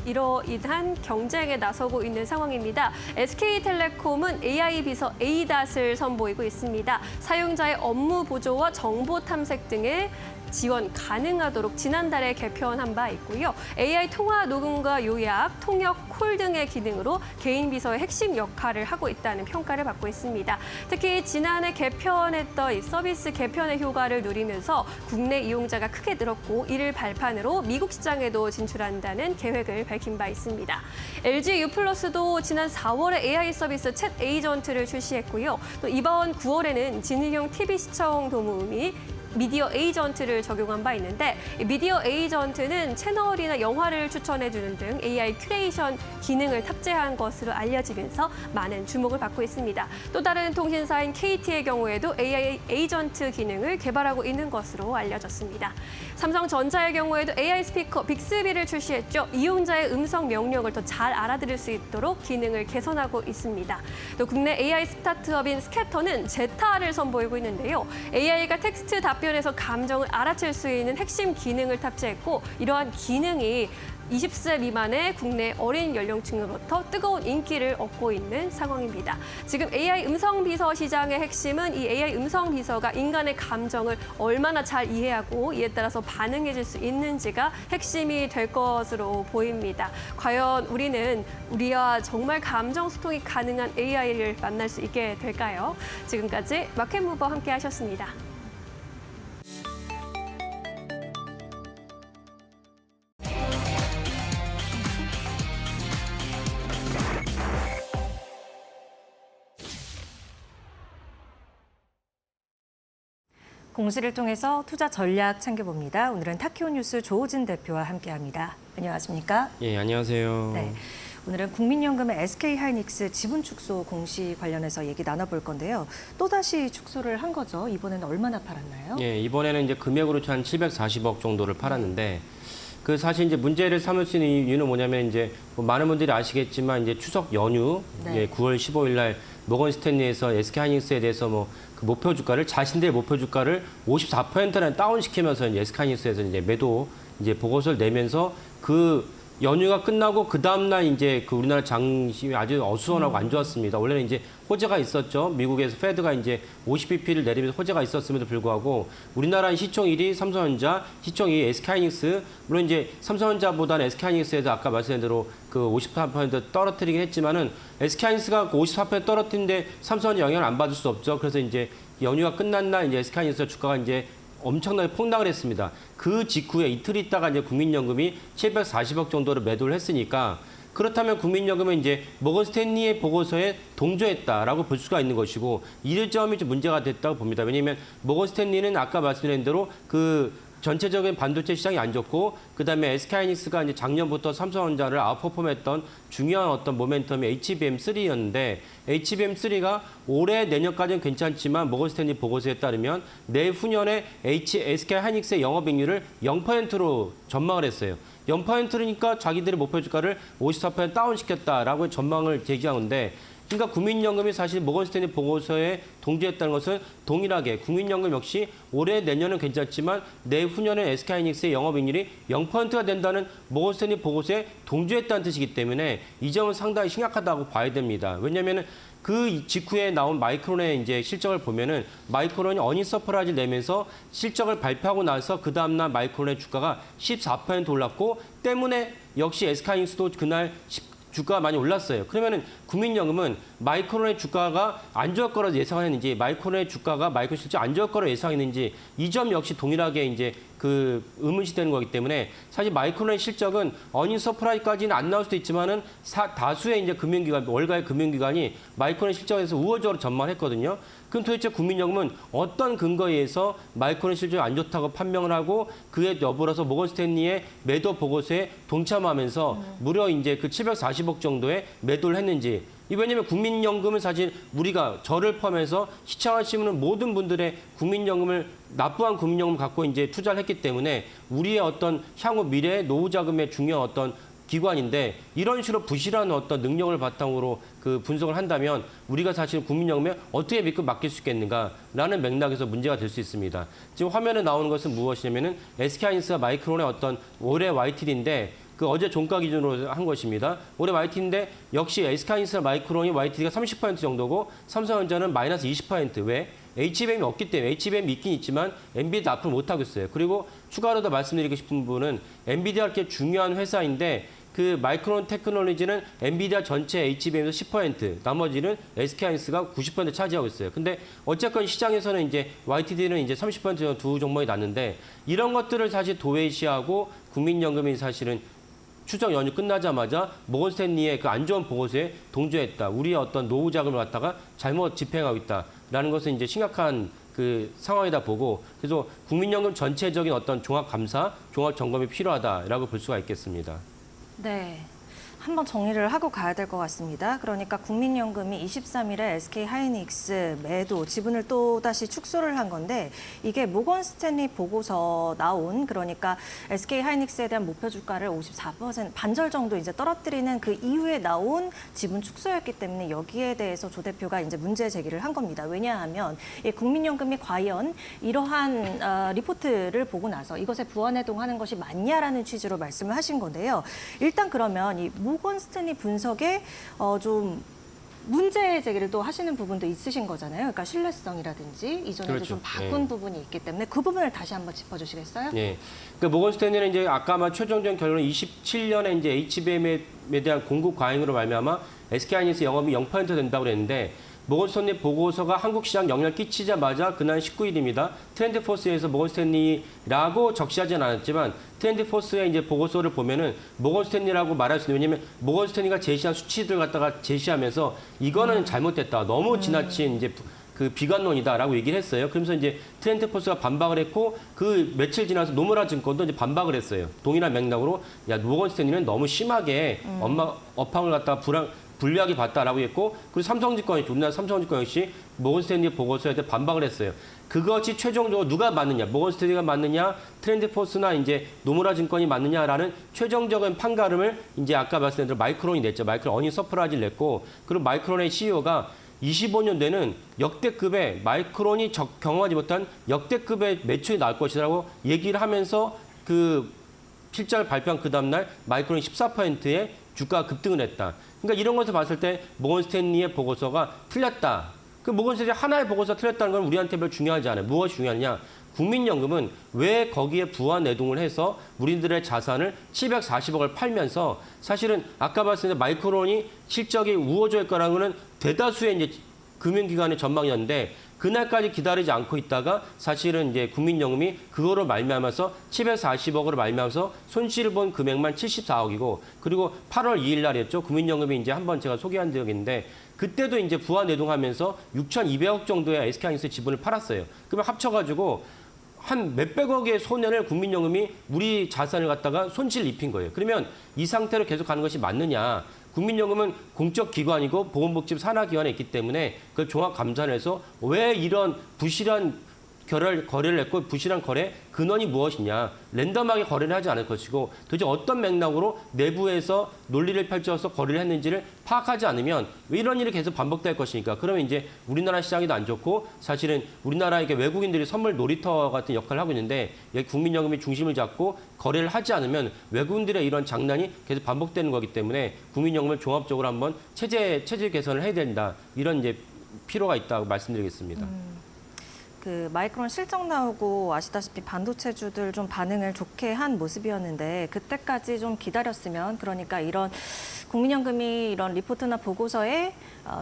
[SPEAKER 4] 이러한 경쟁에 나서고 있는 상황입니다. SK텔레콤은 AI 비서 ADAS을 선보이고 있습니다. 사용자의 업무 보조와 정보 탐색 등의 지원 가능하도록 지난달에 개편한 바 있고요. AI 통화 녹음과 요약, 통역, 콜 등의 기능으로 개인 비서의 핵심 역할을 하고 있다는 평가를 받고 있습니다. 특히 지난해 개편했던 이 서비스 개편의 효과를 누리면서 국내 이용자가 크게 늘었고 이를 발판으로 미국 시장에도 진출한다는 계획을 밝힌 바 있습니다. LG U+도 지난 4월에 AI 서비스 챗 에이전트를 출시했고요. 또 이번 9월에는 지능형 TV 시청 도우미 미디어 에이전트를 적용한 바 있는데 미디어 에이전트는 채널이나 영화를 추천해주는 등 AI 큐레이션 기능을 탑재한 것으로 알려지면서 많은 주목을 받고 있습니다. 또 다른 통신사인 KT의 경우에도 AI 에이전트 기능을 개발하고 있는 것으로 알려졌습니다. 삼성전자의 경우에도 AI 스피커 빅스비를 출시했죠. 이용자의 음성 명령을 더 잘 알아들을 수 있도록 기능을 개선하고 있습니다. 또 국내 AI 스타트업인 스캐터는 제타를 선보이고 있는데요. AI가 텍스트 답변에서 감정을 알아챌 수 있는 핵심 기능을 탑재했고 이러한 기능이 20세 미만의 국내 어린 연령층으로부터 뜨거운 인기를 얻고 있는 상황입니다. 지금 AI 음성 비서 시장의 핵심은 이 AI 음성 비서가 인간의 감정을 얼마나 잘 이해하고 이에 따라서 반응해줄 수 있는지가 핵심이 될 것으로 보입니다. 과연 우리와 정말 감정 소통이 가능한 AI를 만날 수 있게 될까요? 지금까지 마켓무버 함께 하셨습니다.
[SPEAKER 2] 공시를 통해서 투자 전략 챙겨봅니다. 오늘은 타키오 뉴스 조우진 대표와 함께합니다. 안녕하십니까?
[SPEAKER 7] 예, 안녕하세요.
[SPEAKER 2] 네, 오늘은 국민연금의 SK하이닉스 지분 축소 공시 관련해서 얘기 나눠볼 건데요. 또다시 축소를 한 거죠. 이번에는 얼마나 팔았나요?
[SPEAKER 7] 예, 이번에는 이제 금액으로 한 740억 정도를 팔았는데 그 사실 이제 문제를 삼을 수 있는 이유는 뭐냐면 이제 뭐 많은 분들이 아시겠지만 이제 추석 연휴
[SPEAKER 2] 네.
[SPEAKER 7] 예, 9월 15일 날 모건 스탠리에서 SK하이닉스에 대해서 뭐 그 목표 주가를 자신들의 목표 주가를 54%나 다운시키면서 이제 SK하이닉스에서 이제 매도 이제 보고서를 내면서 그 연휴가 끝나고 그 다음날 이제 그 우리나라 장심이 아주 어수선하고 안 좋았습니다. 원래는 이제 호재가 있었죠. 미국에서 페드가 이제 50bp를 내리면서 호재가 있었음에도 불구하고 우리나라 시총 1위 삼성전자, 시총 2위 SK하이닉스. 물론 이제 삼성전자보다는 SK하이닉스에서 아까 말씀드린 대로 그 54% 떨어뜨리긴 했지만은 SK하이닉스가 54% 떨어뜨리는데 삼성전자 영향을 안 받을 수 없죠. 그래서 이제 연휴가 끝난 날 이제 SK하이닉스 주가가 이제 엄청나게 폭락을 했습니다. 그 직후에 이틀 있다가 이제 국민연금이 740억 정도로 매도를 했으니까 그렇다면 국민연금은 이제 모건 스탠리의 보고서에 동조했다라고 볼 수가 있는 것이고 이 점이 좀 문제가 됐다고 봅니다. 왜냐하면 모건 스탠리는 아까 말씀드린 대로 그 전체적인 반도체 시장이 안 좋고 그다음에 SK하이닉스가 이제 작년부터 삼성전자를 아웃퍼폼했던 중요한 어떤 모멘텀이 HBM3였는데 HBM3가 올해 내년까지는 괜찮지만 모건 스탠리 보고서에 따르면 내후년에 SK하이닉스의 영업이익률을 0%로 전망을 했어요. 0%니까 자기들의 목표 주가를 54% 다운시켰다라고 전망을 제기하는데 그러니까 국민연금이 사실 모건 스탠리 보고서에 동조했다는 것은 동일하게 국민연금 역시 올해 내년은 괜찮지만 내후년에 SK하이닉스의 영업이익률이 0%가 된다는 모건 스탠리 보고서에 동조했다는 뜻이기 때문에 이 점은 상당히 심각하다고 봐야 됩니다. 왜냐하면 그 직후에 나온 마이크론의 이제 실적을 보면은 마이크론이 어닝 서프라이즈를 내면서 실적을 발표하고 나서 그 다음날 마이크론의 주가가 14% 올랐고 때문에 역시 SK하이닉스도 그날 주가가 많이 올랐어요. 그러면은 국민연금은 마이크론의 주가가 안 좋을 거라고 예상했는지 마이크론의 주가가 마이크론 실적 안 좋을 거라고 예상했는지 이 점 역시 동일하게 이제 그 의문시되는 거기 때문에 사실 마이크론의 실적은 어닝 서프라이즈까지는 안 나올 수도 있지만은 다수의 이제 금융기관 월가의 금융기관이 마이크론의 실적에 대해서 우호적으로 전망했거든요. 그럼 도대체 국민연금은 어떤 근거에 의해서 마이크론 실적이 안 좋다고 판명을 하고 그에 더불어서 모건 스탠리의 매도 보고서에 동참하면서 무려 이제 그 740억 정도의 매도를 했는지 왜냐하면 국민연금은 사실 우리가 저를 포함해서 시청하시는 모든 분들의 국민연금을 납부한 국민연금을 갖고 이제 투자를 했기 때문에 우리의 어떤 향후 미래의 노후 자금의 중요한 어떤 기관인데 이런 식으로 부실한 어떤 능력을 바탕으로 그 분석을 한다면 우리가 사실 국민연금에 어떻게 믿고 맡길 수 있겠는가라는 맥락에서 문제가 될 수 있습니다. 지금 화면에 나오는 것은 무엇이냐면은 SK하이닉스가 마이크론의 어떤 올해 YTD인데 그 어제 종가 기준으로 한 것입니다. 올해 YTD인데 역시 SK하이닉스나 마이크론이 YTD가 30% 정도고 삼성전자는 마이너스 20%. 왜? HBM이 없기 때문에 HBM이 있긴 있지만 엔비디아 앞으로 못하고 있어요. 그리고 추가로 더 말씀드리고 싶은 부분은 엔비디아가 이렇게 중요한 회사인데 그 마이크론 테크놀로지는 엔비디아 전체 HBM에서 10%, 나머지는 SK하이닉스가 90% 차지하고 있어요. 근데 어쨌건 시장에서는 이제 YTD는 이제 30% 두 종목이 났는데 이런 것들을 사실 도외시하고 국민연금이 사실은 추석 연휴 끝나자마자 모건 스탠리의 그 안 좋은 보고서에 동조했다. 우리의 어떤 노후 자금을 갖다가 잘못 집행하고 있다라는 것은 이제 심각한 그 상황이다 보고 그래서 국민연금 전체적인 어떤 종합 감사, 종합 점검이 필요하다라고 볼 수가 있겠습니다.
[SPEAKER 2] 네. 한번 정리를 하고 가야 될 것 같습니다. 그러니까 국민연금이 23일에 SK하이닉스 매도 지분을 또다시 축소를 한 건데 이게 모건 스탠리 보고서 나온 그러니까 SK하이닉스에 대한 목표 주가를 54% 반절 정도 이제 떨어뜨리는 그 이후에 나온 지분 축소였기 때문에 여기에 대해서 조 대표가 이제 문제 제기를 한 겁니다. 왜냐하면 이 국민연금이 과연 이러한 리포트를 보고 나서 이것에 부안해동하는 것이 맞냐라는 취지로 말씀을 하신 건데요. 일단 그러면 이 모건 스탠리 분석에 좀 문제 제기를 또 하시는 부분도 있으신 거잖아요. 그러니까 신뢰성이라든지 이전에도
[SPEAKER 7] 그렇죠.
[SPEAKER 2] 좀 바꾼 부분이 있기 때문에 그 부분을 다시 한번 짚어주시겠어요?
[SPEAKER 7] 예. 그러니까 모건 스탠리는 이제 아까 최종적 결론은 27년에 이제 HBM에 대한 공급 과잉으로 말미암아 SK하이닉스 영업이 0% 된다고 그랬는데 모건 스탠리 보고서가 한국 시장 영향을 끼치자마자 그날 19일입니다. 트렌드포스에서 모건 스탠리라고 적시하지는 않았지만 트렌드포스의 이제 보고서를 보면은 모건 스탠리라고 말할 수 있는 왜냐면 모건 스탠리가 제시한 수치들 갖다가 제시하면서 이거는 잘못됐다. 너무 지나친 이제 그 비관론이다라고 얘기를 했어요. 그러면서 이제 트렌드포스가 반박을 했고 그 며칠 지나서 노무라 증권도 이제 반박을 했어요. 동일한 맥락으로 야 모건 스탠리는 너무 심하게 업황을 갖다가 불리하게 봤다라고 했고 그리고 삼성증권이 우리나라 삼성증권 역시 모건 스탠리 보고서에 대해 반박을 했어요. 그것이 최종적으로 누가 맞느냐, 모건 스탠리가 맞느냐, 트렌드포스나 이제 노무라 증권이 맞느냐라는 최종적인 판가름을 이제 아까 말씀드린 대로 마이크론이 냈죠. 마이크론 어닝 서프라이즈를 냈고 그리고 마이크론의 CEO가 25년대는 역대급의 마이크론이 경험하지 못한 역대급의 매출이 나올 것이라고 얘기를 하면서 그 실적을 발표한 그 다음날 마이크론이 14%의 주가가 급등을 했다. 그러니까 이런 것을 봤을 때 모건 스탠리의 보고서가 틀렸다. 그 모건 스탠리 하나의 보고서가 틀렸다는 건 우리한테 별로 중요하지 않아요. 무엇이 중요하냐? 국민연금은 왜 거기에 부안 내동을 해서 우리들의 자산을 740억을 팔면서 사실은 아까 말씀드린 마이크론이 실적이 우호적일 거라는 거는 대다수의 이제 금융기관의 전망이었는데 그날까지 기다리지 않고 있다가 사실은 이제 국민연금이 그거로 말미암아서 740억으로 말미암아서 손실을 본 금액만 74억이고 그리고 8월 2일 날이었죠. 국민연금이 이제 한번 제가 소개한 적이 있는데 그때도 이제 부화 내동하면서 6,200억 정도의 SK하이닉스 지분을 팔았어요. 그러면 합쳐가지고 한 몇백억의 손해를 국민연금이 우리 자산을 갖다가 손실을 입힌 거예요. 그러면 이 상태로 계속 가는 것이 맞느냐. 국민연금은 공적 기관이고 보건복지 산하기관에 있기 때문에 그걸 종합 감사를 해서 왜 이런 부실한 거래를 했고 부실한 거래 근원이 무엇이냐. 랜덤하게 거래를 하지 않을 것이고 도대체 어떤 맥락으로 내부에서 논리를 펼쳐서 거래를 했는지를 파악하지 않으면 왜 이런 일이 계속 반복될 것이니까. 그러면 이제 우리나라 시장이 안 좋고 사실은 우리나라에게 외국인들이 선물 놀이터 같은 역할을 하고 있는데 여기 국민연금이 중심을 잡고 거래를 하지 않으면 외국인들의 이런 장난이 계속 반복되는 거기 때문에 국민연금을 종합적으로 한번 체제 개선을 해야 된다. 이런 이제 필요가 있다고 말씀드리겠습니다.
[SPEAKER 2] 그 마이크론 실적 나오고 아시다시피 반도체주들 좀 반응을 좋게 한 모습이었는데 그때까지 좀 기다렸으면 그러니까 이런 국민연금이 이런 리포트나 보고서에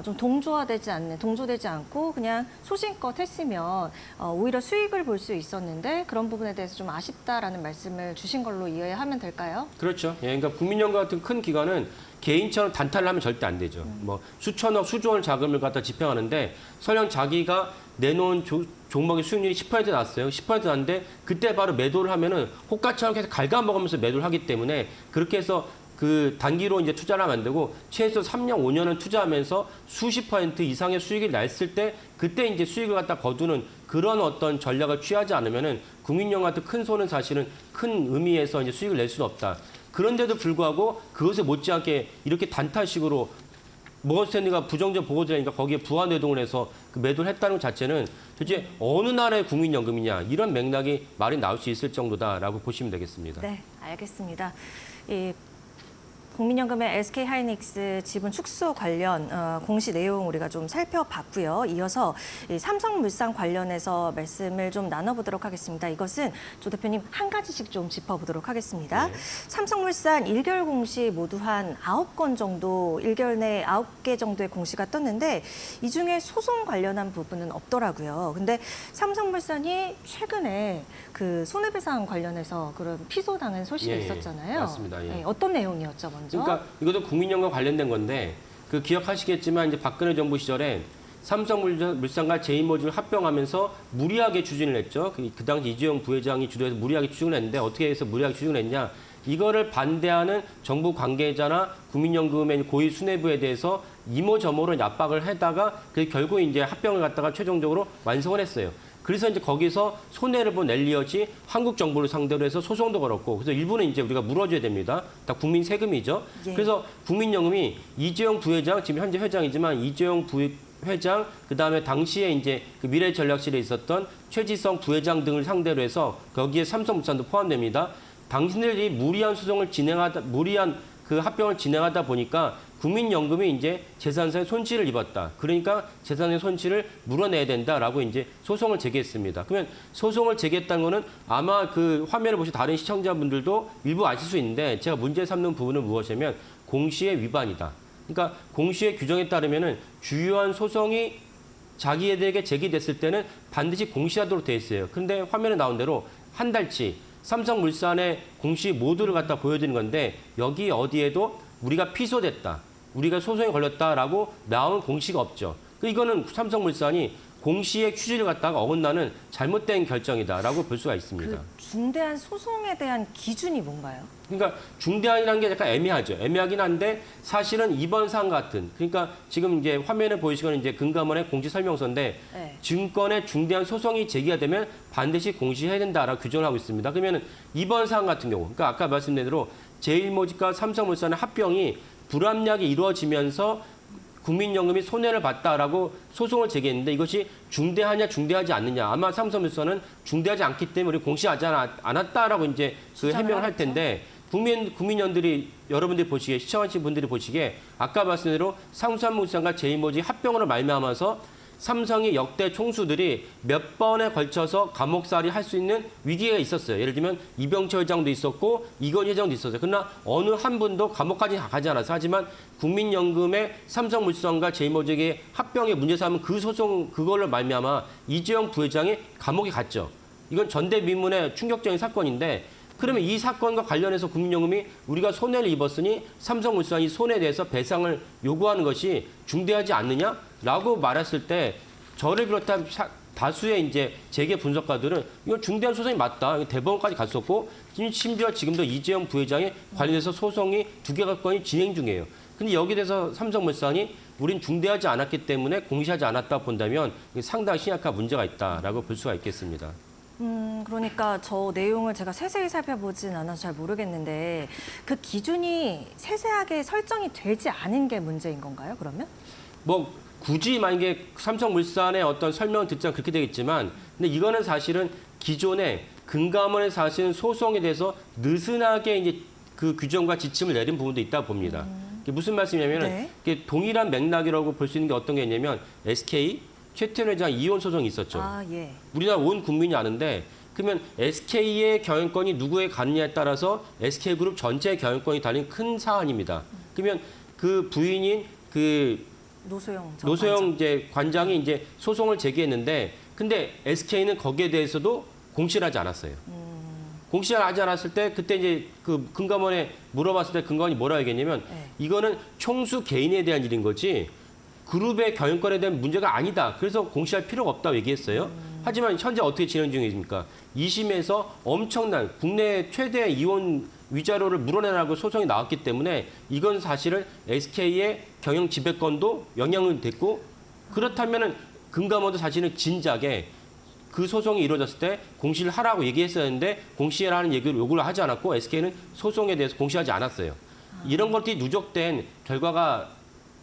[SPEAKER 2] 좀 동조되지 않고 그냥 소신껏 했으면 오히려 수익을 볼 수 있었는데 그런 부분에 대해서 좀 아쉽다라는 말씀을 주신 걸로 이해하면 될까요?
[SPEAKER 7] 그렇죠. 예, 그러니까 국민연금 같은 큰 기관은 개인처럼 단타를 하면 절대 안 되죠. 뭐 수천억, 수조원 자금을 갖다 집행하는데 설령 자기가 내놓은 종목의 수익률이 10% 났어요. 10% 났는데 그때 바로 매도를 하면은 호가처럼 계속 갉아먹으면서 매도를 하기 때문에 그렇게 해서 그 단기로 이제 투자를 하면 안 되고 최소 3년, 5년은 투자하면서 수십 % 이상의 수익이 났을 때 그때 이제 수익을 갖다 거두는 그런 어떤 전략을 취하지 않으면은 국민연금 같은 큰 손은 사실은 큰 의미에서 이제 수익을 낼 수는 없다. 그런데도 불구하고 그것에 못지않게 이렇게 단타식으로 모건스탠리가 부정적 보고자니까 거기에 부화 내동을 해서 그 매도를 했다는 것 자체는 도대체 어느 나라의 국민연금이냐 이런 맥락이 말이 나올 수 있을 정도다라고 보시면 되겠습니다.
[SPEAKER 2] 네, 알겠습니다. 국민연금의 SK하이닉스 지분 축소 관련 공시 내용 우리가 좀 살펴봤고요. 이어서 이 삼성물산 관련해서 말씀을 좀 나눠보도록 하겠습니다. 이것은 조 대표님 한 가지씩 좀 짚어보도록 하겠습니다.
[SPEAKER 7] 네.
[SPEAKER 2] 삼성물산 1개월 공시 모두 한 9건 정도, 1개월 내에 9개 정도의 공시가 떴는데 이 중에 소송 관련한 부분은 없더라고요. 근데 삼성물산이 최근에 그 손해배상 관련해서 그런 피소당한 소식이
[SPEAKER 7] 예,
[SPEAKER 2] 있었잖아요.
[SPEAKER 7] 맞습니다. 예.
[SPEAKER 2] 네, 어떤 내용이었죠, 먼저?
[SPEAKER 7] 그러니까 이것도 국민연금 관련된 건데 그 기억하시겠지만 이제 박근혜 정부 시절에 삼성물산과 제이모직을 합병하면서 무리하게 추진을 했죠. 그 당시 이재용 부회장이 주도해서 무리하게 추진을 했는데 어떻게 해서 무리하게 추진을 했냐. 이거를 반대하는 정부 관계자나 국민연금의 고위 수뇌부에 대해서 이모저모로 압박을 하다가 결국 이제 합병을 갖다가 최종적으로 완성을 했어요. 그래서 이제 거기서 손해를 본 엘리엇이 한국 정부를 상대로 해서 소송도 걸었고, 그래서 일부는 이제 우리가 물어줘야 됩니다. 다 국민 세금이죠.
[SPEAKER 2] 예.
[SPEAKER 7] 그래서 국민연금이 이재용 부회장, 지금 현재 회장이지만 이재용 부회장, 그 다음에 당시에 이제 그 미래전략실에 있었던 최지성 부회장 등을 상대로 해서 거기에 삼성물산도 포함됩니다. 당신들이 무리한 그 합병을 진행하다 보니까 국민연금이 이제 재산상의 손실을 입었다. 그러니까 재산의 손실을 물어내야 된다라고 이제 소송을 제기했습니다. 그러면 소송을 제기했다는 거는 아마 그 화면을 보신 다른 시청자분들도 일부 아실 수 있는데 제가 문제 삼는 부분은 무엇이냐면 공시의 위반이다. 그러니까 공시의 규정에 따르면은 주요한 소송이 자기들에게 제기됐을 때는 반드시 공시하도록 돼 있어요. 그런데 화면에 나온 대로 한 달치 삼성물산의 공시 모두를 갖다 보여드리는 건데 여기 어디에도 우리가 피소됐다, 우리가 소송에 걸렸다라고 나온 공시가 없죠. 이거는 삼성물산이 공시의 취지를 갖다가 어긋나는 잘못된 결정이다라고 볼 수가 있습니다.
[SPEAKER 2] 그 중대한 소송에 대한 기준이 뭔가요?
[SPEAKER 7] 그러니까 중대한이라는 게 약간 애매하죠. 애매하긴 한데 사실은 이번 사안 같은, 그러니까 지금 이제 화면에 보이시는 이제 금감원의 공시 설명서인데
[SPEAKER 2] 네.
[SPEAKER 7] 증권의 중대한 소송이 제기가 되면 반드시 공시해야 된다라고 규정을 하고 있습니다. 그러면 이번 사안 같은 경우, 그러니까 아까 말씀드린 대로 제일모직과 삼성물산의 합병이 불합리하게 이루어지면서 국민연금이 손해를 봤다라고 소송을 제기했는데 이것이 중대하냐 중대하지 않느냐. 아마 삼성물산은 중대하지 않기 때문에 우리 공시하지 않았다라고 이제 그 해명을 할 텐데 국민연들이 여러분들이 보시기에 시청하신 분들이 보시기에 아까 말씀대로 삼성물산과 제이모직 합병으로 말미암아서 삼성이 역대 총수들이 몇 번에 걸쳐서 감옥살이 할 수 있는 위기가 있었어요. 예를 들면 이병철 회장도 있었고 이건희 회장도 있었어요. 그러나 어느 한 분도 감옥까지 가지 않았어요. 하지만 국민연금의 삼성물산과 제이모직의 합병의 문제 삼은 그 소송 그걸로 말미암아 이재용 부회장이 감옥에 갔죠. 이건 전대미문의 충격적인 사건인데 그러면 이 사건과 관련해서 국민연금이 우리가 손해를 입었으니 삼성물산이 손해에 대해서 배상을 요구하는 것이 중대하지 않느냐라고 말했을 때 저를 비롯한 다수의 이제 재계 분석가들은 이건 중대한 소송이 맞다. 대법원까지 갔었고 심지어 지금도 이재용 부회장에 관련해서 소송이 2개 건이 진행 중이에요. 근데 여기에 대해서 삼성물산이 우린 중대하지 않았기 때문에 공시하지 않았다 본다면 상당히 심각한 문제가 있다라고 볼 수가 있겠습니다.
[SPEAKER 2] 그러니까 저 내용을 제가 세세히 살펴보진 않아서 잘 모르겠는데 그 기준이 세세하게 설정이 되지 않은 게 문제인 건가요, 그러면?
[SPEAKER 7] 뭐 굳이 만약에 삼성물산의 어떤 설명을 듣자면 그렇게 되겠지만 근데 이거는 사실은 기존에 금감원에 사실은 소송에 대해서 느슨하게 이제 그 규정과 지침을 내린 부분도 있다 봅니다. 이게 무슨 말씀이냐면은
[SPEAKER 2] 네.
[SPEAKER 7] 이게 동일한 맥락이라고 볼 수 있는 게 어떤 게 있냐면 SK 최태원 회장 이혼 소송이 있었죠.
[SPEAKER 2] 아, 예.
[SPEAKER 7] 우리나라 온 국민이 아는데 그러면 SK의 경영권이 누구에 갔느냐에 따라서 SK그룹 전체의 경영권이 달린 큰 사안입니다. 그러면 그 부인인 그
[SPEAKER 2] 노소영
[SPEAKER 7] 노소영 이제 관장이 이제 소송을 제기했는데 근데 SK는 거기에 대해서도 공시를 하지 않았어요. 공시를 하지 않았을 때 그때 이제 그 금감원에 물어봤을 때 금감원이 뭐라고 얘기했냐면
[SPEAKER 2] 네.
[SPEAKER 7] 이거는 총수 개인에 대한 일인 거지 그룹의 경영권에 대한 문제가 아니다. 그래서 공시할 필요가 없다고 얘기했어요. 하지만 현재 어떻게 진행 중입니까? 2심에서 엄청난 국내 최대 이혼 위자료를 물어내라고 소송이 나왔기 때문에 이건 사실은 SK의 경영 지배권도 영향을 됐고 그렇다면은 금감원도 사실은 진작에 그 소송이 이루어졌을 때 공시를 하라고 얘기했었는데 공시라는 얘기를 요구를 하지 않았고 SK는 소송에 대해서 공시하지 않았어요. 이런 것들이 누적된 결과가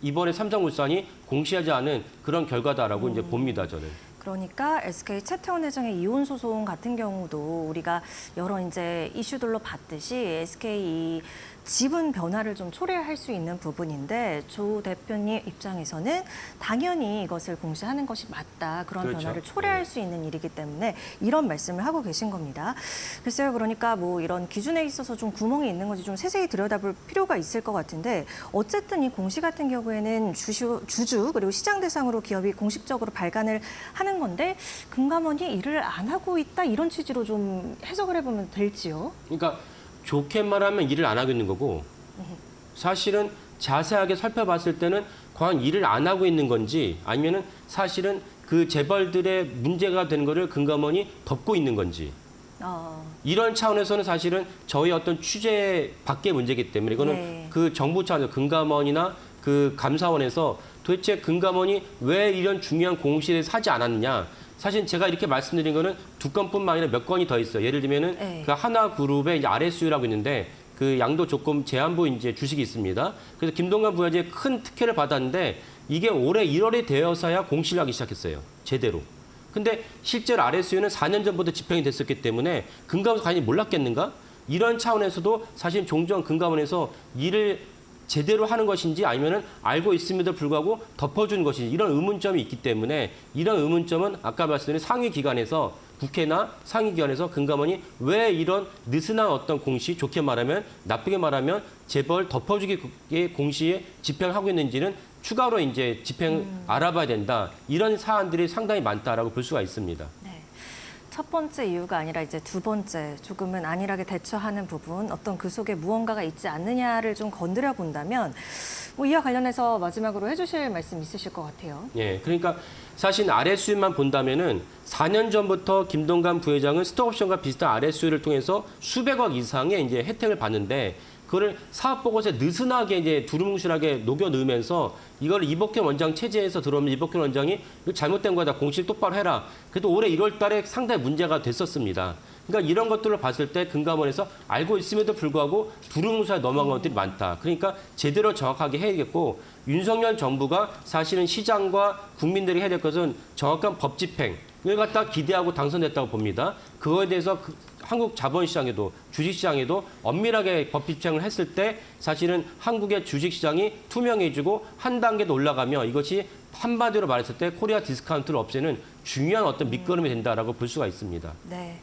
[SPEAKER 7] 이번에 삼성물산이 공시하지 않은 그런 결과다라고 이제 봅니다, 저는.
[SPEAKER 2] 그러니까 SK 최태원 회장의 이혼 소송 같은 경우도 우리가 여러 이제 이슈들로 봤듯이 SK 지분 변화를 좀 초래할 수 있는 부분인데 조 대표님 입장에서는 당연히 이것을 공시하는 것이 맞다. 그런
[SPEAKER 7] 그렇죠.
[SPEAKER 2] 변화를 초래할 수 있는 일이기 때문에 이런 말씀을 하고 계신 겁니다. 글쎄요. 그러니까 뭐 이런 기준에 있어서 좀 구멍이 있는 건지 좀 세세히 들여다볼 필요가 있을 것 같은데 어쨌든 이 공시 같은 경우에는 주주 그리고 시장 대상으로 기업이 공식적으로 발간을 하는 건데 금감원이 일을 안 하고 있다 이런 취지로 좀 해석을 해보면 될지요?
[SPEAKER 7] 그러니까 좋게 말하면 일을 안 하고 있는 거고 사실은 자세하게 살펴봤을 때는 과연 일을 안 하고 있는 건지 아니면은 사실은 그 재벌들의 문제가 되는 거를 금감원이 덮고 있는 건지 이런 차원에서는 사실은 저희 어떤 취재 밖의 문제이기 때문에 이거는
[SPEAKER 2] 네.
[SPEAKER 7] 그 정부 차원에서 금감원이나 그 감사원에서 도대체 금감원이 왜 이런 중요한 공시를 하지 않았느냐. 사실 제가 이렇게 말씀드린 거는 2건뿐만 아니라 몇 건이 더 있어요. 예를 들면은
[SPEAKER 2] 네.
[SPEAKER 7] 그 하나그룹의 이제 RSU라고 있는데 그 양도 조건 제한부 이제 주식이 있습니다. 그래서 김동관 부회장이 큰 특혜를 받았는데 이게 올해 1월에 되어서야 공시를 하기 시작했어요. 제대로. 근데 실제로 RSU는 4년 전부터 집행이 됐었기 때문에 금감원에서 과연 몰랐겠는가? 이런 차원에서도 사실 종종 금감원에서 일을 제대로 하는 것인지 아니면은 알고 있음에도 불구하고 덮어주는 것인지 이런 의문점이 있기 때문에 이런 의문점은 아까 말씀드린 상위 기관에서 국회나 상위 기관에서 금감원이 왜 이런 느슨한 어떤 공시 좋게 말하면 나쁘게 말하면 재벌 덮어주기 공시에 집행을 하고 있는지는 추가로 이제 집행 알아봐야 된다. 이런 사안들이 상당히 많다라고 볼 수가 있습니다.
[SPEAKER 2] 네. 첫 번째 이유가 아니라 이제 두 번째 조금은 안일하게 대처하는 부분 어떤 그 속에 무언가가 있지 않느냐를 좀 건드려 본다면 뭐 이와 관련해서 마지막으로 해주실 말씀 있으실 것 같아요.
[SPEAKER 7] 예, 그러니까 사실 RSU만 본다면은 4년 전부터 김동관 부회장은 스톡옵션과 비슷한 RSU를 통해서 수백억 이상의 이제 혜택을 받는데 그거를 사업 보고서에 느슨하게 이제 두루뭉실하게 녹여 넣으면서 이걸 이복현 원장 체제에서 들어오면 이복현 원장이 이거 잘못된 거다 공식 똑바로 해라. 그래도 올해 1월 달에 상당히 문제가 됐었습니다. 그러니까 이런 것들을 봤을 때 금감원에서 알고 있음에도 불구하고 두루뭉실하게 넘어간 것들이 많다. 그러니까 제대로 정확하게 해야겠고 윤석열 정부가 사실은 시장과 국민들이 해야 될 것은 정확한 법 집행을 갖다 기대하고 당선됐다고 봅니다. 그거에 대해서 한국 자본시장에도 주식시장에도 엄밀하게 법 집행을 했을 때 사실은 한국의 주식시장이 투명해지고 한 단계 더 올라가며 이것이 한마디로 말했을 때 코리아 디스카운트를 없애는 중요한 어떤 밑거름이 된다라고 볼 수가 있습니다.
[SPEAKER 2] 네.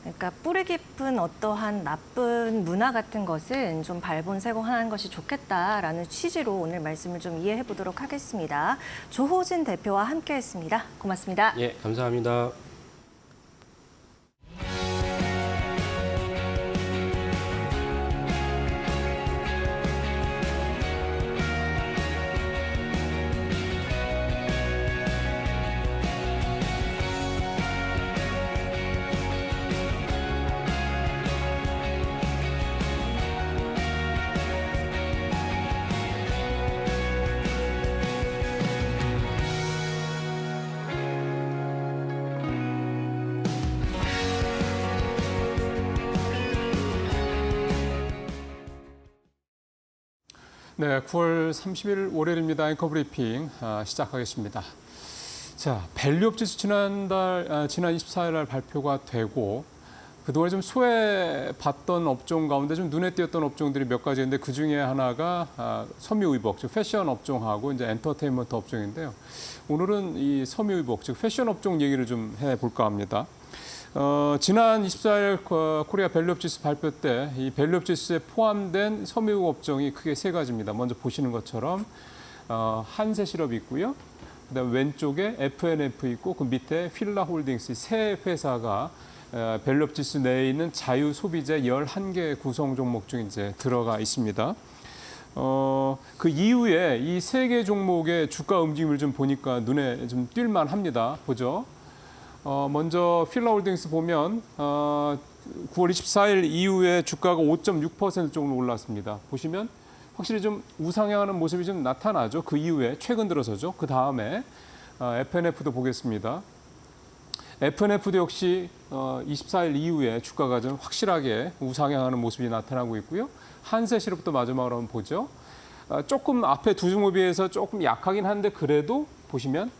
[SPEAKER 2] 그러니까 뿌리 깊은 어떠한 나쁜 문화 같은 것은 좀 발본색원하는 것이 좋겠다라는 취지로 오늘 말씀을 좀 이해해 보도록 하겠습니다. 조호진 대표와 함께했습니다. 고맙습니다.
[SPEAKER 7] 예, 감사합니다.
[SPEAKER 1] 네, 9월 30일 월요일입니다. 앵커 브리핑 시작하겠습니다. 자, 밸류업 지수 지난 24일 날 발표가 되고 그동안 좀 소외받던 업종 가운데 좀 눈에 띄었던 업종들이 몇 가지 있는데 그 중에 하나가 섬유의복, 즉 패션 업종하고 이제 엔터테인먼트 업종인데요. 오늘은 이 섬유의복, 즉 패션 업종 얘기를 좀 해볼까 합니다. 지난 24일 코리아 밸류업 지수 발표 때 이 밸류업 지수에 포함된 섬유의복 업종이 크게 세 가지입니다. 먼저 보시는 것처럼 한세 시럽이 있고요. 그다음 왼쪽에 F&F 있고 그 밑에 필라홀딩스 세 회사가 밸류업 지수 내에 있는 자유 소비재 11개 구성 종목 중에 이제 들어가 있습니다. 그 이후에 이 세 개 종목의 주가 움직임을 좀 보니까 눈에 좀 띌만 합니다. 보죠. 먼저 필라홀딩스 보면 9월 24일 이후에 주가가 5.6% 정도 올랐습니다. 보시면 확실히 좀 우상향하는 모습이 좀 나타나죠. 그 이후에 최근 들어서죠. 그 다음에 F&F도 보겠습니다. F&F도 역시 24일 이후에 주가가 좀 확실하게 우상향하는 모습이 나타나고 있고요. 한세시럽도 마지막으로 한번 보죠. 조금 앞에 두 종목에 비해서 조금 약하긴 한데 그래도 보시면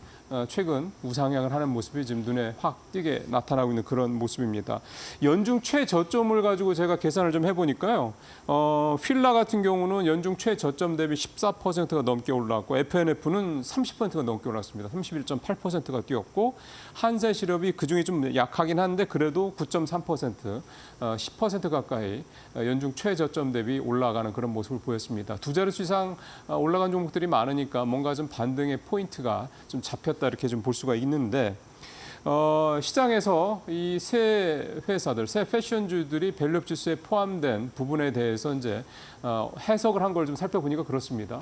[SPEAKER 1] 최근 우상향을 하는 모습이 지금 눈에 확 띄게 나타나고 있는 그런 모습입니다. 연중 최저점을 가지고 제가 계산을 좀 해보니까요. 필라 같은 경우는 연중 최저점 대비 14%가 넘게 올랐고 F&F는 30%가 넘게 올랐습니다. 31.8%가 뛰었고 한세시럽이 그중에 좀 약하긴 한데 그래도 9.3%, 10% 가까이 연중 최저점 대비 올라가는 그런 모습을 보였습니다. 두 자릿수 이상 올라간 종목들이 많으니까 뭔가 좀 반등의 포인트가 좀 잡혔다 이렇게 좀 볼 수가 있는데 시장에서 이 세 회사들, 세 패션주들이 밸류업 지수에 포함된 부분에 대해서 이제 해석을 한 걸 좀 살펴보니까 그렇습니다.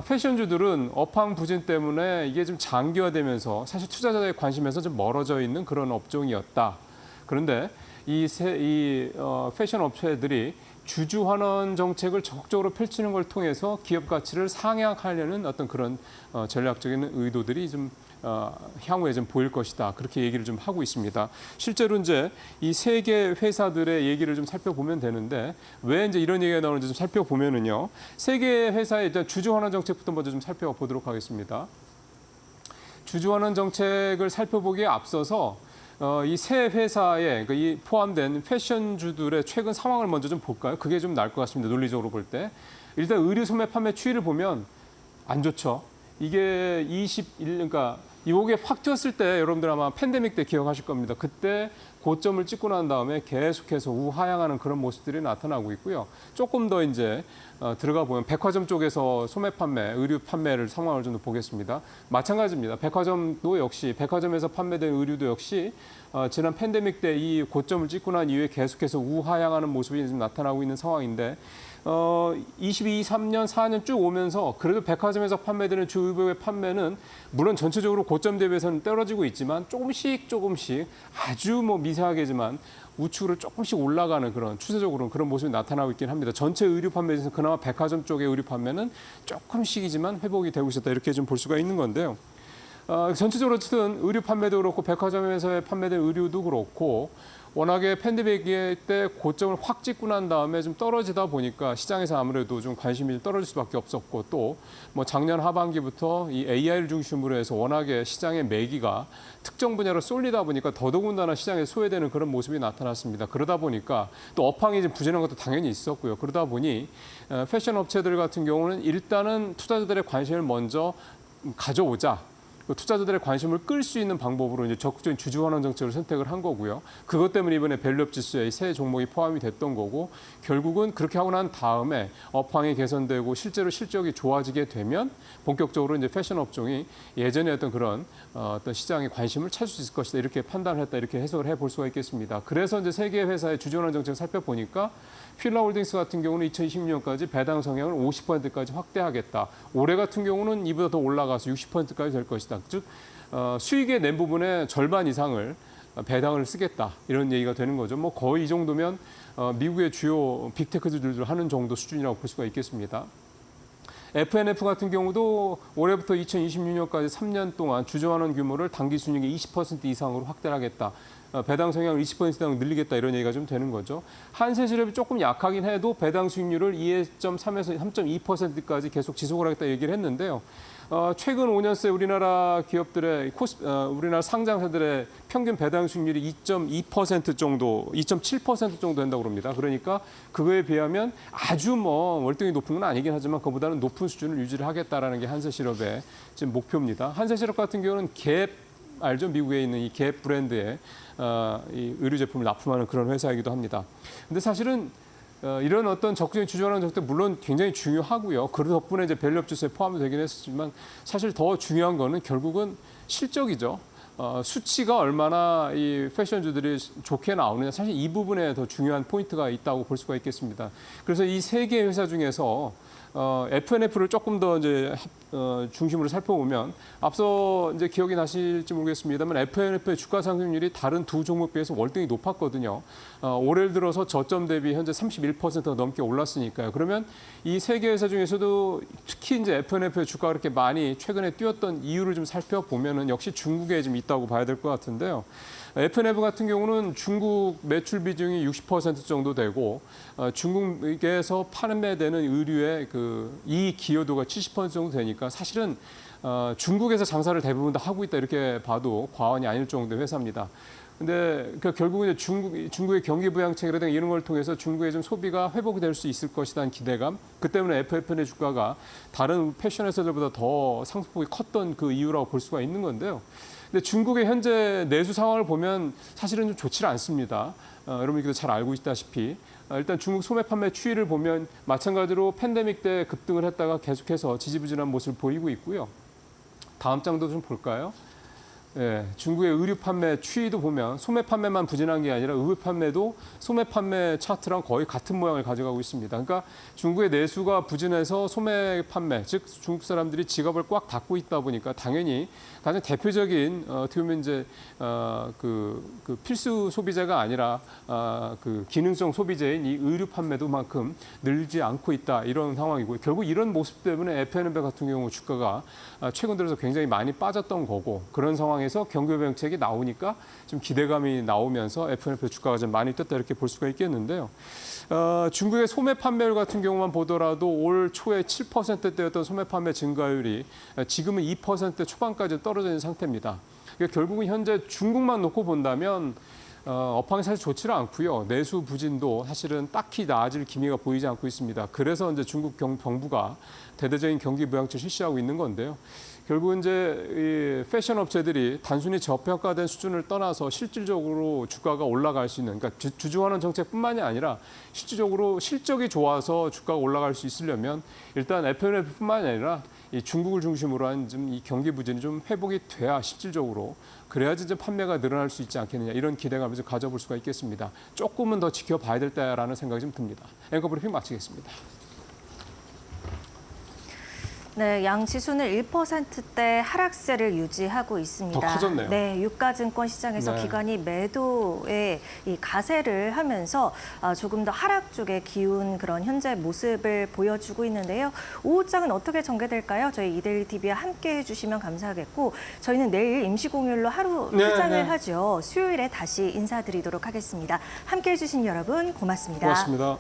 [SPEAKER 1] 패션주들은 업황 부진 때문에 이게 좀 장기화되면서 사실 투자자의 관심에서 좀 멀어져 있는 그런 업종이었다. 그런데 이 패션 업체들이 주주 환원 정책을 적극적으로 펼치는 걸 통해서 기업 가치를 상향하려는 어떤 그런 전략적인 의도들이 좀 향후에 좀 보일 것이다. 그렇게 얘기를 좀 하고 있습니다. 실제로 이제 이 세 개 회사들의 얘기를 좀 살펴보면 되는데 왜 이제 이런 얘기가 나오는지 좀 살펴보면은요. 세 개 회사의 일단 주주 환원 정책부터 먼저 좀 살펴보도록 하겠습니다. 주주 환원 정책을 살펴보기에 앞서서 이 세 회사에 이 포함된 패션주들의 최근 상황을 먼저 좀 볼까요? 그게 좀 나을 것 같습니다. 논리적으로 볼 때. 일단 의류 소매 판매 추이를 보면 안 좋죠. 이게 그러니까 이게 확 튀었을 때 여러분들 아마 팬데믹 때 기억하실 겁니다. 그때 고점을 찍고 난 다음에 계속해서 우하향하는 그런 모습들이 나타나고 있고요. 조금 더 이제 들어가 보면 백화점 쪽에서 소매 판매, 의류 판매를 상황을 좀 보겠습니다. 마찬가지입니다. 백화점도 역시 백화점에서 판매된 의류도 역시 지난 팬데믹 때 이 고점을 찍고 난 이후에 계속해서 우하향하는 모습이 좀 나타나고 있는 상황인데 22, 3년, 4년 쭉 오면서 그래도 백화점에서 판매되는 주의복의 판매는 물론 전체적으로 고점 대비해서는 떨어지고 있지만 조금씩 아주 미세하게지만 우측으로 조금씩 올라가는 그런 추세적으로는 그런 모습이 나타나고 있긴 합니다. 전체 의류 판매에서 그나마 백화점 쪽의 의류 판매는 조금씩이지만 회복이 되고 있었다 이렇게 좀 볼 수가 있는 건데요. 전체적으로 어쨌든 의류 판매도 그렇고 백화점에서의 판매된 의류도 그렇고 워낙에 팬데믹 때 고점을 확 찍고 난 다음에 좀 떨어지다 보니까 시장에서 아무래도 좀 관심이 좀 떨어질 수밖에 없었고 또 뭐 작년 하반기부터 이 AI를 중심으로 해서 워낙에 시장의 매기가 특정 분야로 쏠리다 보니까 더더군다나 시장에 소외되는 그런 모습이 나타났습니다. 그러다 보니까 또 업황이 좀 부진한 것도 당연히 있었고요. 그러다 보니 패션 업체들 같은 경우는 일단은 투자자들의 관심을 먼저 가져오자. 투자자들의 관심을 끌 수 있는 방법으로 이제 적극적인 주주 환원 정책을 선택을 한 거고요. 그것 때문에 이번에 밸류업 지수에 새 종목이 포함이 됐던 거고 결국은 그렇게 하고 난 다음에 업황이 개선되고 실제로 실적이 좋아지게 되면 본격적으로 이제 패션 업종이 예전에 했던 그런 어떤 시장의 관심을 찾을 수 있을 것이다 이렇게 판단을 했다 이렇게 해석을 해볼 수가 있겠습니다. 그래서 이제 세 개 회사의 주주 환원 정책을 살펴보니까 필라홀딩스 같은 경우는 2026년까지 배당 성향을 50%까지 확대하겠다. 올해 같은 경우는 이보다 더 올라가서 60%까지 될 것이다. 즉 수익의 낸 부분의 절반 이상을 배당을 쓰겠다. 이런 얘기가 되는 거죠. 뭐 거의 이 정도면 미국의 주요 빅테크들도 하는 정도 수준이라고 볼 수가 있겠습니다. FNF 같은 경우도 올해부터 2026년까지 3년 동안 주주 환원 규모를 당기 순이익의 20% 이상으로 확대하겠다. 배당 성향을 20% 이상 늘리겠다 이런 얘기가 좀 되는 거죠. 한세실업이 조금 약하긴 해도 배당 수익률을 2.3에서 3.2%까지 계속 지속을 하겠다 얘기를 했는데요. 최근 5년새 우리나라 기업들의 우리나라 상장사들의 평균 배당 수익률이 2.2% 정도, 2.7% 정도 된다고 합니다. 그러니까 그거에 비하면 아주 뭐 월등히 높은 건 아니긴 하지만 그보다는 높은 수준을 유지를 하겠다라는 게 한세실업의 지금 목표입니다. 한세실업 같은 경우는 갭 알죠? 미국에 있는 이 갭 브랜드의 이 의류 제품을 납품하는 그런 회사이기도 합니다. 근데 사실은 이런 어떤 적극적인 주주 환원 정책 물론 굉장히 중요하고요. 그 덕분에 이제 밸류업 지수에 포함이 되긴 했지만 사실 더 중요한 거는 결국은 실적이죠. 수치가 얼마나 이 패션주들이 좋게 나오느냐 사실 이 부분에 더 중요한 포인트가 있다고 볼 수가 있겠습니다. 그래서 이 세 개 회사 중에서 FNF를 조금 더 이제 중심으로 살펴보면 앞서 이제 기억이 나실지 모르겠습니다만 FNF의 주가 상승률이 다른 두 종목 비해서 월등히 높았거든요. 올해 들어서 저점 대비 현재 31%가 넘게 올랐으니까요. 그러면 이 세 개 회사 중에서도 특히 이제 FNF의 주가가 그렇게 많이 최근에 뛰었던 이유를 좀 살펴보면은 역시 중국에 좀 있다고 봐야 될 것 같은데요. FNF 같은 경우는 중국 매출 비중이 60% 정도 되고 중국에서 판매되는 의류의 그 이익 기여도가 70% 정도 되니까 사실은 중국에서 장사를 대부분 다 하고 있다 이렇게 봐도 과언이 아닐 정도의 회사입니다. 근데 결국은 이제 중국의 경기 부양책이라든가 이런 걸 통해서 중국의 좀 소비가 회복이 될 수 있을 것이라는 기대감. 그 때문에 FFN의 주가가 다른 패션 회사들보다 더 상승폭이 컸던 그 이유라고 볼 수가 있는 건데요. 근데 중국의 현재 내수 상황을 보면 사실은 좀 좋지 않습니다. 여러분들도 잘 알고 있다시피 일단 중국 소매 판매 추이를 보면 마찬가지로 팬데믹 때 급등을 했다가 계속해서 지지부진한 모습을 보이고 있고요. 다음 장도 좀 볼까요? 예, 중국의 의류 판매 추이도 보면 소매 판매만 부진한 게 아니라 의류 판매도 소매 판매 차트랑 거의 같은 모양을 가져가고 있습니다. 그러니까 중국의 내수가 부진해서 소매 판매, 즉 중국 사람들이 지갑을 꽉 닫고 있다 보니까 당연히 가장 대표적인 어떻게 보면 이제 그 필수 소비재가 아니라 그 기능성 소비재인 이 의류 판매도만큼 늘지 않고 있다 이런 상황이고 결국 이런 모습 때문에 FNF 같은 경우 주가가 최근 들어서 굉장히 많이 빠졌던 거고 그런 상황에서 경기 부양책이 나오니까 좀 기대감이 나오면서 FNF 주가가 좀 많이 떴다 이렇게 볼 수가 있겠는데요. 중국의 소매 판매율 같은 경우만 보더라도 올 초에 7%대였던 소매 판매 증가율이 지금은 2% 초반까지 떨어져 있는 상태입니다. 그러니까 결국은 현재 중국만 놓고 본다면 업황이 사실 좋지는 않고요. 내수 부진도 사실은 딱히 나아질 기미가 보이지 않고 있습니다. 그래서 이제 중국 정부가 대대적인 경기 부양책을 실시하고 있는 건데요. 결국 이제 이 패션 업체들이 단순히 저평가된 수준을 떠나서 실질적으로 주가가 올라갈 수 있는, 그러니까 주주 환원 정책뿐만이 아니라 실질적으로 실적이 좋아서 주가가 올라갈 수 있으려면 일단 FNF뿐만이 아니라 이 중국을 중심으로 한 좀 이 경기 부진이 좀 회복이 돼야 실질적으로 그래야지 좀 판매가 늘어날 수 있지 않겠느냐 이런 기대감을 좀 가져볼 수가 있겠습니다. 조금은 더 지켜봐야 될 때라는 생각이 좀 듭니다. 앵커 브리핑 마치겠습니다.
[SPEAKER 2] 네, 양 지수는 1%대 하락세를 유지하고 있습니다.
[SPEAKER 1] 더 커졌네요.
[SPEAKER 2] 네, 유가증권 시장에서
[SPEAKER 1] 네.
[SPEAKER 2] 기관이 매도에 이 가세를 하면서 조금 더 하락 쪽에 기운 그런 현재 모습을 보여주고 있는데요. 오후장은 어떻게 전개될까요? 저희 이데일리 TV와 함께 해주시면 감사하겠고 저희는 내일 임시공휴일로 하루
[SPEAKER 1] 네,
[SPEAKER 2] 휴장을
[SPEAKER 1] 네.
[SPEAKER 2] 하죠. 수요일에 다시 인사드리도록 하겠습니다. 함께 해주신 여러분 고맙습니다.
[SPEAKER 1] 고맙습니다.